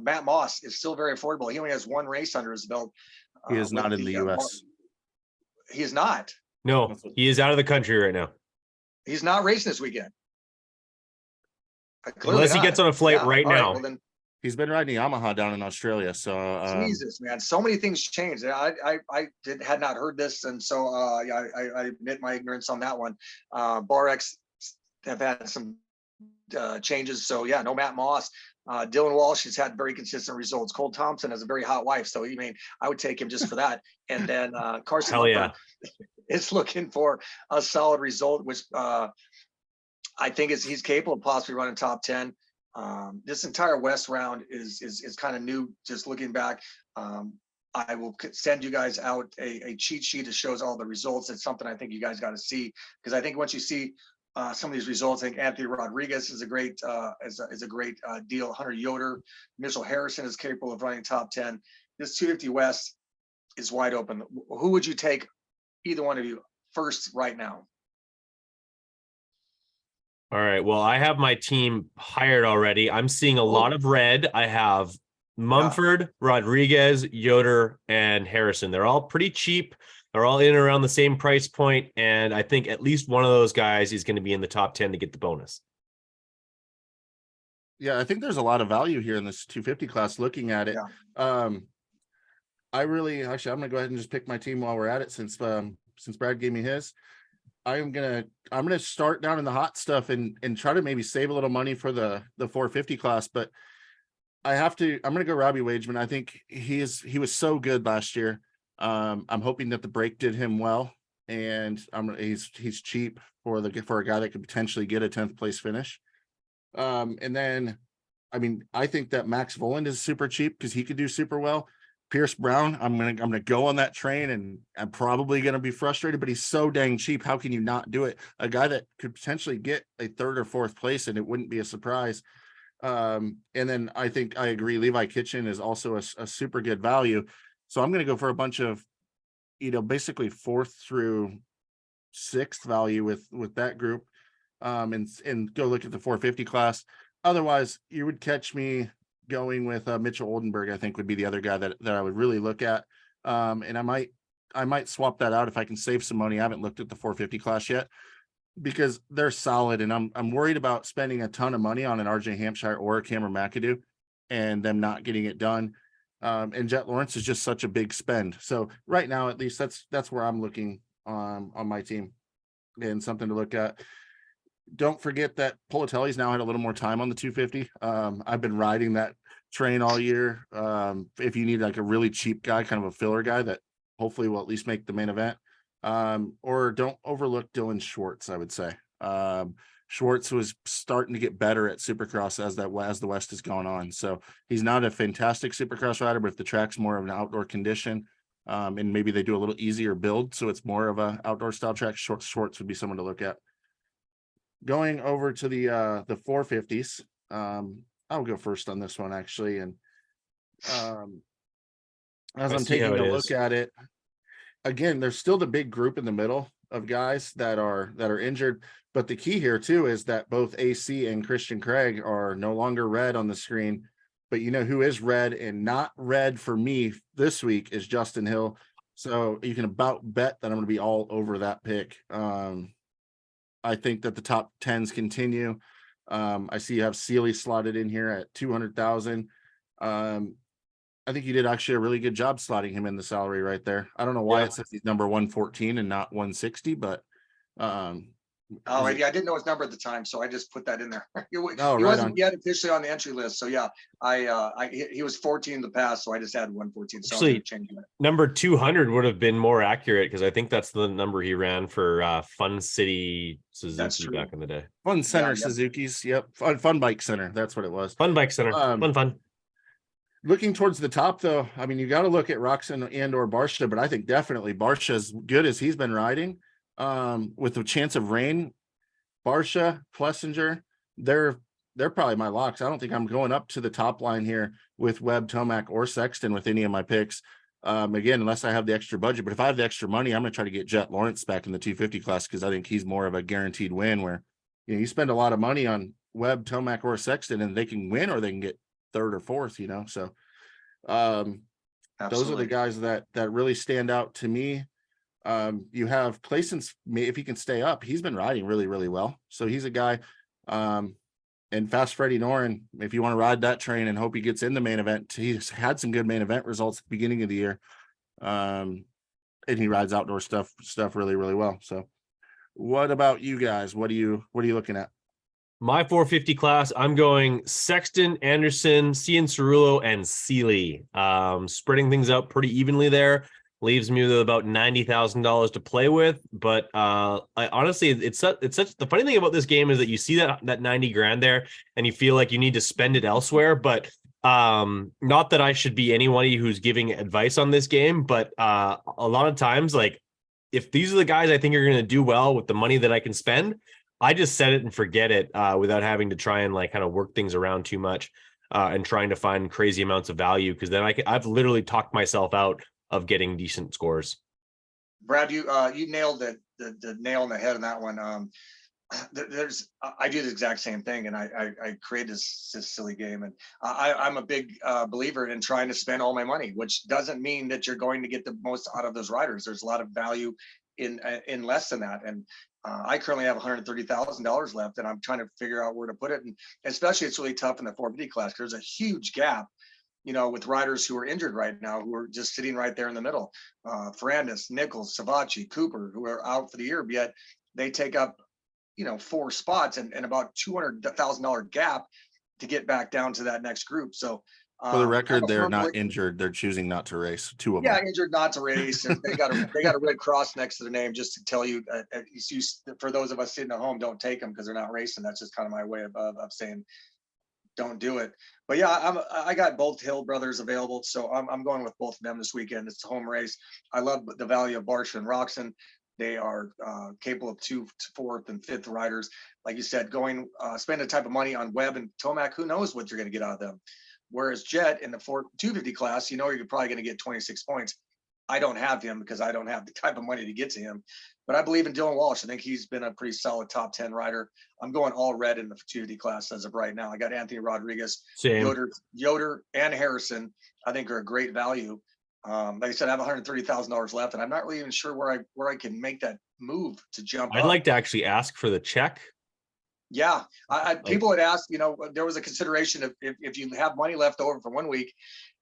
B: Matt Moss is still very affordable. He only has one race under his belt.
C: He is not in the U.S.
B: He is not.
A: No, he is out of the country right now.
B: He's not racing this weekend.
A: Unless he gets on a flight right now.
B: Well, then,
C: he's been riding Yamaha down in Australia. So
B: Jesus, man, so many things changed. I had not heard this, and so I admit my ignorance on that one. Bar-X have had some changes. So yeah, no Matt Moss. Dylan Walsh has had very consistent results. Cole Thompson has a very hot wife, so I would take him just for that. And then Carson Lumper is looking for a solid result, which I think he's capable of possibly running top 10. This entire West round is kind of new. Just looking back, I will send you guys out a cheat sheet that shows all the results. It's something I think you guys got to see, because I think once you see some of these results, I think Anthony Rodriguez is a great deal. Hunter Yoder, Mitchell Harrison is capable of running top 10. This 250 West is wide open. Who would you take, either one of you, first right now?
A: All right. Well, I have my team hired already. I'm seeing a lot of red. I have Mumford, Rodriguez, Yoder, and Harrison. They're all pretty cheap. They're all in and around the same price point. And I think at least one of those guys is going to be in the top 10 to get the bonus.
C: Yeah, I think there's a lot of value here in this 250 class looking at it. Yeah. I'm going to go ahead and just pick my team while we're at it, since Brad gave me his. I'm gonna start down in the hot stuff and try to maybe save a little money for the 450 class, but I'm gonna go Robbie Wageman. I think he was so good last year. I'm hoping that the break did him well, and he's cheap for a guy that could potentially get a 10th place finish. And then I think that Max Voland is super cheap because he could do super well. Pierce Brown, I'm gonna go on that train, and I'm probably gonna be frustrated, but he's so dang cheap. How can you not do it? A guy that could potentially get a 3rd or 4th place, and it wouldn't be a surprise. And then I think I agree, Levi Kitchen is also a super good value. So I'm gonna go for a bunch of, basically 4th through 6th value with that group, and go look at the 450 class. Otherwise, you would catch me going with Mitchell Oldenburg. I think would be the other guy that I would really look at. And I might swap that out if I can save some money. I haven't looked at the 450 class yet because they're solid, and I'm worried about spending a ton of money on an RJ Hampshire or a Cameron McAdoo and them not getting it done. And Jett Lawrence is just such a big spend. So right now, at least that's where I'm looking on my team, and something to look at. Don't forget that Politelli's now had a little more time on the 250. I've been riding that train all year. If you need like a really cheap guy, kind of a filler guy that hopefully will at least make the main event. Or don't overlook Dylan Schwartz, I would say. Schwartz was starting to get better at Supercross as the West has gone on. So he's not a fantastic Supercross rider, but if the track's more of an outdoor condition, and maybe they do a little easier build, so it's more of a outdoor style track, Schwartz would be someone to look at. Going over to the 450s, I'll go first on this one actually, and as I'm taking a look at it, again, there's still the big group in the middle of guys that are injured, but the key here too is that both AC and Christian Craig are no longer red on the screen. But you know who is red and not red for me this week is Justin Hill. So you can about bet that I'm going to be all over that pick. I think that the top 10s continue. I see you have Sealy slotted in here at 200,000. I think you did actually a really good job slotting him in the salary right there. I don't know why it says he's number 114 and not 160, but
B: I didn't know his number at the time, so I just put that in there. He
C: right
B: wasn't
C: on.
B: yet officially on the entry list, so yeah, he was 14 in the past, so I just added 114. So
A: Actually,
B: changing it.
A: Number 200 would have been more accurate because I think that's the number he ran for Fun City Suzuki back in the day.
C: Fun Center Suzuki's, yep. Fun Bike Center, that's what it was.
A: Fun Bike Center, fun.
C: Looking towards the top, though, I mean, you got to look at Roxon and or Barsha, but I think definitely Barsha, as good as he's been riding, with the chance of rain, Barsha, Plessinger, they're probably my locks. I don't think I'm going up to the top line here with Webb, Tomac, or Sexton with any of my picks. Again, unless I have the extra budget. But if I have the extra money, I'm going to try to get Jett Lawrence back in the 250 class because I think he's more of a guaranteed win where, you know, you spend a lot of money on Webb, Tomac, or Sexton and they can win or they can get third or fourth, you know. So those are the guys that really stand out to me. You have Clayson's, if he can stay up, he's been riding really, really well. So he's a guy. And Fast Freddie Noren, if you want to ride that train and hope he gets in the main event, he's had some good main event results at the beginning of the year. And he rides outdoor stuff really, really well. So what about you guys? What are you looking at?
A: My 450 class, I'm going Sexton, Anderson, Cianciarulo, and Sealy. Spreading things out pretty evenly there. Leaves me with about $90,000 to play with, but I honestly, it's such the funny thing about this game is that you see that 90 grand there, and you feel like you need to spend it elsewhere. But not that I should be anybody who's giving advice on this game, but a lot of times, like if these are the guys I think are going to do well with the money that I can spend, I just set it and forget it without having to try and like kind of work things around too much and trying to find crazy amounts of value because then I've literally talked myself out of getting decent scores.
B: Brad, you nailed the nail on the head on that one. I do the exact same thing, and I created this silly game, and I'm a big believer in trying to spend all my money, which doesn't mean that you're going to get the most out of those riders. There's a lot of value in less than that, and I currently have $130,000 left, and I'm trying to figure out where to put it, and especially it's really tough in the 450 class because there's a huge gap. You know, with riders who are injured right now, who are just sitting right there in the middle, Ferrandis, Nichols, Savacci, Cooper, who are out for the year, yet they take up, 4 spots and about $200,000 gap to get back down to that next group. So
C: for the record, they're not injured. They're choosing not to race. 2 of them.
B: Yeah, injured not to race. And they got a red cross next to their name just to tell you, for those of us sitting at home, don't take them because they're not racing. That's just kind of my way of saying, don't do it. But yeah, I got both Hill brothers available, so I'm going with both of them this weekend. It's a home race. I love the value of Barsha and Roxon. They are capable of 2th, 4th, and 5th riders. Like you said, spend a type of money on Webb and Tomac. Who knows what you're going to get out of them? Whereas Jett in the 250 class, you're probably going to get 26 points. I don't have him because I don't have the type of money to get to him. But I believe in Dylan Walsh. I think he's been a pretty solid top 10 rider. I'm going all red in the 250 class as of right now. I got Anthony Rodriguez, Yoder, and Harrison. I think are a great value. Like I said, I have $130,000 left, and I'm not really even sure where I can make that move to jump.
A: I'd like to actually ask for the check.
B: Yeah, people had asked. There was a consideration if you have money left over for 1 week,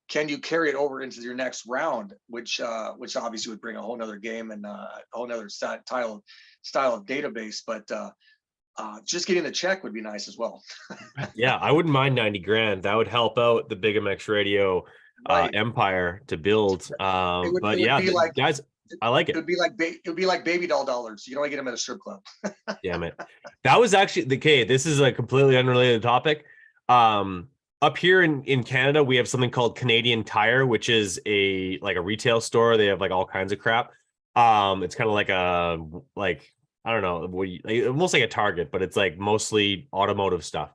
B: can you carry it over into your next round, which obviously would bring a whole nother game and a whole nother style of database. But just getting the check would be nice as well.
A: Yeah, I wouldn't mind 90 grand. That would help out the Big MX Radio
B: Right.
A: empire to build. But yeah,
B: be like,
A: guys, I like
B: it
A: it.
B: would be like baby doll dollars. You can only get them at a strip club.
A: Damn it. That was actually the case. This is a completely unrelated topic. Up here in Canada, we have something called Canadian Tire, which is a retail store. They have like all kinds of crap. It's kind of like I don't know, almost like a Target, but it's like mostly automotive stuff.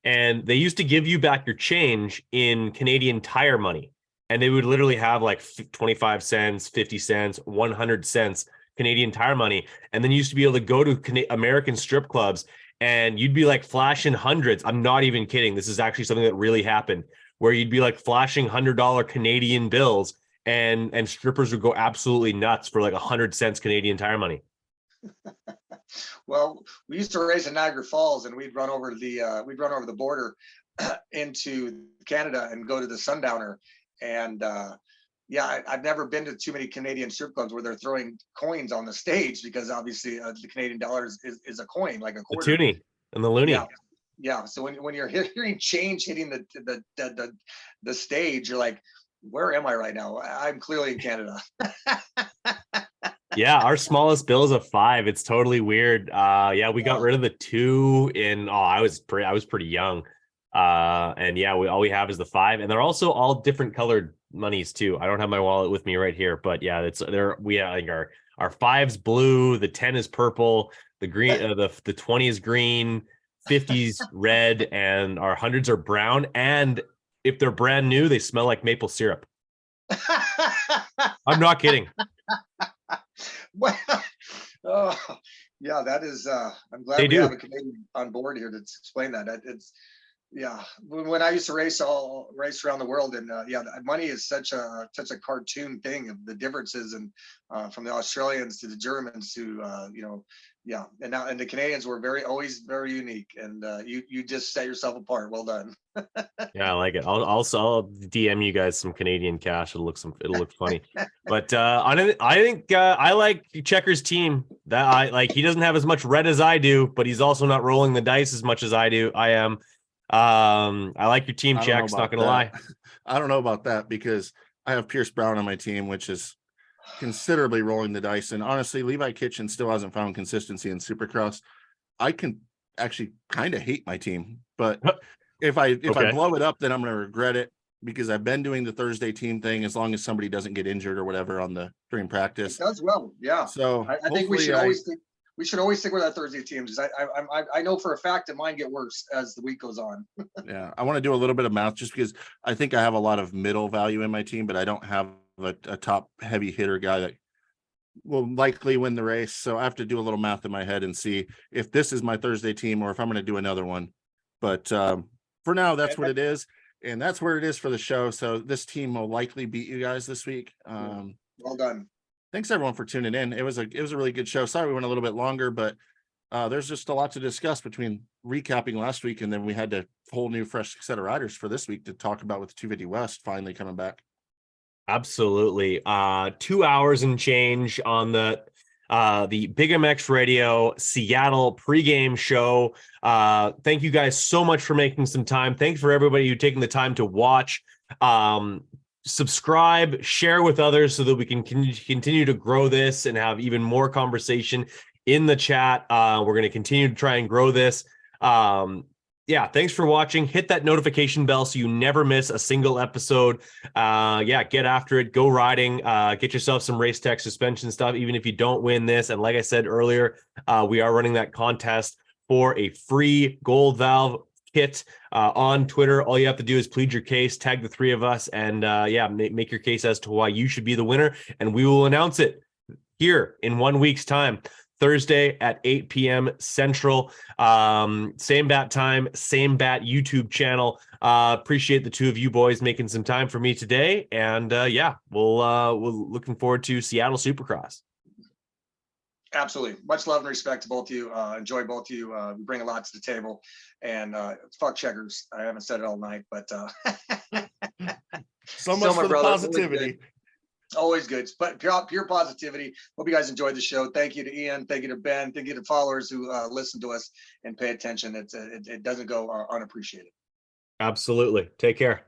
A: And they used to give you back your change in Canadian Tire money. And they would literally have like 25 cents, 50 cents, 100 cents Canadian Tire money. And then you used to be able to go to American strip clubs and you'd be like flashing hundreds. I'm not even kidding. This is actually something that really happened, where you'd be like flashing $100 Canadian bills and strippers would go absolutely nuts for like 100 cents Canadian Tire money.
B: Well, we used to race in Niagara Falls, and we'd run over the border into Canada and go to the Sundowner. And I've never been to too many Canadian strip clubs where they're throwing coins on the stage, because obviously the Canadian dollar is a coin, like a quarter.
A: The toonie and the loonie.
B: Yeah. So when you're hearing change hitting the stage, you're like, where am I right now? I'm clearly in Canada.
A: Yeah, our smallest bill is a 5. It's totally weird. We got rid of the 2 I was pretty young. And yeah, all we have is the 5, and they're also all different colored monies too. I don't have my wallet with me right here, but yeah, like our 5's blue, the 10 is purple, the green, the 20 is green, 50's red, and our 100s are brown. And if they're brand new, they smell like maple syrup. I'm not kidding.
B: Well, that is. I'm glad we have a Canadian on board here to explain that. It's when I used to race around the world, and money is such a cartoon thing of the differences, and from the Australians to the Germans to and the Canadians were always very unique, and you just set yourself apart. Well done.
A: Yeah, I like it. I'll DM you guys some Canadian cash. It'll look funny. But I think I like Checker's team. That I like. He doesn't have as much red as I do, but he's also not rolling the dice as much as I am. I like your team, Checks. Not gonna lie.
C: I don't know about that, because I have Pierce Brown on my team, which is considerably rolling the dice. And honestly, Levi Kitchen still hasn't found consistency in Supercross. I can actually kind of hate my team, but if I blow it up, then I'm going to regret it, because I've been doing the Thursday team thing as long as somebody doesn't get injured or whatever during practice.
B: It does well, yeah.
C: So
B: I think we should always stick with our Thursday teams. I know for a fact that mine get worse as the week goes on.
C: Yeah, I want to do a little bit of math, just because I think I have a lot of middle value in my team, but I don't have a top heavy hitter guy that will likely win the race. So I have to do a little math in my head and see if this is my Thursday team or if I'm going to do another one. But for now, that's what it is. And that's where it is for the show. So this team will likely beat you guys this week.
B: Well done.
C: Thanks everyone for tuning in. It was a really good show. Sorry we went a little bit longer, but there's just a lot to discuss between recapping last week, and then we had a whole new fresh set of riders for this week to talk about, with 250 West finally coming back.
A: Absolutely. 2 hours and change on the Big MX Radio Seattle pregame show. Thank you guys so much for making some time. Thanks for everybody who taking the time to watch. Subscribe, share with others so that we can continue to grow this and have even more conversation in the chat. We're going to continue to try and grow this. Thanks for watching. Hit that notification bell so you never miss a single episode. Get after it. Go riding. Get yourself some race tech suspension stuff, even if you don't win this. And like I said earlier, we are running that contest for a free gold valve kit on Twitter. All you have to do is plead your case, tag the 3 of us, and make your case as to why you should be the winner. And we will announce it here in 1 week's time. Thursday at 8 p.m. Central. Same bat time, same bat YouTube channel. Appreciate the 2 of you boys making some time for me today. And we're looking forward to Seattle Supercross.
B: Absolutely. Much love and respect to both of you. Enjoy both of you. We bring a lot to the table. And fuck Checkers. I haven't said it all night, but
C: So much
B: Still my
C: for the
B: brother, always good.
C: positivity.
B: Always good, but pure positivity. Hope you guys enjoyed the show. Thank you to Ian. Thank you to Ben. Thank you to followers who listen to us and pay attention. It doesn't go unappreciated.
A: Absolutely. Take care.